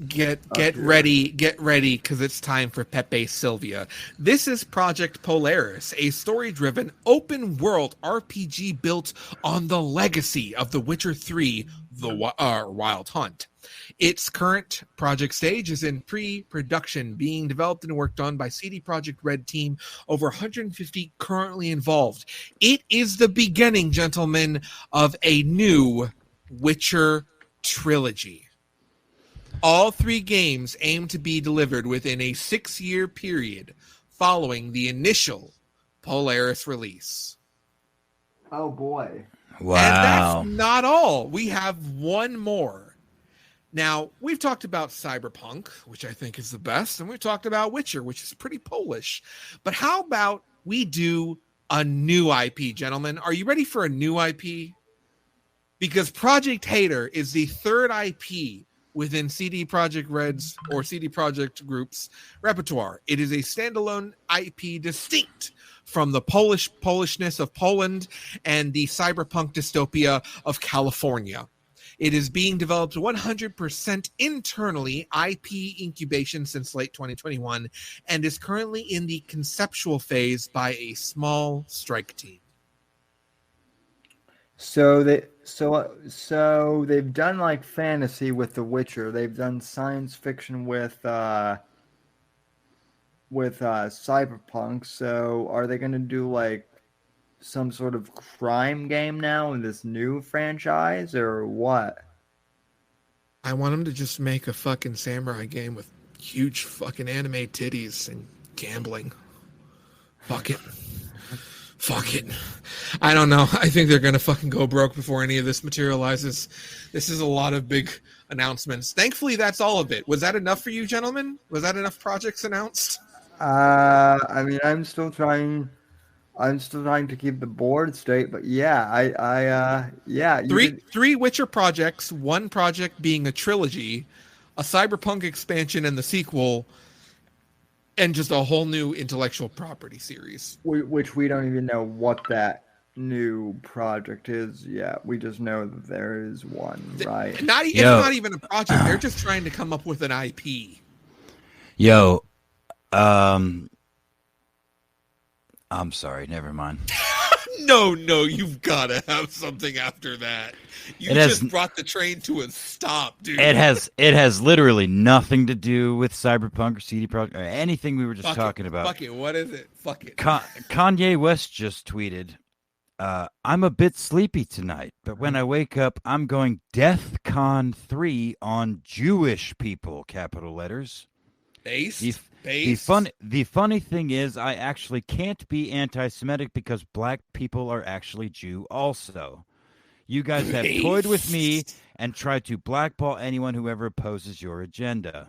Get ready, because it's time for Pepe Sylvia. This is Project Polaris, a story-driven, open-world RPG built on the legacy of The Witcher 3, The Wild Hunt. Its current project stage is in pre-production, being developed and worked on by CD Projekt Red team, over 150 currently involved. It is the beginning, gentlemen, of a new Witcher trilogy. All 3 games aim to be delivered within a 6-year period following the initial Polaris release. Oh boy. Wow. And that's not all. We have one more. Now, we've talked about Cyberpunk, which I think is the best, and we've talked about Witcher, which is pretty Polish. But how about we do a new IP, gentlemen? Are you ready for a new IP? Because Project Hater is the third IP within CD Projekt Red's or CD Projekt Group's repertoire. It is a standalone IP distinct from the Polishness of Poland and the cyberpunk dystopia of California. It is being developed 100% internally, IP incubation since late 2021, and is currently in the conceptual phase by a small strike team. So they've done like fantasy with The Witcher. They've done science fiction with Cyberpunk. So are they going to do like some sort of crime game now in this new franchise, or what? I want them to just make a fucking samurai game with huge fucking anime titties and gambling. Fuck it. I don't know. I think they're going to fucking go broke before any of this materializes. This is a lot of big announcements. Thankfully, that's all of it. Was that enough for you, gentlemen? Was that enough projects announced? I mean, I'm still trying to keep the board straight, but yeah, Three Witcher projects, one project being a trilogy, a Cyberpunk expansion and the sequel, and just a whole new intellectual property series. which we don't even know what that new project is yet. We just know that there is one, right? It's not even a project. They're just trying to come up with an IP. Yo, I'm sorry. Never mind. No, you've got to have something after that. You brought the train to a stop, dude. It has literally nothing to do with Cyberpunk or CD Projekt or anything we were just talking about. Fuck it. What is it? Fuck it. Kanye West just tweeted, I'm a bit sleepy tonight, but when I wake up, I'm going DEFCON 3 on Jewish people, capital letters. The funny thing is, I actually can't be anti-Semitic because black people are actually Jew also. You guys have toyed with me and tried to blackball anyone who ever opposes your agenda.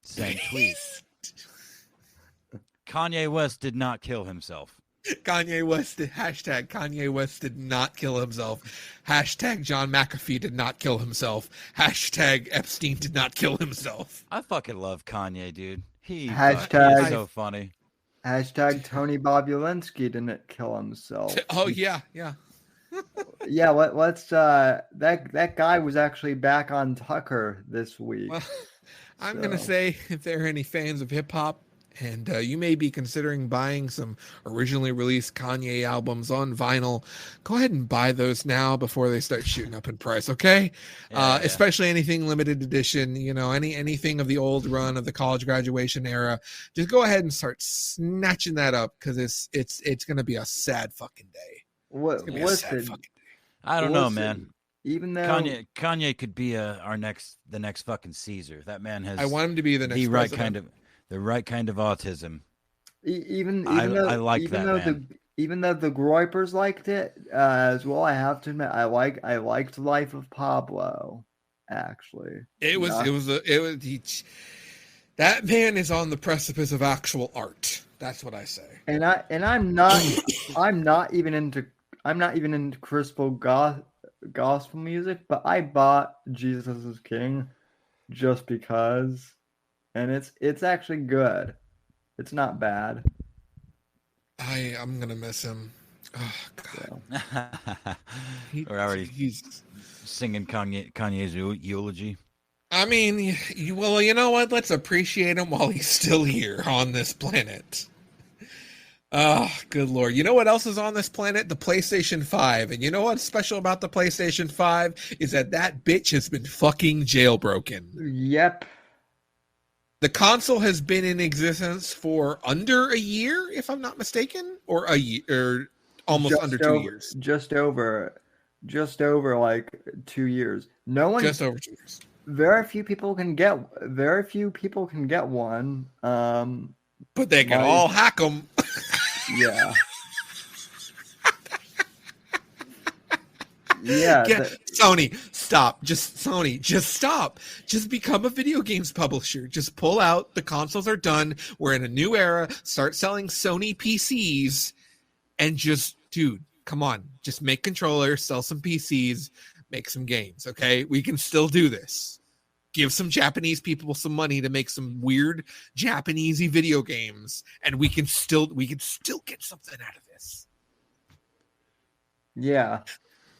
Send tweet. Kanye West did not kill himself. Kanye West did not kill himself. Hashtag John McAfee did not kill himself. Hashtag Epstein did not kill himself. I fucking love Kanye, dude. He's so funny. Hashtag Tony Bobulinski didn't kill himself. Oh yeah. Yeah, let's that guy was actually back on Tucker this week. Well, I'm gonna say, if there are any fans of hip hop, and you may be considering buying some originally released Kanye albums on vinyl, go ahead and buy those now before they start shooting up in price, okay? Yeah. Especially anything limited edition, anything of the old run of the college graduation era. Just go ahead and start snatching that up, because it's going to be a sad fucking day. I don't know, man. Even though Kanye could be the next fucking Caesar. That man has. I want him to be the next president. The right kind of autism. Even I though, like even that, though man. Even though the Groypers liked it as well, I have to admit I liked Life of Pablo. Actually, that man is on the precipice of actual art. That's what I say. And I'm not even into Crystal gospel music, but I bought Jesus is King just because. And it's actually good. It's not bad. I'm gonna miss him. Oh God. We're already singing Kanye's eulogy. I mean, well, you know what? Let's appreciate him while he's still here on this planet. Oh, good Lord. You know what else is on this planet? The PlayStation 5. And you know what's special about the PlayStation 5 is that bitch has been fucking jailbroken. Yep. The console has been in existence for under a year, if I'm not mistaken, or a year, or almost under 2 years. Just over like 2 years. Just over 2 years. Very few people can get one. But they can all hack them. Yeah. Yeah. Sony, stop. Just stop. Just become a video games publisher. Just pull out. The consoles are done. We're in a new era. Start selling Sony PCs and dude, come on. Just make controllers, sell some PCs, make some games, okay? We can still do this. Give some Japanese people some money to make some weird Japanesey video games, and we can still get something out of this. Yeah.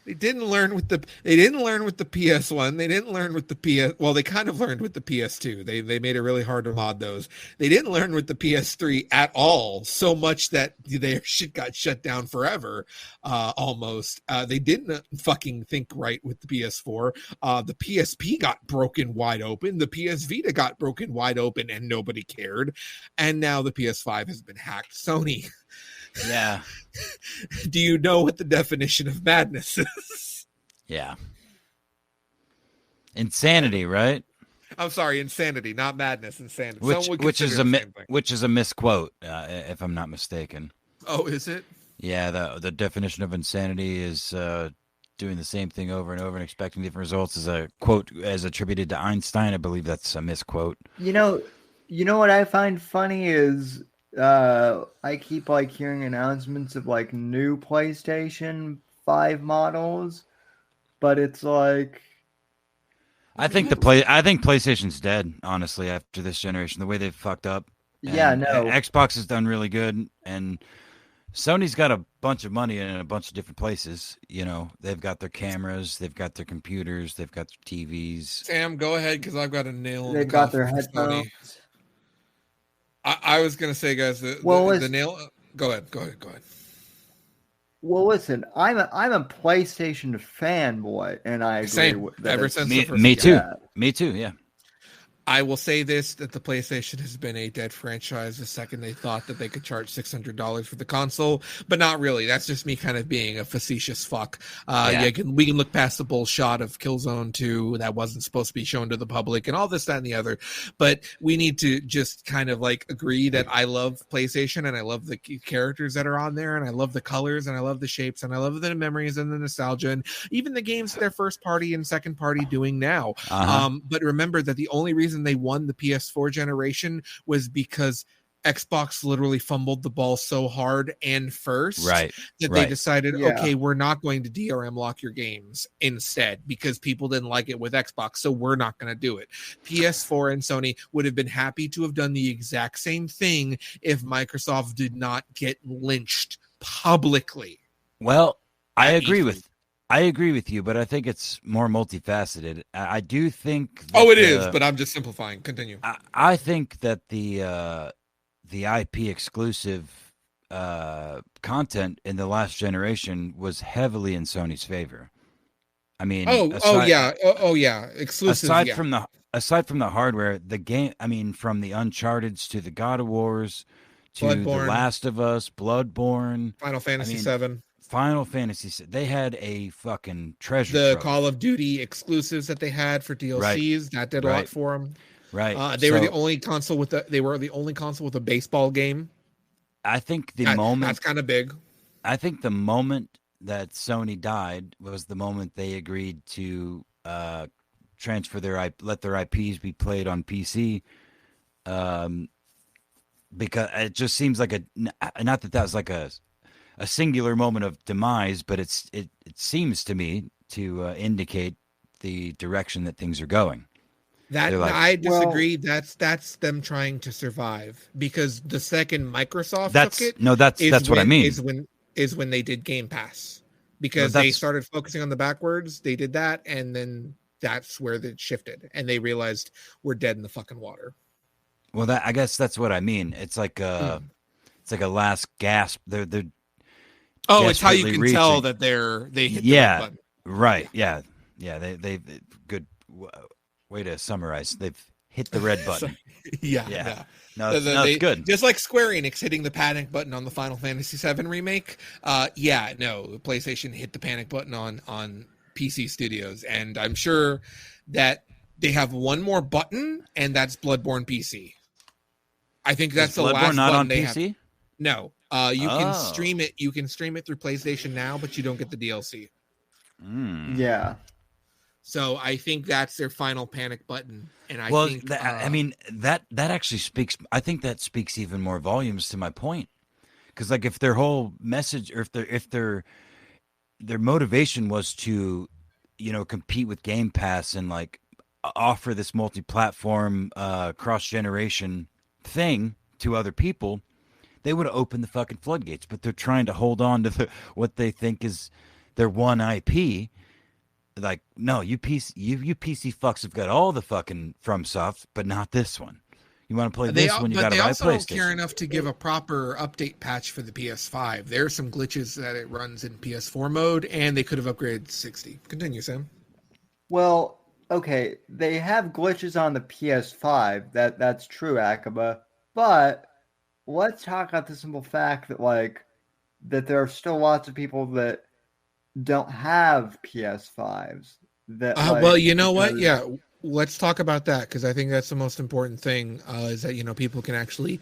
They didn't learn with the PS1. They didn't learn with the PS. Well, they kind of learned with the PS2. They made it really hard to mod those. They didn't learn with the PS3 at all. So much that their shit got shut down forever. Almost. They didn't fucking think right with the PS4. The PSP got broken wide open. The PS Vita got broken wide open, and nobody cared. And now the PS5 has been hacked. Sony. Yeah. Do you know what the definition of madness is? Yeah. Insanity, right? I'm sorry, insanity, not madness. Insanity. Which is a misquote, if I'm not mistaken. Oh, is it? Yeah. The definition of insanity is doing the same thing over and over and expecting different results. Is a quote as attributed to Einstein. I believe that's a misquote. You know what I find funny is. I keep hearing announcements of new PlayStation 5 models, but it's I think PlayStation's dead, honestly, after this generation. The way they've fucked up. Yeah, no. Xbox has done really good, and Sony's got a bunch of money in a bunch of different places. You know, they've got their cameras, they've got their computers, they've got their TVs. Sam, go ahead, because I've got a nail. They've got their headphones. I was gonna say, guys, the nail. Go ahead. Well, listen, I'm a PlayStation fanboy, and I agree Same. with that. Ever since the first Me too. Yeah. Me too. Yeah. I will say this, that the PlayStation has been a dead franchise the second they thought that they could charge $600 for the console, but not really. That's just me kind of being a facetious fuck. We can look past the bullshot of Killzone 2 that wasn't supposed to be shown to the public and all this, that, and the other. But we need to just kind of like agree that I love PlayStation and I love the characters that are on there and I love the colors and I love the shapes and I love the memories and the nostalgia and even the games that they're first party and second party doing now. But remember that the only reason they won the PS4 generation was because Xbox literally fumbled the ball so hard and first that they decided, okay, we're not going to DRM lock your games instead because people didn't like it with Xbox, so we're not going to do it. PS4 and Sony would have been happy to have done the exact same thing if Microsoft did not get lynched publicly. Well, I agree with you, but I think it's more multifaceted. I do think. It is, but I'm just simplifying. Continue. I think that the IP exclusive content in the last generation was heavily in Sony's favor. I mean, exclusive. Aside from the hardware, the game. I mean, from the Uncharted to the God of Wars to Bloodborne, The Last of Us, Bloodborne, Final Fantasy VII. Final Fantasy. They had a fucking treasure. The trove. Call of Duty exclusives that they had for DLCs that did a lot for them. Right. They were the only console with a baseball game. I think that's kind of big. I think the moment that Sony died was the moment they agreed to transfer let their IPs be played on PC. Because it just seems like not that was like a singular moment of demise, but it seems to me to indicate the direction that things are going. I disagree. That's them trying to survive because the second Microsoft took it. That's what I mean. Is when they did Game Pass because they started focusing on the backwards. They did that, and then that's where it shifted, and they realized we're dead in the fucking water. Well, I guess that's what I mean. It's like a last gasp. They're it's how you can tell that they hit the right button. Right. Yeah. They good way to summarize. They've hit the red button. Yeah. No, it's good. Just like Square Enix hitting the panic button on the Final Fantasy VII remake. PlayStation hit the panic button on PC Studios, and I'm sure that they have one more button, and that's Bloodborne PC. I think that's the last not button on they PC? have. No. You can stream it. You can stream it through PlayStation Now, but you don't get the DLC. Yeah. So I think that's their final panic button. And I mean that actually speaks. I think that speaks even more volumes to my point. Because like if their whole message, or if their motivation was to, compete with Game Pass and like offer this multi-platform, cross-generation thing to other people, they would have opened the fucking floodgates. But they're trying to hold on to what they think is their one IP. Like, no, you PC fucks have got all the fucking FromSoft, but not this one. You want to play this one, you got to buy a PlayStation. They also don't care enough to give a proper update patch for the PS5. There are some glitches that it runs in PS4 mode, and they could have upgraded to 60. Continue, Sam. Well, okay, they have glitches on the PS5. That's true, Akaba. But let's talk about the simple fact that there are still lots of people that don't have PS5s. Well, you know what? Yeah, let's talk about that because I think that's the most important thing. Is that people can actually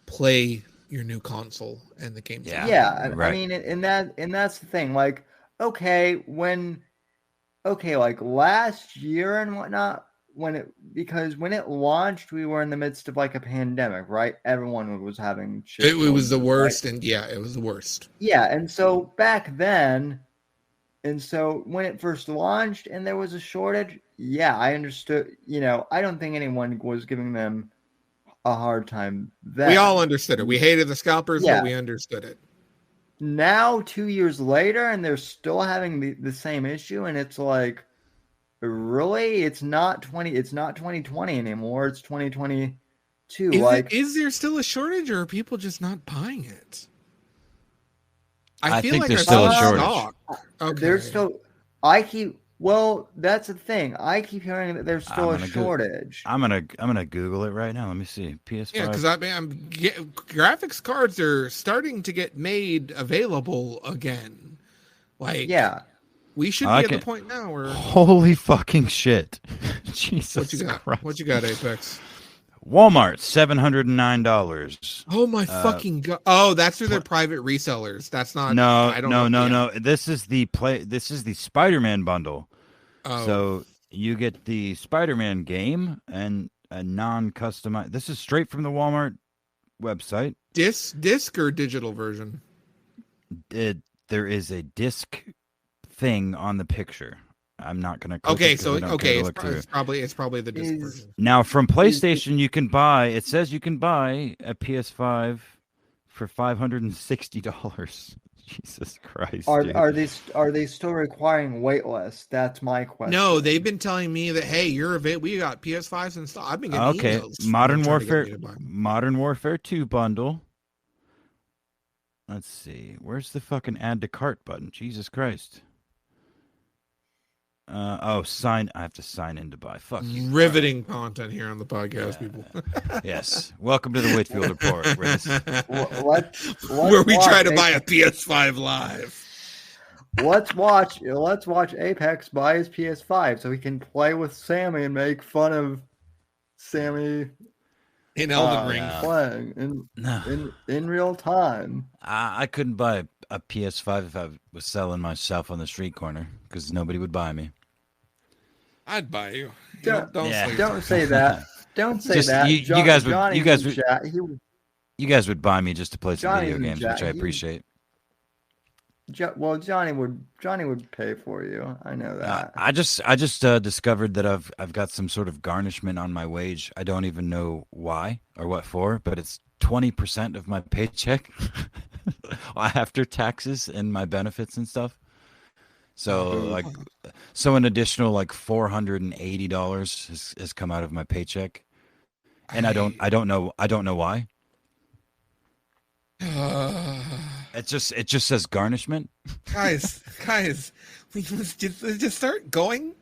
play your new console and the game. Yeah, right. I mean, and that's the thing. Like last year and whatnot, when it launched, we were in the midst of like a pandemic, right? Everyone was having shit. It was the worst, right? And it was the worst. Yeah, and so back then. And so when it first launched and there was a shortage, I understood, I don't think anyone was giving them a hard time then. We all understood it. We hated the scalpers, but we understood it. now 2 years later, and they're still having the same issue, and it's like, really? It's not 2020 anymore. It's 2022. Is there still a shortage, or are people just not buying it? I feel think like there's still a shortage. stock. Okay. There's still. Well, that's the thing. I keep hearing that there's still a shortage. I'm gonna Google it right now. Let me see. PS5. Yeah, because graphics cards are starting to get made available again. Like, yeah, we should be at the point now where. Holy fucking shit! Jesus what you got? Christ. What you got, Apex? Walmart, $709. Oh my fucking god! Oh, that's through their private resellers. That's not. No. This is the Spider-Man bundle. Oh. So you get the Spider-Man game and a non-customized. This is straight from the Walmart website. Disc or digital version? There is a disc thing on the picture. I'm not gonna. It's probably the disc version. Now from PlayStation, you can buy. It says you can buy a PS5 for $560. Jesus Christ! Are they still requiring waitlist? That's my question. No, they've been telling me that we got PS5s in stock. I've been getting emails. Modern Warfare 2 bundle. Let's see. Where's the fucking add to cart button? Jesus Christ. Sign. I have to sign in to buy. Fuck you. Riveting content here on the podcast, people. Yes. Welcome to the Whitfield Report, where we try to buy a PS5 live. Let's watch Apex buy his PS5 so he can play with Sammy and make fun of Sammy in Elden Ring playing in real time. I couldn't buy a PS5 if I was selling myself on the street corner because nobody would buy me. I'd buy you. Don't say that. Don't say that. You guys would buy me just to play some video games, which I appreciate. Well, Johnny would pay for you. I know that. I just discovered that I've got some sort of garnishment on my wage. I don't even know why or what for, but it's 20% of my paycheck after taxes and my benefits and stuff. So an additional like $480 has come out of my paycheck, and I don't know why. It just says garnishment. guys, let's just start going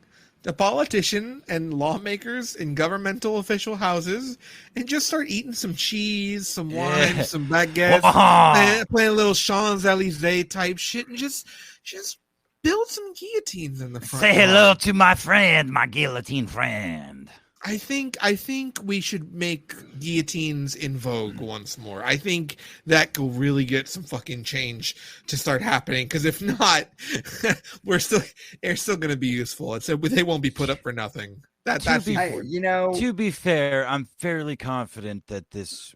to politicians and lawmakers in governmental official houses and just start eating some cheese, some wine, some baguettes, playing a little Champs-Élysées type shit, and just build some guillotines in the front. Say hello to my friend, my guillotine friend. I think we should make guillotines in vogue once more. I think that could really get some fucking change to start happening. Because if not, they're still going to be useful. They won't be put up for nothing. To be fair, I'm fairly confident that this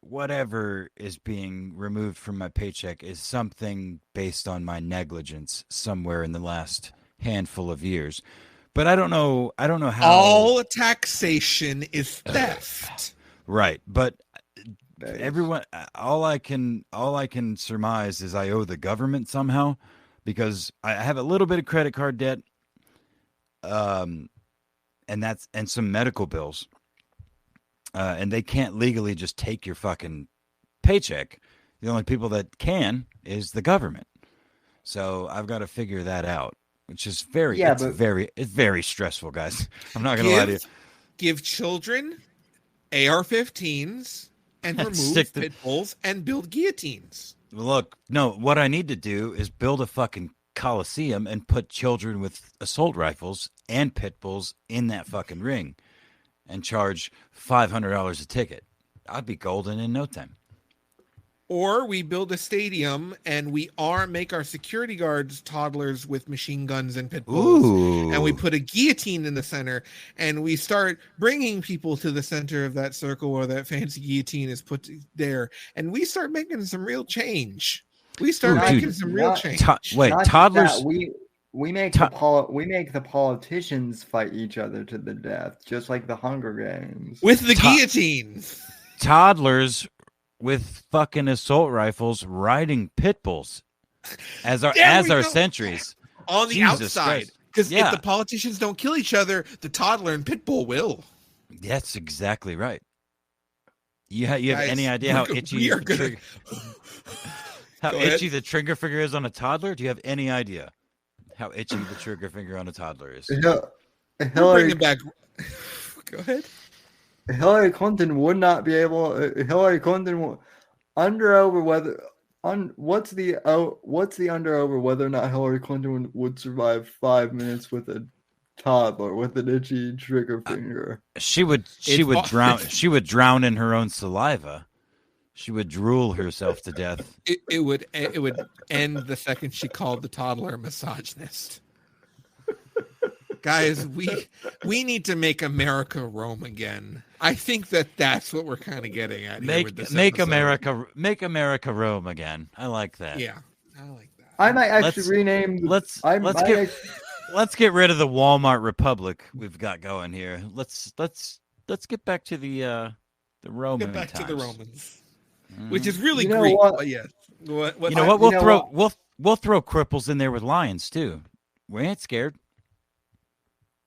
whatever is being removed from my paycheck is something based on my negligence somewhere in the last handful of years. But I don't know how. All taxation is theft. Right, but everyone, all I can surmise is I owe the government somehow, because I have a little bit of credit card debt, and some medical bills, and they can't legally just take your fucking paycheck. The only people that can is the government. So I've got to figure that out. Which is it's very stressful, guys. I'm not gonna lie to you. Give children AR-15s and remove pit bulls and build guillotines. Look, no, what I need to do is build a fucking coliseum and put children with assault rifles and pit bulls in that fucking ring, and charge $500 a ticket. I'd be golden in no time. Or we build a stadium and we make our security guards toddlers with machine guns and pit bulls. Ooh. And we put a guillotine in the center and we start bringing people to the center of that circle where that fancy guillotine is put there. And we start making some real change. Toddlers. We make the politicians fight each other to the death, just like the Hunger Games. With the guillotines. Toddlers with fucking assault rifles riding pit bulls as our sentries on the Jesus outside. Christ. Because Yeah. if the politicians don't kill each other, the toddler and pit bull will. That's exactly right. You have Guys, any idea how itchy the trigger finger is on a toddler? Do you have any idea how itchy the trigger finger on a toddler is? We're bringing back. Go ahead. Hillary Clinton would not be able. Hillary Clinton under over whether what's the under over whether or not Hillary Clinton would survive 5 minutes with a toddler with an itchy trigger finger. She would drown. She would drown in her own saliva. She would drool herself to death. It would end the second she called the toddler a misogynist. Guys, we need to make America roam again. I think that's what we're kind of getting at here with this episode. Make America roam again. I like that. Yeah, I like that. I might actually rename. Let's get rid of the Walmart Republic we've got going here. Let's get back to the Roman. Get back times. to the Romans, which is really You know Greek. what? But yes. You know what? We'll throw cripples in there with lions too. We ain't scared.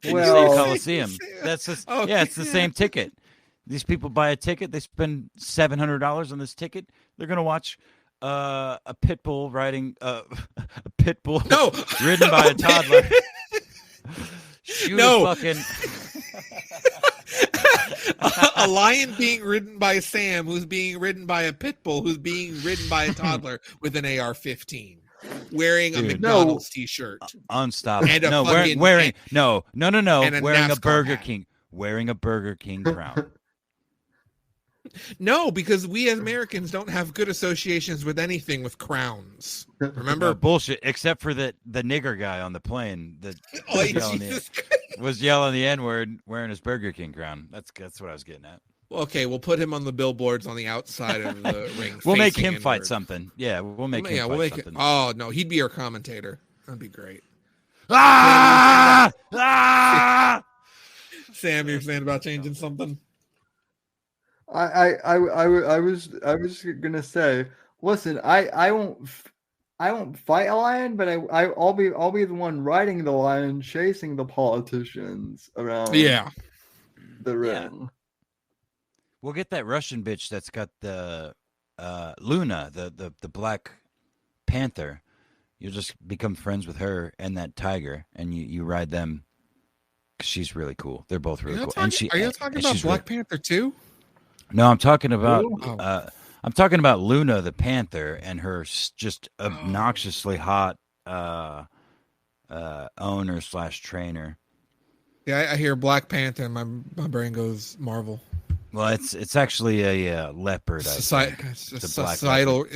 Well, Coliseum. That's just, it's the same ticket. These people buy a ticket. They spend $700 on this ticket. They're gonna watch a pit bull riding a pit bull ridden by a toddler. A lion being ridden by Sam, who's being ridden by a pit bull, who's being ridden by a toddler with an AR-15. Wearing a McDonald's t-shirt. Unstoppable. And wearing a NASCAR Burger hat. King. Wearing a Burger King crown. No, because we as Americans don't have good associations with anything with crowns. Remember? No, bullshit. Except for the nigger guy on the plane that was yelling the N-word wearing his Burger King crown. That's what I was getting at. Okay, we'll put him on the billboards on the outside of the ring. We'll make him fight something. Yeah, we'll make him fight something. Oh, no, he'd be our commentator. That'd be great. Sam, you're saying about changing something? I was gonna say, listen, I won't fight a lion, but I'll be the one riding the lion, chasing the politicians around. The ring. Yeah. We'll get that Russian bitch that's got the Luna, the Black Panther. You'll just become friends with her and that tiger, and you ride them. She's really cool. They're both really cool. Are you talking about Black Panther too? No, I'm talking about Luna the Panther and her just obnoxiously hot owner/trainer. Yeah, I hear Black Panther, and my brain goes Marvel. Well, it's actually a leopard. Societal.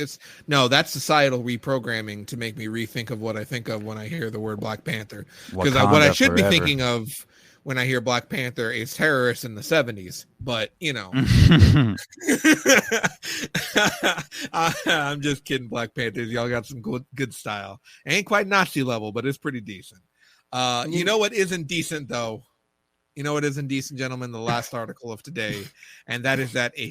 That's societal reprogramming to make me rethink of what I think of when I hear the word Black Panther. Because what I should be thinking of when I hear Black Panther is terrorists in the 70s. But I'm just kidding. Black Panthers, y'all got some good style. Ain't quite Nazi level, but it's pretty decent. You know what isn't decent though? You know what isn't decent, gentlemen? The last article of today, and that is that a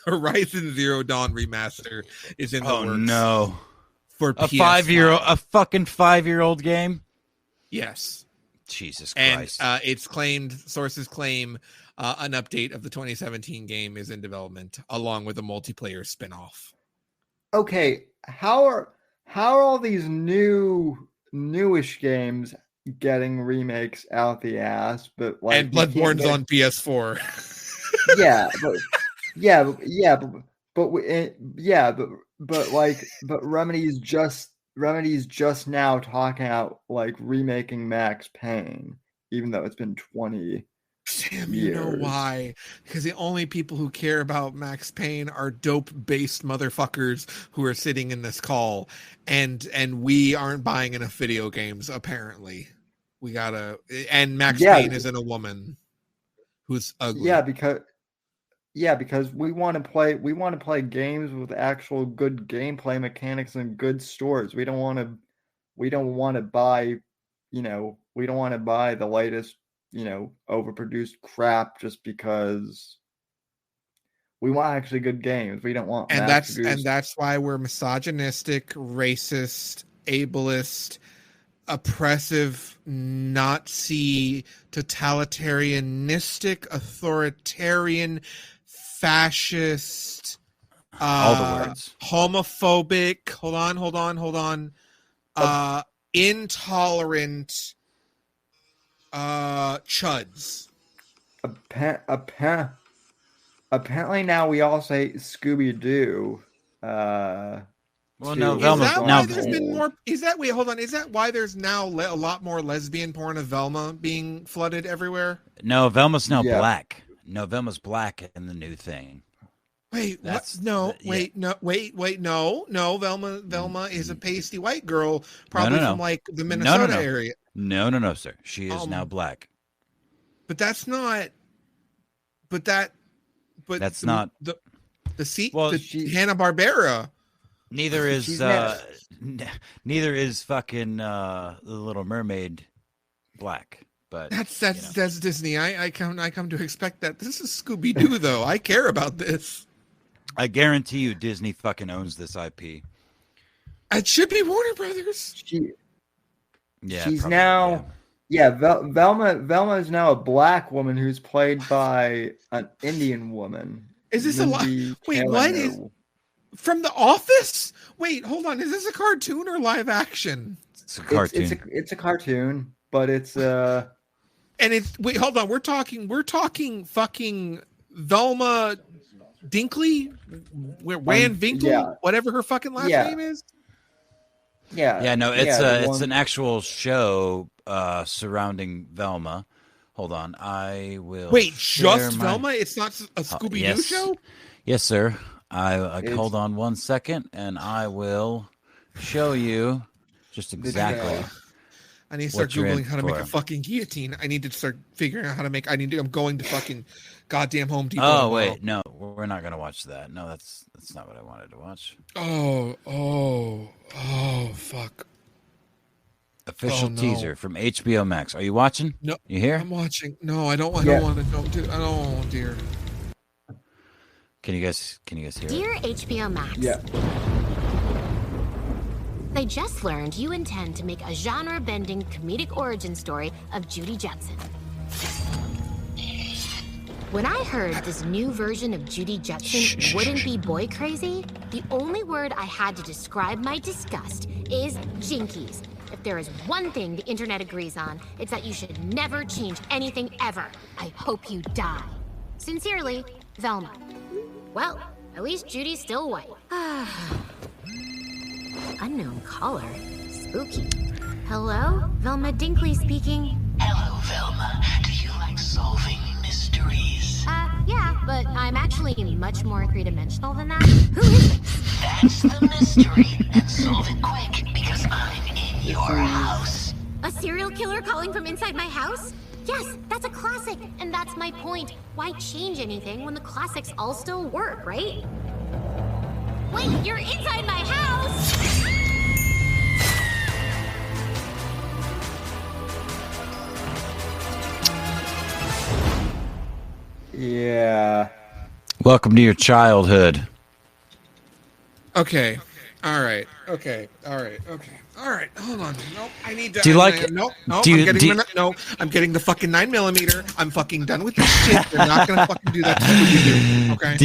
Horizon Zero Dawn remaster is in the works. Oh no! For a fucking 5-year-old game. Yes. Jesus Christ! And sources claim an update of the 2017 game is in development, along with a multiplayer spinoff. Okay, how are all these newish games getting remakes out the ass? But like, and Bloodborne's on PS4. but Remedy's just now talking out like remaking Max Payne, even though it's been 20 Sam, years. You know why? Because the only people who care about Max Payne are dope-based motherfuckers who are sitting in this call, and we aren't buying enough video games, apparently. We gotta, and Max Payne isn't a woman who's ugly. Because we want to play games with actual good gameplay mechanics and good stories. We don't want to buy, we don't want to buy the latest, overproduced crap just because We want actually good games. We don't want And mass that's why we're misogynistic, racist, ableist, oppressive, Nazi, totalitarianistic, authoritarian, fascist, All the words. homophobic. Hold on. Intolerant, chuds. Apparently now we all say Scooby Doo. Well, no, Is Velma's that now why there's been more? Is that wait? Hold on. Is that why there's now a lot more lesbian porn of Velma being flooded everywhere? No, Velma's now Yeah. black. No, Velma's black in the new thing. Wait, That's what? No, the- yeah. wait, no. Velma is a pasty white girl, probably no. from like the Minnesota No. area. No, sir. She is now black. But that's not. But That's the, not. the Well, Hanna-Barbera. Neither is She's neither is fucking the Little Mermaid black. But That's Disney. I come to expect that. This is Scooby Doo though. I care about this. I guarantee you, Disney fucking owns this IP. It should be Warner Brothers. Yeah, She's probably, now. Yeah, Velma is now a black woman who's played by an Indian woman. Is this Mindy wait? What Kaling. is from The Office? Wait, hold on. Is this a cartoon or live action? It's a cartoon. It's a cartoon, but it's And it's wait, hold on. We're talking fucking Velma Dinkley, Van Winkle, yeah. whatever her fucking last Yeah. name is. yeah. No, it's the it's one- an actual show surrounding Velma. Hold on, I will. Wait, share just my- Velma? It's not a Scooby Doo yes. show? Yes, sir. I It's- hold on 1 second, and I will show you just exactly. I need to start What you're in Googling how to make a for. fucking guillotine. I need to start figuring out how to make. I'm going to fucking goddamn Home Depot. Oh tomorrow. wait, no, we're not gonna watch that. No, that's not what I wanted to watch. Oh, fuck. Official Oh, no. teaser from HBO Max. Are you watching? No, You here? I'm watching. No, I don't. I Yeah. don't want to. Don't do. I don't. Oh, dear. Can you guys hear it? Dear HBO Max, Yeah. they just learned you intend to make a genre-bending comedic origin story of Judy Jetson. When I heard this new version of Judy Jetson wouldn't be boy crazy, the only word I had to describe my disgust is jinkies. If there is one thing the internet agrees on, it's that you should never change anything ever. I hope you die. Sincerely, Velma. Well, at least Judy's still white. Unknown caller. Spooky. Hello? Velma Dinkley speaking. Hello, Velma. Do you like solving mysteries? Yeah, but I'm actually much more three-dimensional than that. Who is this? That's the mystery. And solve it quick, because I'm in your house. A serial killer calling from inside my house? Yes, that's a classic, and that's my point. Why change anything when the classics all still work, right? Wait, you're inside my house! Yeah. Welcome to your childhood. Okay. All right. Okay. All right. Okay. All right. Hold on. Nope. I need to. Do you like- No. do you- I'm getting do you- no. I'm getting the fucking 9mm. I'm fucking done with this shit. You're not gonna fucking do that to Scooby-Doo. Okay.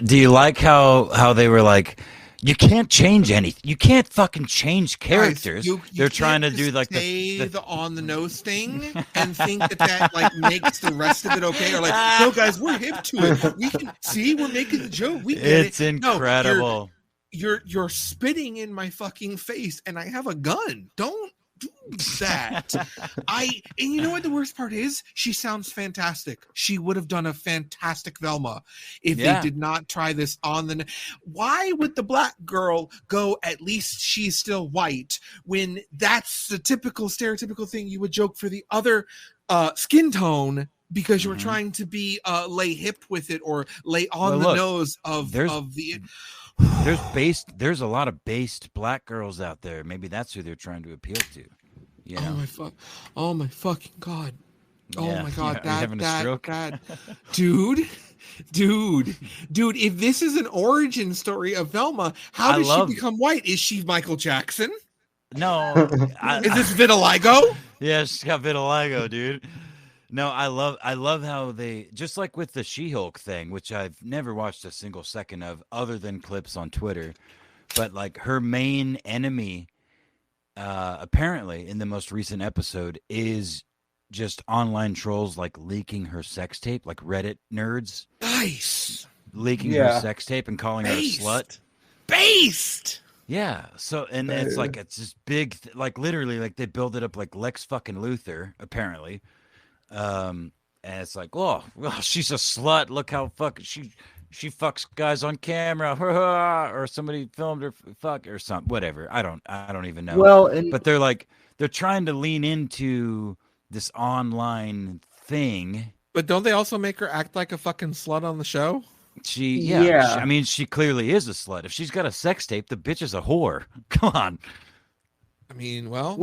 Do you like how they were like, you can't change anything. You can't fucking change characters. Guys, you They're trying to can't do just like say the the on the nose thing and think that like makes the rest of it okay. Or like, no, guys, we're hip to it. We can see we're making the joke. We get It's it. No, incredible. you're spitting in my fucking face, and I have a gun. Don't do that. And you know what the worst part is? She sounds fantastic. She would have done a fantastic Velma if Yeah. they did not try this on the. Why would the black girl go? At least she's still white, when that's the typical stereotypical thing you would joke for the other skin tone. Because you were Mhm. trying to be lay hip with it or lay on Well, the look, nose of the. There's a lot of based black girls out there. Maybe that's who they're trying to appeal to. You know? Oh my fucking god! Oh Yeah. my god! Are you having a stroke? Dude, Dude, if this is an origin story of Velma, how did she become white? Is she Michael Jackson? No. Is this vitiligo? Yeah, she's got vitiligo, dude. No, I love how they, just like with the She-Hulk thing, which I've never watched a single second of other than clips on Twitter, but like her main enemy, apparently in the most recent episode, is just online trolls like leaking her sex tape, like Reddit nerds. Nice. Leaking her sex tape and calling her a slut. Based. Yeah. So, and it's like, it's this big, like literally, like they build it up like Lex fucking Luthor, apparently. And it's like, oh, well, she's a slut. Look how she fucks guys on camera, or somebody filmed her fuck or something. Whatever. I don't even know. Well, but they're trying to lean into this online thing. But don't they also make her act like a fucking slut on the show? I mean, she clearly is a slut. If she's got a sex tape, the bitch is a whore. Come on. I mean, well,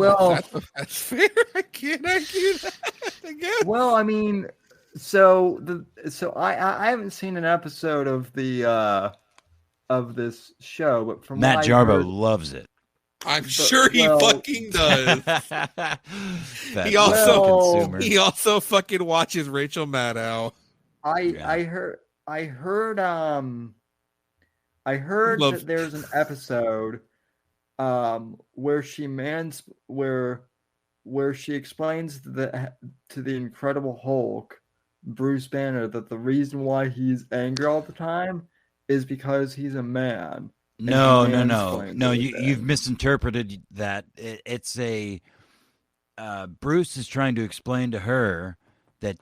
that's fair. I can't argue that again. Well, I mean, so I haven't seen an episode of the of this show, but from Matt what I Jarbo heard, loves it. I'm sure he fucking does. He also fucking watches Rachel Maddow. I heard that there's an episode where she explains to the Incredible Hulk, Bruce Banner, that the reason why he's angry all the time is because he's a man. No. You've misinterpreted that. It's a Bruce is trying to explain to her that,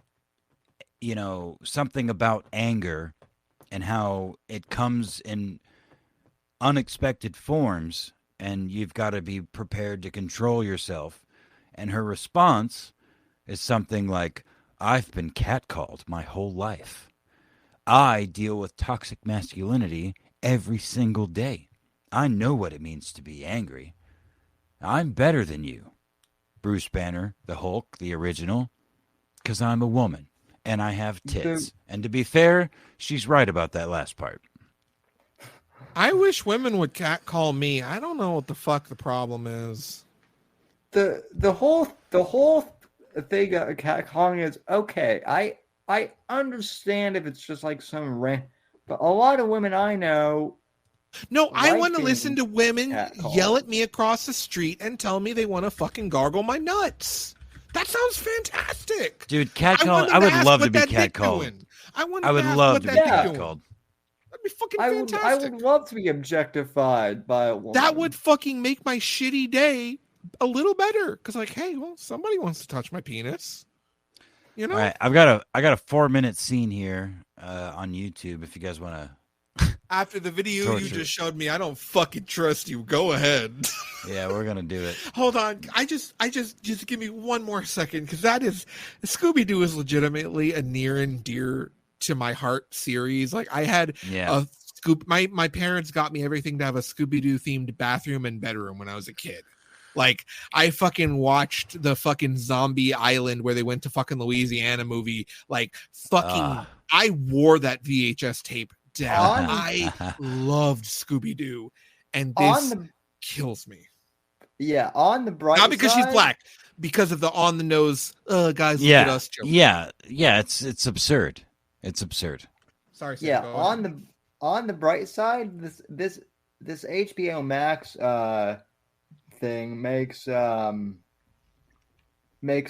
you know, something about anger and how it comes in unexpected forms, and you've got to be prepared to control yourself. And her response is something like, I've been catcalled my whole life. I deal with toxic masculinity every single day. I know what it means to be angry. I'm better than you, Bruce Banner, the Hulk, the original, because I'm a woman and I have tits. And to be fair, she's right about that last part. I wish women would catcall me. I don't know what the fuck the problem is. The whole thing of catcalling is okay. I understand if it's just like some but a lot of women I know. No, I want to listen to women yell at me across the street and tell me they want to fucking gargle my nuts. That sounds fantastic. Dude, catcall. I would love to be catcalled. I would love to be catcalled. That'd be fucking fantastic. I would love to be objectified by a woman. That would fucking make my shitty day a little better. Because like, hey, well, somebody wants to touch my penis. You know? All right, I got a 4-minute scene here on YouTube if you guys want to. After the video you just showed me, I don't fucking trust you. Go ahead. Yeah, we're gonna do it. Hold on. I just give me one more second, because that is Scooby-Doo is legitimately a near and dear to my heart series. Like I had my parents got me everything to have a Scooby-Doo themed bathroom and bedroom when I was a kid. Like I fucking watched the fucking Zombie Island where they went to fucking Louisiana movie. Like fucking I wore that VHS tape down. I loved Scooby-Doo, and this kills me. Yeah, on the bright not because side, she's black, because of the on the nose guys look at us joke. Yeah, it's absurd. It's absurd. Sorry. Yeah, on the bright side, this HBO Max thing makes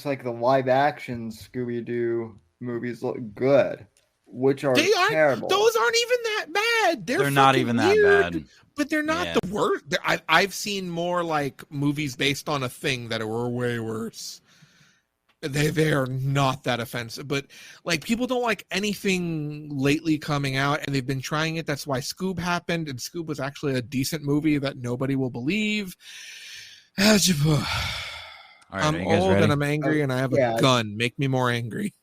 like the live action Scooby-Doo movies look good, which are terrible. Those aren't even that bad. They're not even weird, that bad. But they're not the worst. I've seen more like movies based on a thing that were way worse. They are not that offensive, but like people don't like anything lately coming out, and they've been trying it. That's why Scoob happened, and Scoob was actually a decent movie that nobody will believe. I'm old and I'm angry, and I have a gun. Make me more angry.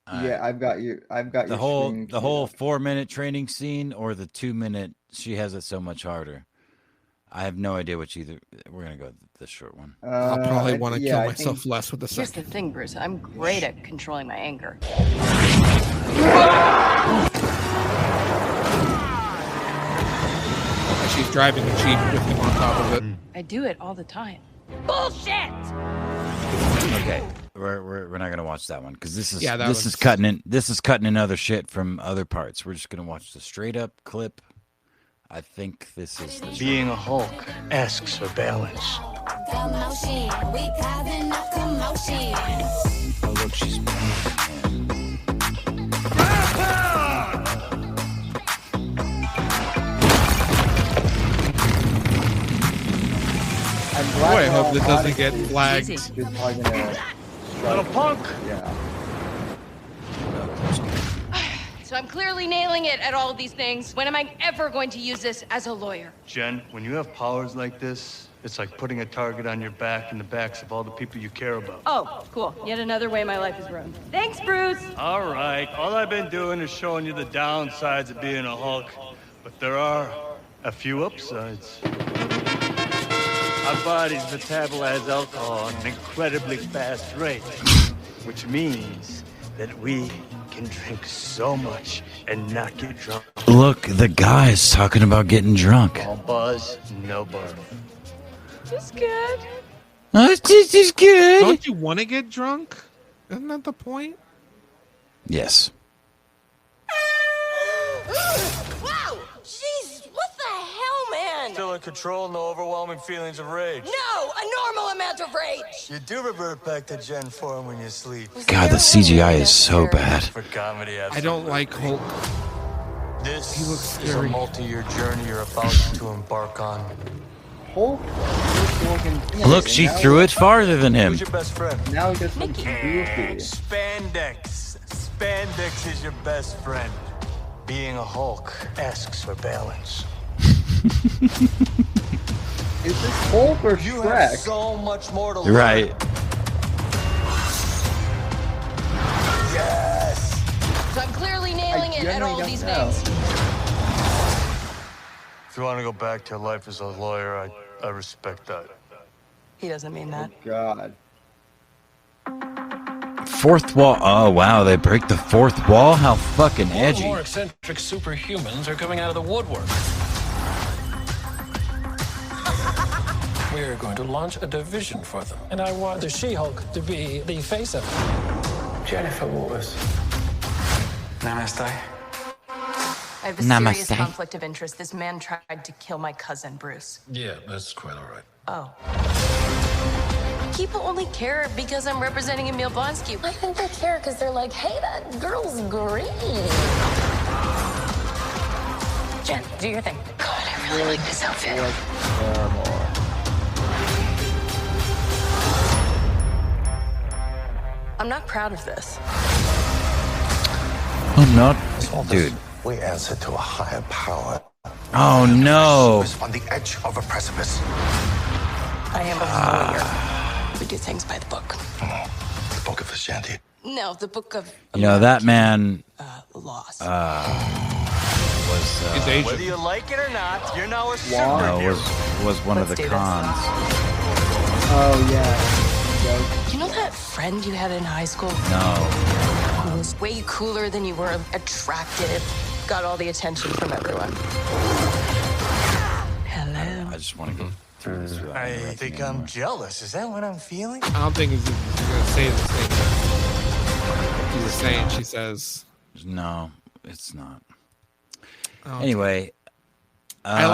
I've got you. The whole 4-minute training scene or the 2-minute. She has it so much harder. I have no idea which either. We're gonna go with the short one. I'll probably want to kill myself less with the second. Here's the thing, Bruce. I'm great at controlling my anger. She's driving a Jeep with him on top of it. I do it all the time. Bullshit! Okay, we're not gonna watch that one because this is one's... this is cutting in other shit from other parts. We're just gonna watch the straight up clip. I think this is the being a Hulk asks for balance. Oh look, she's Boy, I hope this doesn't get flagged. Little punk. Yeah. So I'm clearly nailing it at all of these things. When am I ever going to use this as a lawyer? Jen, when you have powers like this, it's like putting a target on your back and the backs of all the people you care about. Oh, cool. Yet another way my life is ruined. Thanks, Bruce. All right. All I've been doing is showing you the downsides of being a Hulk. But there are a few upsides. Our bodies metabolize alcohol at an incredibly fast rate, which means that we can drink so much and not get drunk. Look, the guy's talking about getting drunk. All buzz, no barf. Just good. Oh, this is good. Don't you want to get drunk? Isn't that the point? Yes. Wow! Jesus, what the hell, man? Still in control, no overwhelming feelings of rage. No, a normal amount of rage. You do revert back to Gen form when you sleep. God, the CGI is so bad. For comedy, I don't like Hulk. This He looks is a scary. multi-year journey you're about to embark on. Hulk. Look, she threw it farther than him. Who's your best friend? Now he gets some goofy. Spandex. Spandex is your best friend. Being a Hulk asks for balance. Is this Hulk or You have Shrek? so much more to learn. Right. Yes. So I'm clearly nailing it at all of these things. If you want to go back to life as a lawyer, I respect that. He doesn't mean that. God. Fourth wall. Oh, wow. They break the fourth wall? How fucking edgy. More eccentric superhumans are coming out of the woodwork. We're going to launch a division for them. And I want the She-Hulk to be the face of it. Jennifer Waters. Namaste. I have a serious conflict of interest. This man tried to kill my cousin, Bruce. Yeah, that's quite all right. Oh. People only care because I'm representing Emil Blonsky. I think they care because they're like, hey, that girl's green. Jen, do your thing. God, I really like this outfit. I'm not proud of this. I'm not. Dude. We answer to a higher power. Oh, no. On the edge of a precipice. I am a lawyer. We do things by the book. The book of Ashanti. No, the book of You know, that man laws. was He's Asian. Whether you like it or not, you're now a no, superhero. was one of the Let's do this. cons. Oh yeah. You know that friend you had in high school No. who was way cooler than you were, attractive, got all the attention from everyone? Hello. I just want to go through this. without I interrupting think anymore. I'm jealous. Is that what I'm feeling? I don't think he's gonna say the same thing. He's just saying, she says. No, it's not. Oh, Anyway. I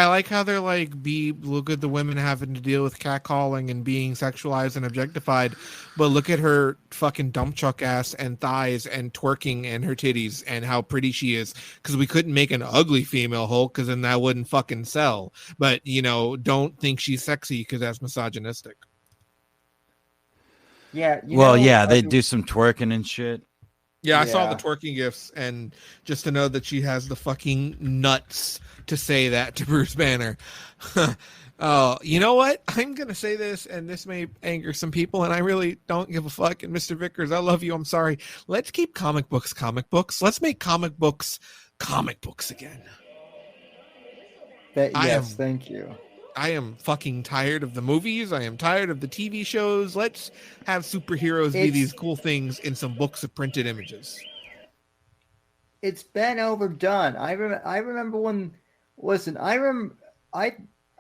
like how they're like, look at the women having to deal with catcalling and being sexualized and objectified, but look at her fucking dump truck ass and thighs and twerking and her titties and how pretty she is, because we couldn't make an ugly female Hulk because then that wouldn't fucking sell. But don't think she's sexy because that's misogynistic. Yeah. They do some twerking and shit. Yeah, I saw Yeah. the twerking gifs, and just to know that she has the fucking nuts to say that to Bruce Banner. You know what? I'm going to say this, and this may anger some people, and I really don't give a fuck. And Mr. Vickers, I love you. I'm sorry. Let's keep comic books. Let's make comic books again. Thank you. I am fucking tired of the movies. I am tired of the TV shows. Let's have superheroes be these cool things in some books of printed images. it's been overdone. I remember when. Listen, I I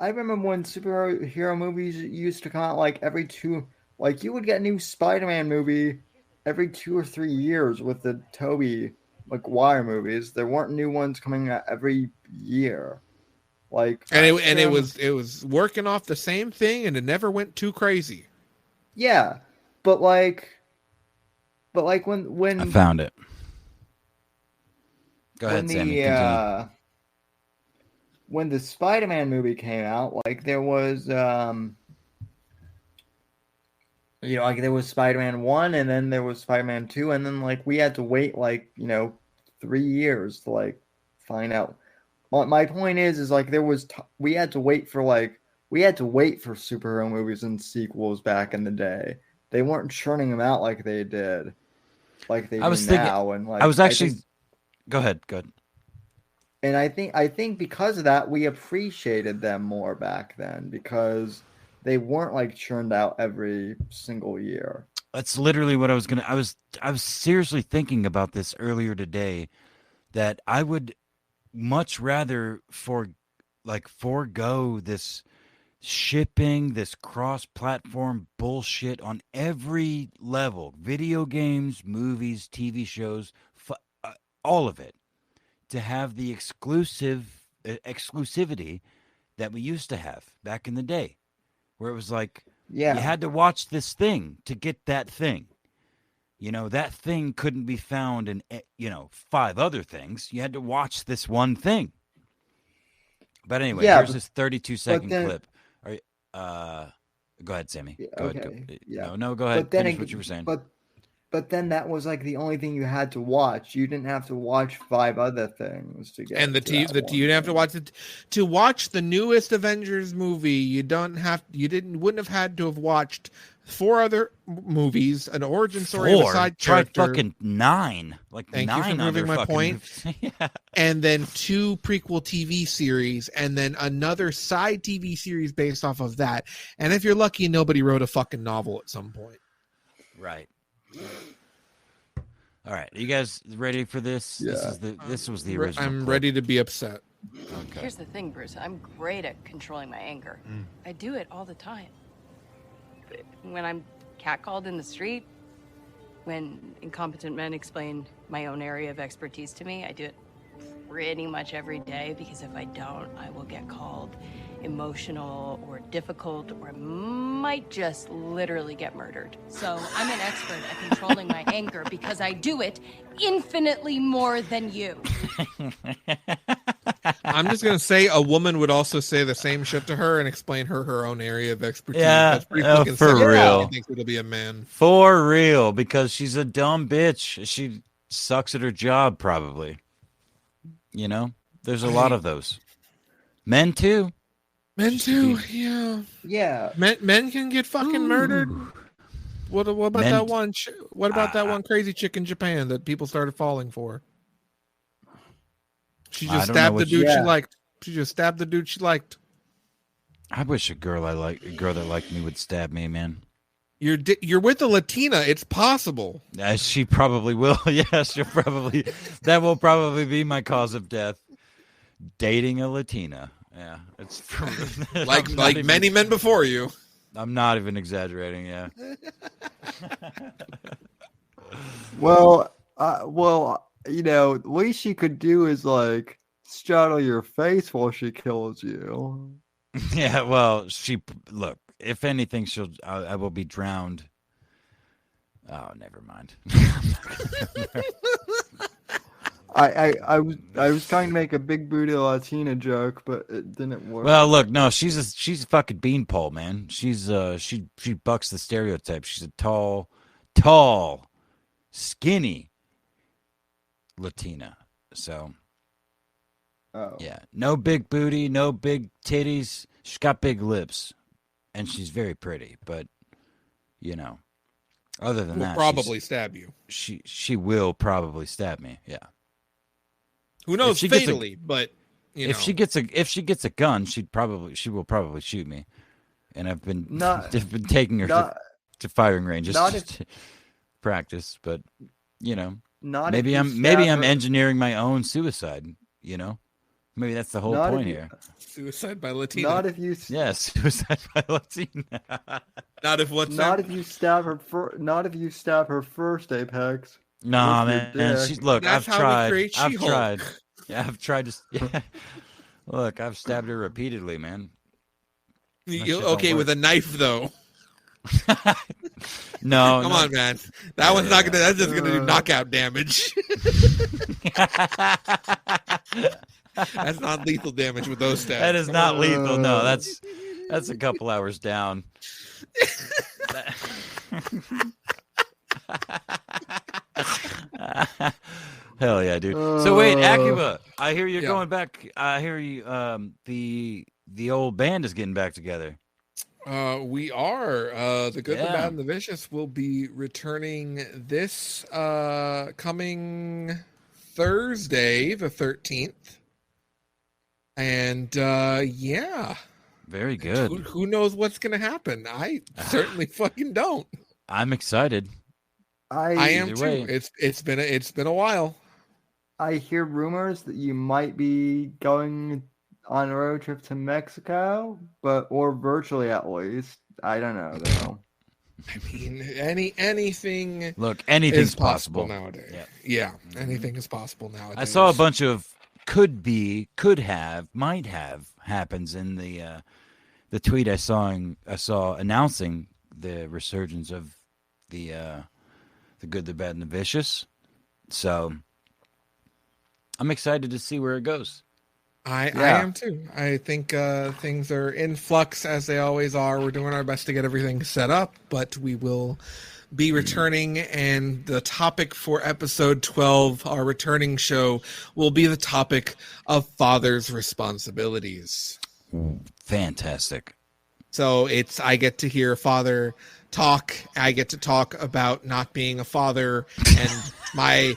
remember when superhero movies used to come out like every two. Like you would get a new Spider-Man movie every 2 or 3 years with the Tobey Maguire movies. There weren't new ones coming out every year. Like And it was working off the same thing, and it never went too crazy. yeah, but like when I found it. Go when ahead, the Sammy. Continue. When the Spider-Man movie came out, like there was like there was Spider-Man 1 and then there was Spider-Man 2 and then like we had to wait like, 3 years to like find out. My point is like we had to wait for superhero movies and sequels back in the day. They weren't churning them out like they did, like they I was do thinking. now. And like I was actually. Go ahead. and I think because of that, we appreciated them more back then because they weren't like churned out every single year. That's literally what I was gonna. I was seriously thinking about this earlier today, that I would much rather forego this shipping, this cross-platform bullshit on every level, video games, movies, TV shows, all of it, to have the exclusivity that we used to have back in the day, where it was like you had to watch this thing to get that thing. That thing couldn't be found in 5 other things. You had to watch this one thing. But anyway, here's this 32-second clip. Go ahead, Sammy. Go ahead. No, go ahead. Finish what you were saying. But then that was like the only thing you had to watch. You didn't have to watch 5 other things to get. And you didn't have to watch it to watch the newest Avengers movie. You wouldn't have had to have watched 4 other movies, an origin story of a side character. Try fucking 9. Thank 9 you for proving my point. Yeah. And then 2 prequel TV series, and then another side TV series based off of that. And if you're lucky, nobody wrote a fucking novel at some point. Right. All right, are you guys ready for this? Yeah. This was the original. I'm ready to be upset. Okay. Here's the thing, Bruce. I'm great at controlling my anger. I do it all the time. When I'm catcalled in the street, when incompetent men explain my own area of expertise to me, I do it pretty much every day, because if I don't, I will get called emotional or difficult, or might just literally get murdered. So I'm an expert at controlling my anger because I do it infinitely more than you. I'm just going to say a woman would also say the same shit to her and explain her own area of expertise. Yeah, That's pretty fucking for simple. real. I think it'll be a man. For real, because she's a dumb bitch. She sucks at her job, probably. There's a lot of those. Men too. Yeah. Yeah. Men can get fucking murdered. What about that one? What about that one crazy chick in Japan that people started falling for? She just stabbed the dude she liked. She just stabbed the dude she liked. I wish a girl that liked me would stab me, man. You're with a Latina. It's possible. She probably will. Yeah, that will probably be my cause of death. Dating a Latina. Yeah, it's like many men before you. I'm not even exaggerating. Yeah. Well, the least she could do is like straddle your face while she kills you. Yeah. Well, look. If anything, I will be drowned. Oh, never mind. I was trying to make a big booty Latina joke, but it didn't work. Well, look, no, she's a fucking beanpole, man. She bucks the stereotype. She's a tall, skinny Latina. So, yeah, no big booty, no big titties. She's got big lips, and she's very pretty. But other than that, probably stab you. She will probably stab me. Yeah. Who knows fatally, but if she gets a gun, she will probably shoot me. And I've been taking her to firing ranges to practice, but Not Maybe if you I'm her, engineering my own suicide. Maybe that's the whole not point if you, here. Suicide by Latina. Not if you. Yeah, suicide by Latina. Not if what's Not if you stab her. Not if you stab her first, Apex. Nah, With your man. dick. Look, That's I've how we tried. create I've She-Hulk. tried. Yeah, I've tried to. Yeah. Look, I've stabbed her repeatedly, man. Okay, with a knife though. No, Come on, man. That one's not gonna. That's just gonna do knockout damage. That's not lethal damage with those stabs. That is not lethal. No, that's a couple hours down. Hell yeah, dude. So wait, Akiba, I hear you're going back. I hear you. The old band is getting back together. We are. The Good, the Bad, and the Vicious will be returning this coming Thursday, the 13th. And yeah. Very good. Who knows what's going to happen? I certainly fucking don't. I'm excited. I am too. Way. It's been a while. I hear rumors that you might be going on a road trip to Mexico, or virtually at least. I don't know though. I mean, anything. Look, anything's is possible nowadays. Yeah, anything is possible nowadays. I saw a bunch of could be, could have, might have happens in the tweet I saw announcing the resurgence of the Good, the Bad, and the Vicious. So I'm excited to see where it goes. I am too. I think things are in flux as they always are. We're doing our best to get everything set up, but we will be returning, and the topic for episode 12, our returning show, will be the topic of father's responsibilities. Fantastic. So I get to hear father talk. I get to talk about not being a father and my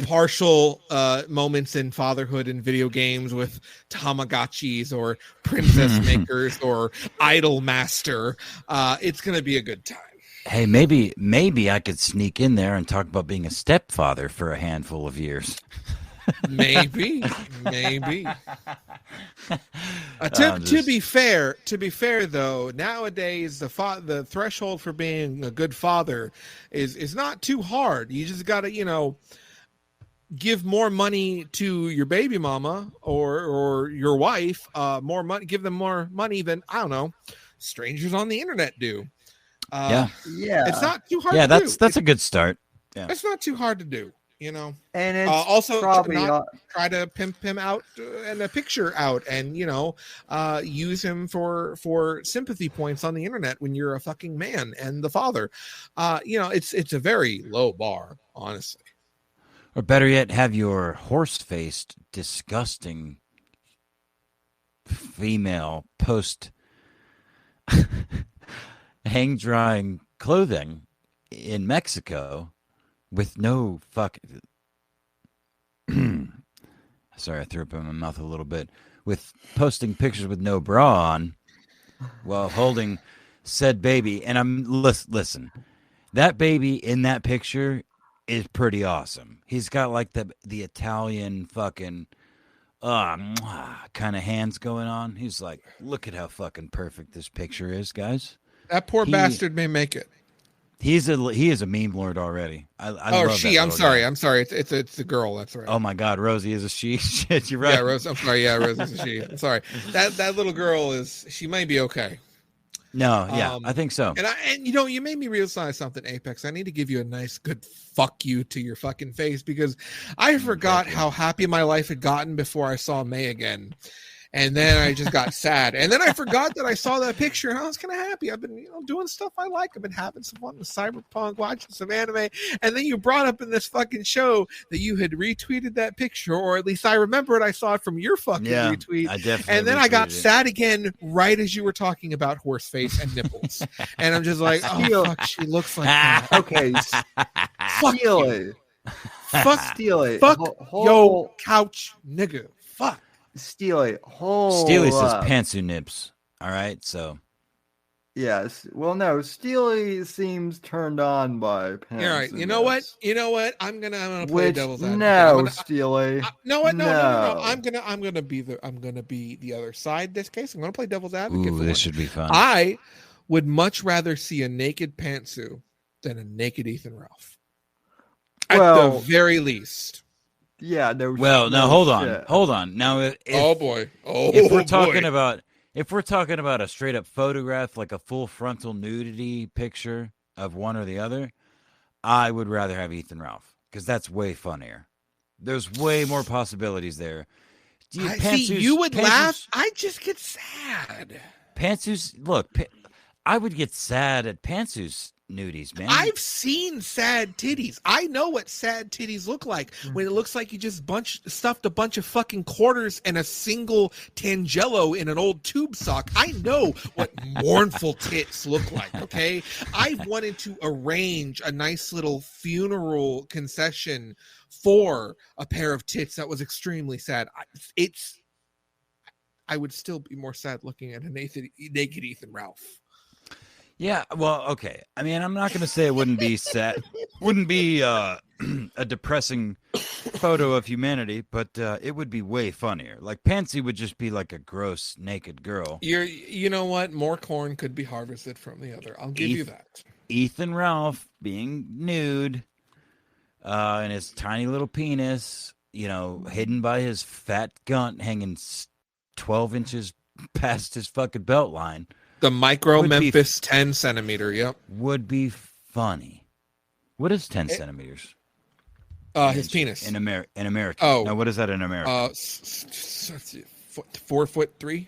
partial moments in fatherhood in video games with Tamagotchis or Princess Makers or Idol Master. It's going to be a good time. Hey, maybe I could sneak in there and talk about being a stepfather for a handful of years. Maybe. To be fair though, nowadays the threshold for being a good father is not too hard. You just got to, give more money to your baby mama or your wife, more money, give them more money than, I don't know, strangers on the internet do. Yeah. It's not too hard. Yeah, to that's a good start. Yeah, it's not too hard to do. And it's also probably try to pimp him out and a picture out, and use him for sympathy points on the internet when you're a fucking man and the father. It's a very low bar, honestly. Or better yet, have your horse-faced, disgusting female post hang-drying clothing in Mexico with no fucking... Sorry, I threw up in my mouth a little bit. With posting pictures with no bra on while holding said baby. And listen, that baby in that picture is pretty awesome. He's got like the Italian fucking kind of hands going on. He's like, look at how fucking perfect this picture is, guys. That poor bastard may make it. He is a meme lord already. I love she. that I'm sorry. It's a girl. That's right. Oh my God, Rosie is a she. Shit, you're right. Yeah, Rose. I'm sorry. Yeah, Rose is a she. I'm sorry. That little girl she might be okay. No, yeah, I think so. And you made me realize something, Apex. I need to give you a nice good fuck you to your fucking face, because I forgot how happy my life had gotten before I saw May again. And then I just got sad. And then I forgot that I saw that picture, and I was kind of happy. I've been, doing stuff I like. I've been having some fun with Cyberpunk, watching some anime. And then you brought up in this fucking show that you had retweeted that picture, or at least I remember it. I saw it from your fucking retweet. I definitely. And then I got sad again right as you were talking about horse face and nipples. And I'm just like, oh, fuck, she looks like that. Okay. Steely. Fuck Steely. Fuck yo couch nigga. Fuck. Steely. Steely says pantsu nips. All right, so Yes. Well, no. Steely seems turned on by pants. All right. You know what? You know what? I'm gonna play Which devil's advocate. no, Steely. No, what? No. No. I'm gonna be the other side. This case, I'm gonna play devil's advocate. Ooh, for this once. should be fun. I would much rather see a naked Pantsu than a naked Ethan Ralph. At Well, the very least. Yeah. No. Well, now no hold on. Now, if we're talking about a straight up photograph, like a full frontal nudity picture of one or the other, I would rather have Ethan Ralph because that's way funnier. There's way more possibilities there. You would laugh. I just get sad. I would get sad at Pantsu's nudies, man. I've seen sad titties. I know what sad titties look like when it looks like you just stuffed a bunch of fucking quarters and a single Tangelo in an old tube sock. I know what mournful tits look like, okay? I've wanted to arrange a nice little funeral concession for a pair of tits that was extremely sad. I would still be more sad looking at a naked Ethan Ralph. Yeah, well, okay. I mean, I'm not going to say it wouldn't be sad, wouldn't be a depressing photo of humanity, but it would be way funnier. Like Pansy would just be like a gross naked girl. You know what? More corn could be harvested from the other. I'll give you that. Ethan Ralph being nude, and his tiny little penis, hidden by his fat gunt hanging 12 inches past his fucking belt line. The micro Memphis 10 centimeter, yep. Would be funny. What is 10 centimeters? His penis. In America. Oh. Now, what is that in America? 4'3".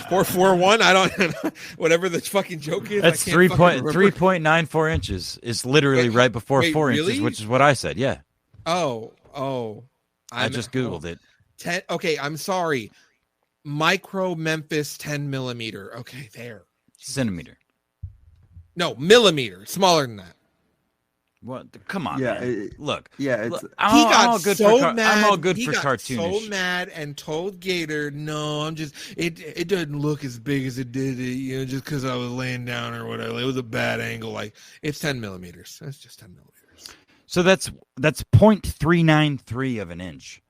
4'1". I don't know. Whatever the fucking joke is. That's 3.94 inches. Is literally right before 4 inches, which is what I said. Yeah. Oh. I just Googled it. 10. Okay, I'm sorry. Micro Memphis 10 millimeter. Okay, there. Centimeter. No, millimeter. Smaller than that. What? Come on, yeah, man. Look. Yeah, it's. I'm all good for cartoonish. So mad and told Gator, no, it doesn't look as big as it did, just because I was laying down or whatever. It was a bad angle. Like, it's 10 millimeters. That's just 10 millimeters. So that's 0.393 of an inch.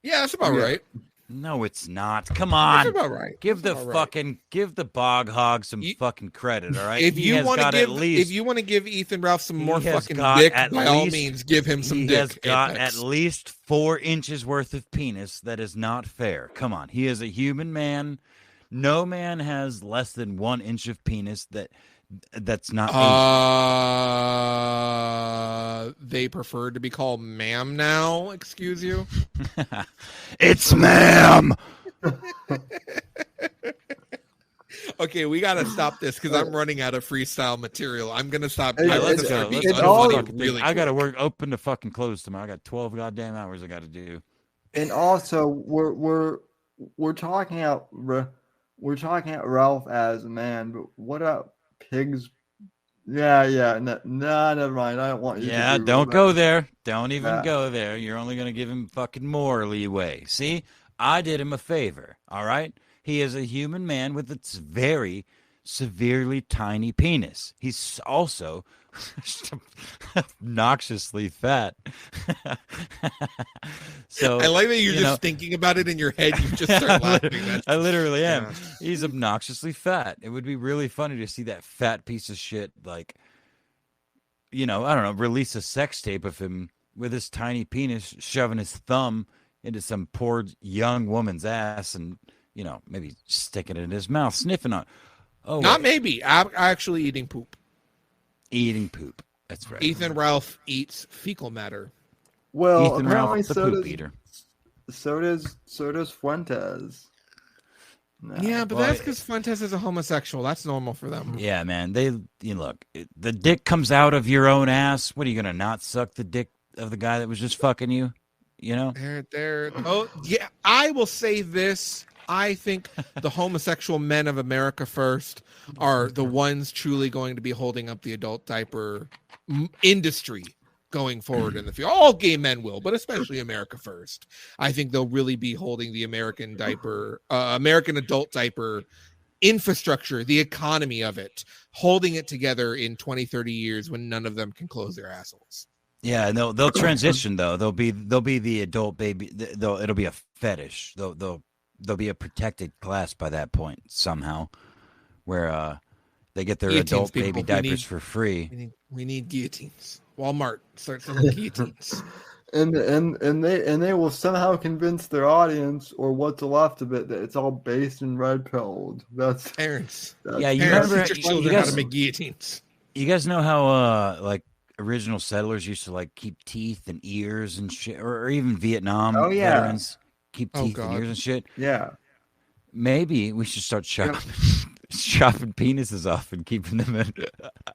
Yeah, that's about right. No, it's not. Come on. That's about right. Give the bog hog some fucking credit, all right? If you want to give Ethan Ralph some more fucking dick, by all means, give him some dick. He has got at least 4 inches worth of penis. That is not fair. Come on. He is a human man. No man has less than 1 inch of penis that's not Asian. They prefer to be called ma'am now. Excuse you. It's ma'am. Okay, we gotta stop this because I'm running out of freestyle material. I'm gonna stop. Let's go. I gotta open to fucking close tomorrow. I got 12 goddamn hours I gotta do. And also, we're talking out Ralph as a man, but what about pigs? Yeah. No, never mind. I don't want you. Yeah, don't go there. Don't even go there. You're only gonna give him fucking more leeway. See, I did him a favor. All right. He is a human man with a very severely tiny penis. He's also obnoxiously fat. So I like that you're just thinking about it in your head. You just start laughing. I literally am. Yeah. He's obnoxiously fat. It would be really funny to see that fat piece of shit, like, I don't know, release a sex tape of him with his tiny penis shoving his thumb into some poor young woman's ass and, maybe sticking it in his mouth, sniffing on. Oh, not maybe. I'm actually eating poop. Eating poop. That's right. Ethan Ralph eats fecal matter. Well, Ethan apparently Ralph, the poop eater. So does Fuentes. No. Yeah, but that's because Fuentes is a homosexual. That's normal for them. Yeah, man. Look, the dick comes out of your own ass. What are you gonna not suck the dick of the guy that was just fucking you? Oh, yeah. I will say this. I think the homosexual men of America first are the ones truly going to be holding up the adult diaper industry. going forward in the future. All gay men will, but especially America First. I think they'll really be holding the American adult diaper infrastructure, the economy of it, holding it together in 20, 30 years when none of them can close their assholes. Yeah, and they'll transition though. They'll be the adult baby. It'll be a fetish. They'll be a protected class by that point somehow, where they get their Guillotines, adult baby diapers for free. We need guillotines. Walmart starts selling guillotines. And they will somehow convince their audience or what's left of it that it's all based in red pilled. That's parents. Yeah, you parents remember teach your children how to make guillotines. You guys know how like original settlers used to like keep teeth and ears and shit, or even Vietnam veterans keep teeth and ears and shit. Yeah, maybe we should start chopping penises off and keeping them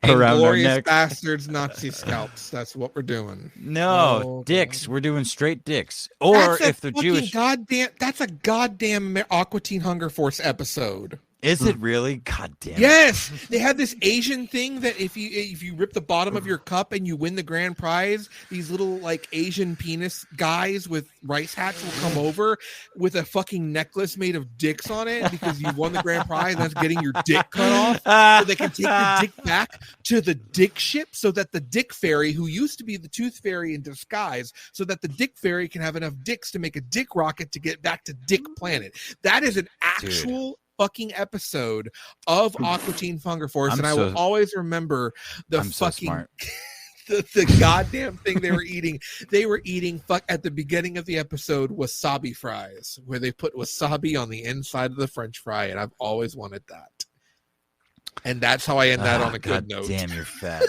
around our necks. Bastards, Nazi scalps. That's what we're doing. No, dicks. God. We're doing straight dicks. Or if they're Jewish. That's a goddamn Aqua Teen Hunger Force episode. Is it really? God damn it. Yes. They have this Asian thing that if you rip the bottom of your cup and you win the grand prize, these little like Asian penis guys with rice hats will come over with a fucking necklace made of dicks on it because you won the grand prize and that's getting your dick cut off. So they can take your dick back to the dick ship so that the dick fairy, who used to be the tooth fairy in disguise, so that the dick fairy can have enough dicks to make a dick rocket to get back to Dick Planet. That is an actual fucking episode of Aqua Teen Hunger Force, and I will always remember the fucking the goddamn thing they were eating. They were eating at the beginning of the episode wasabi fries, where they put wasabi on the inside of the French fry, and I've always wanted that. And that's how I end that on a good note. Damn, you're fat.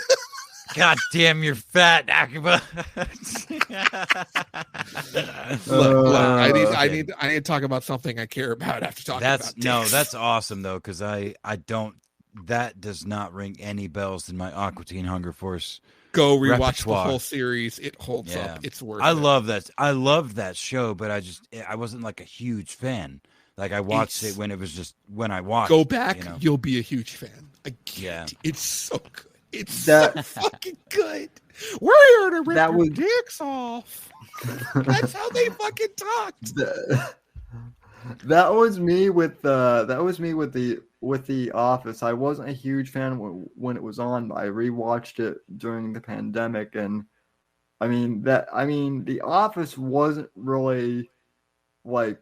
God damn, you're fat, Akiba. Look, I need to talk about something I care about after talking about dicks. No, that's awesome though, because I don't. That does not ring any bells in my Aqua Teen Hunger Force. Go rewatch the whole series. It holds up. It's worth it. I love that. I loved that show, but I wasn't like a huge fan. Like I watched it when it was just when I watched. Go back, you'll be a huge fan. It's so good. It's so fucking good. We're here to rip your dicks off. That's how they fucking talked. That was me with the Office. I wasn't a huge fan when it was on, but I rewatched it during the pandemic, and the Office wasn't really like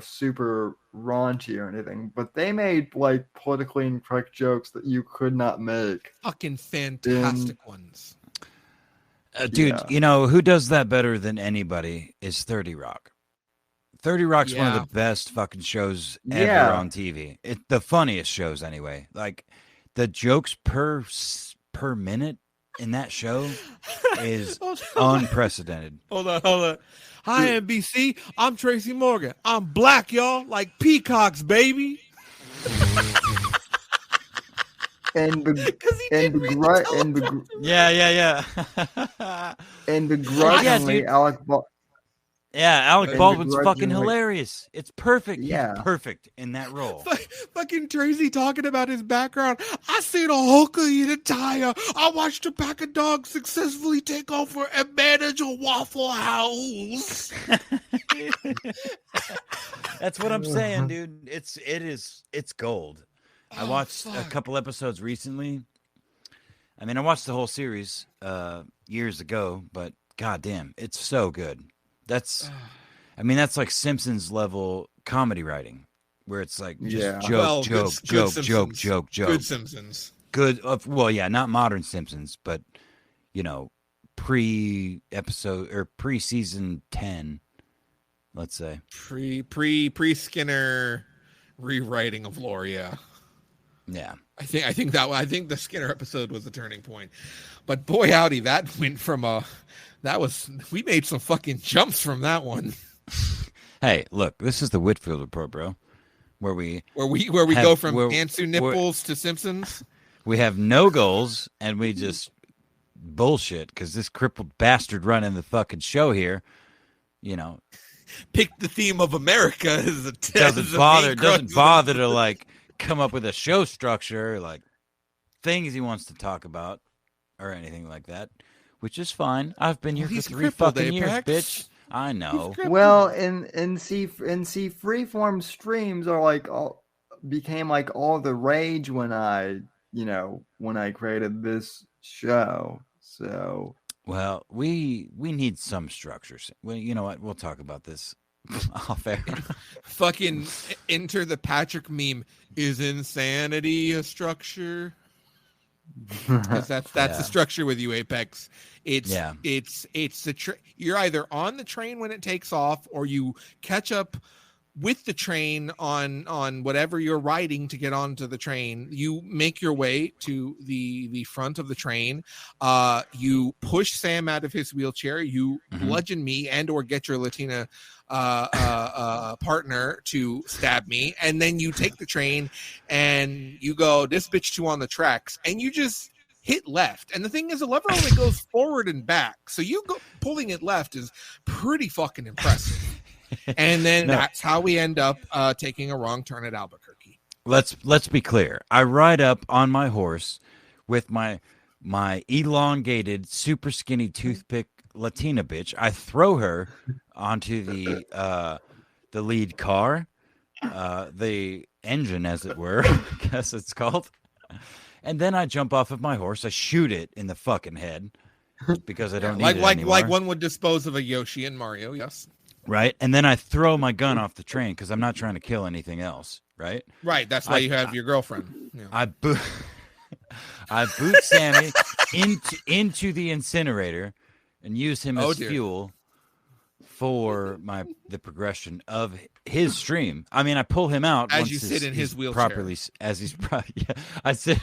super raunchy or anything, but they made like politically incorrect jokes that you could not make. Fucking fantastic ones. Dude, who does that better than anybody is 30 Rock. 30 Rock's one of the best fucking shows ever on TV. It's the funniest shows anyway. Like the jokes per minute in that show is unprecedented. Hold on. Hi, NBC. I'm Tracy Morgan. I'm black, y'all, like peacocks, baby. And begrudgingly, Alec Baldwin's fucking hilarious. It's perfect. Yeah, he's perfect in that role. Fucking Tracy talking about his background. I seen a hooker eat a tire. I watched a pack of dogs successfully take over and manage a Waffle House. That's what I'm saying, dude. It's gold. I watched a couple episodes recently. I mean, I watched the whole series years ago, but goddamn, it's so good. That's like Simpsons level comedy writing, where it's like just joke. Good Simpsons. Good. Not modern Simpsons, but pre-episode or pre-season 10, let's say. Pre-Skinner rewriting of lore. Yeah. I think the Skinner episode was the turning point, but boy howdy, that went from we made some fucking jumps from that one. Hey, look, this is the Whitfield Report, bro, where we go from Ansu nipples to Simpsons. We have no goals and we just bullshit because this crippled bastard running the fucking show here, picked the theme of America as a doesn't bother to like come up with a show structure, like things he wants to talk about or anything like that. which is fine. I've been here for he's 3 crippled, fucking years, Apex. bitch. I know. Well, and see, freeform streams are like became like all the rage when I created this show. So Well, we need some structures. Well, you know what? We'll talk about this off air. Fucking enter the Patrick meme. Is insanity a structure? 'Cause that's the structure with you, Apex. It's the you're either on the train when it takes off, or you catch up with the train on whatever you're riding to get onto the train. You make your way to the front of the train. You push Sam out of his wheelchair. You bludgeon me and or get your Latina partner to stab me, and then you take the train and you go, this bitch too on the tracks, and you just hit left. And the thing is, the lever only goes forward and back, so you go pulling it left is pretty fucking impressive. And then that's how we end up taking a wrong turn at Albuquerque. Let's be clear. I ride up on my horse with my elongated, super skinny toothpick Latina bitch. I throw her onto the lead car, the engine, as it were, I guess it's called. And then I jump off of my horse. I shoot it in the fucking head because I don't need it anymore. Like one would dispose of a Yoshi in Mario. Yes. Right. And then I throw my gun off the train because I'm not trying to kill anything else. Right. Right. That's why you have your girlfriend. Yeah. I boot Sammy into the incinerator and use him as fuel for the progression of his stream. I mean, I pull him out as once you sit in his wheelchair properly, as he's I sit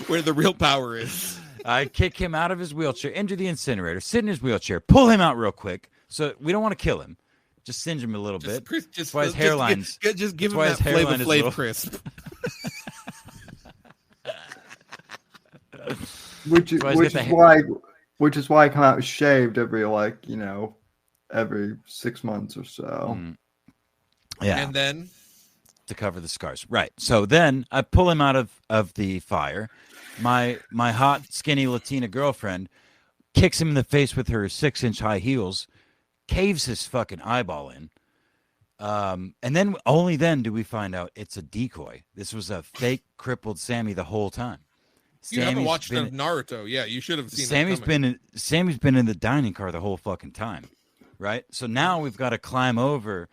where the real power is. I kick him out of his wheelchair into the incinerator, sit in his wheelchair, pull him out real quick. So we don't want to kill him, just singe him a little bit. That's why his hairline's just give him that Flavor Flav crisp. which is why I come out shaved every 6 months or so. Yeah. And then to cover the scars. Right. So then I pull him out of the fire. My hot, skinny Latina girlfriend kicks him in the face with her 6-inch high heels, caves his fucking eyeball in. And then only then do we find out it's a decoy. This was a fake crippled Sammy the whole time. You haven't watched Naruto. Yeah, you should have seen Sammy's been in the dining car the whole fucking time. Right? So now we've got to climb over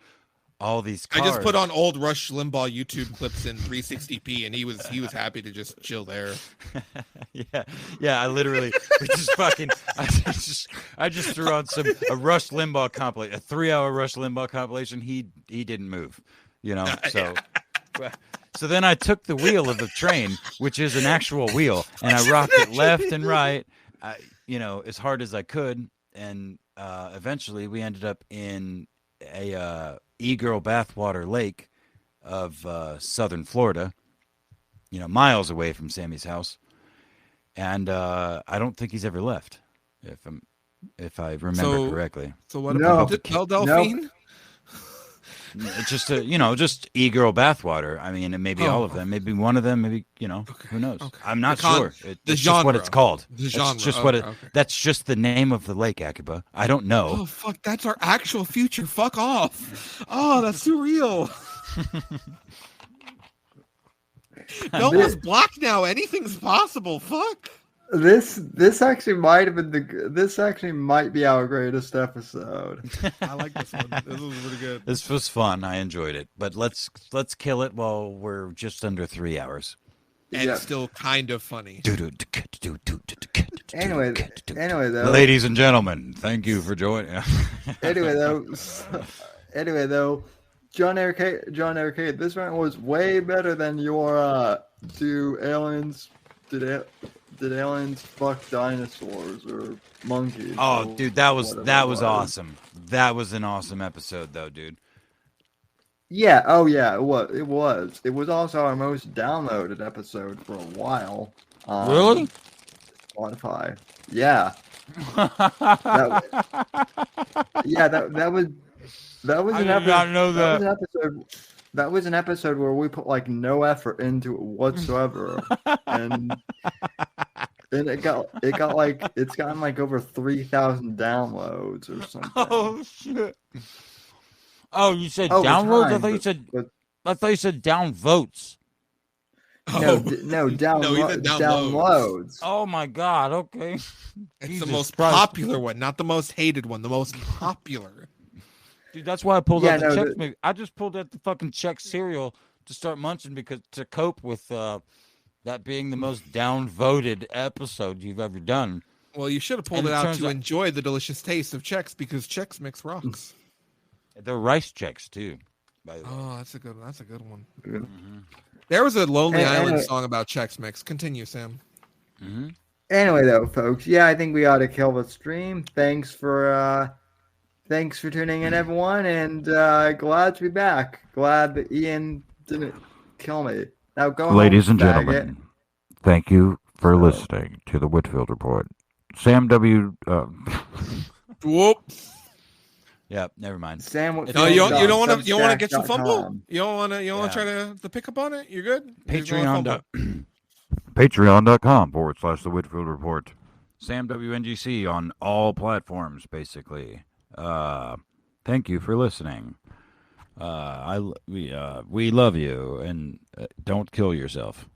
all these cars. I just put on old Rush Limbaugh YouTube clips in 360p, and he was happy to just chill there. Yeah. I literally I just threw on a Rush Limbaugh compilation, a 3-hour Rush Limbaugh compilation. He didn't move, So so then I took the wheel of the train, which is an actual wheel, and I rocked it left and right, as hard as I could, and eventually we ended up in a e-girl bathwater lake of southern Florida, miles away from Sammy's house, and I don't think he's ever left, if I remember correctly. So what about El Delphine? It's just just e-girl bathwater. I mean, maybe all of them, maybe one of them, maybe who knows? Okay. I'm not sure. It's just what it's called. That's just the name of the lake, Akiba. I don't know. Oh fuck, that's our actual future. Fuck off. Oh, that's too real. No one's blocked now. Anything's possible. Fuck. This actually might be our greatest episode. I like this one. This was really good. This was fun. I enjoyed it. But let's kill it while we're just under 3 hours. And it's still kind of funny. Anyway, though, ladies and gentlemen, thank you for joining. anyway, though, John Arcade, this round was way better than your Did aliens fuck dinosaurs or monkeys? Oh, dude, that was awesome. That was an awesome episode, though, dude. Yeah. Oh, yeah. It was. It was also our most downloaded episode for a while. Really? Spotify. Yeah. That was an episode. Not know that. That was an episode where we put no effort into it whatsoever, and And it's gotten like over 3,000 downloads or something. Oh shit! Oh, you said Over downloads? time, I thought you said downvotes. Downloads. Oh my god! Okay, It's Jesus the most Christ. popular one, not the most hated one. The most popular. Dude, that's why I pulled out the no, Chex Mix. I just pulled out the fucking Chex cereal to start munching because to cope with that being the most downvoted episode you've ever done. Well, you should have pulled And it it out turns to out- enjoy the delicious taste of Chex because Chex Mix rocks. They're rice Chex too. By the way. Oh, that's a good one. Mm-hmm. There was a Lonely Island song about Chex Mix. Continue, Sam. Mm-hmm. Anyway, though, folks, I think we ought to kill the stream. Thanks for tuning in, everyone, and glad to be back. Glad that Ian didn't kill me. Now go home, Ladies and faggot. gentlemen, thank you for listening to the Whitfield Report. Sam W. Whoop. Yeah, never mind. Sam, No, you don't want to get some fumble. You don't want to try to pick up on it. You're good. Patreon.com/the Whitfield Report. Sam WNGC on all platforms, basically. Thank you for listening. We love you, and don't kill yourself.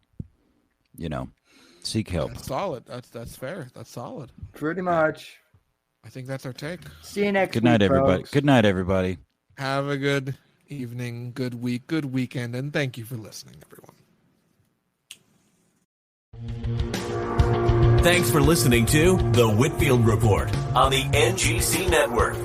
Seek help. That's solid. That's fair. That's solid. Pretty much. I think that's our take. See you next week. Good night, everybody. Folks. Good night, everybody. Have a good evening, good week, good weekend, and thank you for listening, everyone. Thanks for listening to The Whitfield Report on the NGC Network.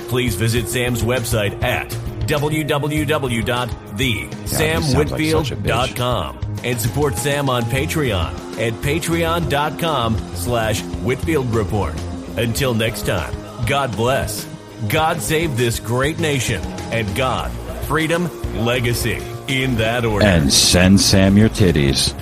Please visit Sam's website at www.thesamwhitfield.com and support Sam on Patreon at patreon.com/Whitfield Report. Until next time, God bless, God save this great nation, and God, freedom, legacy, in that order. And send Sam your titties.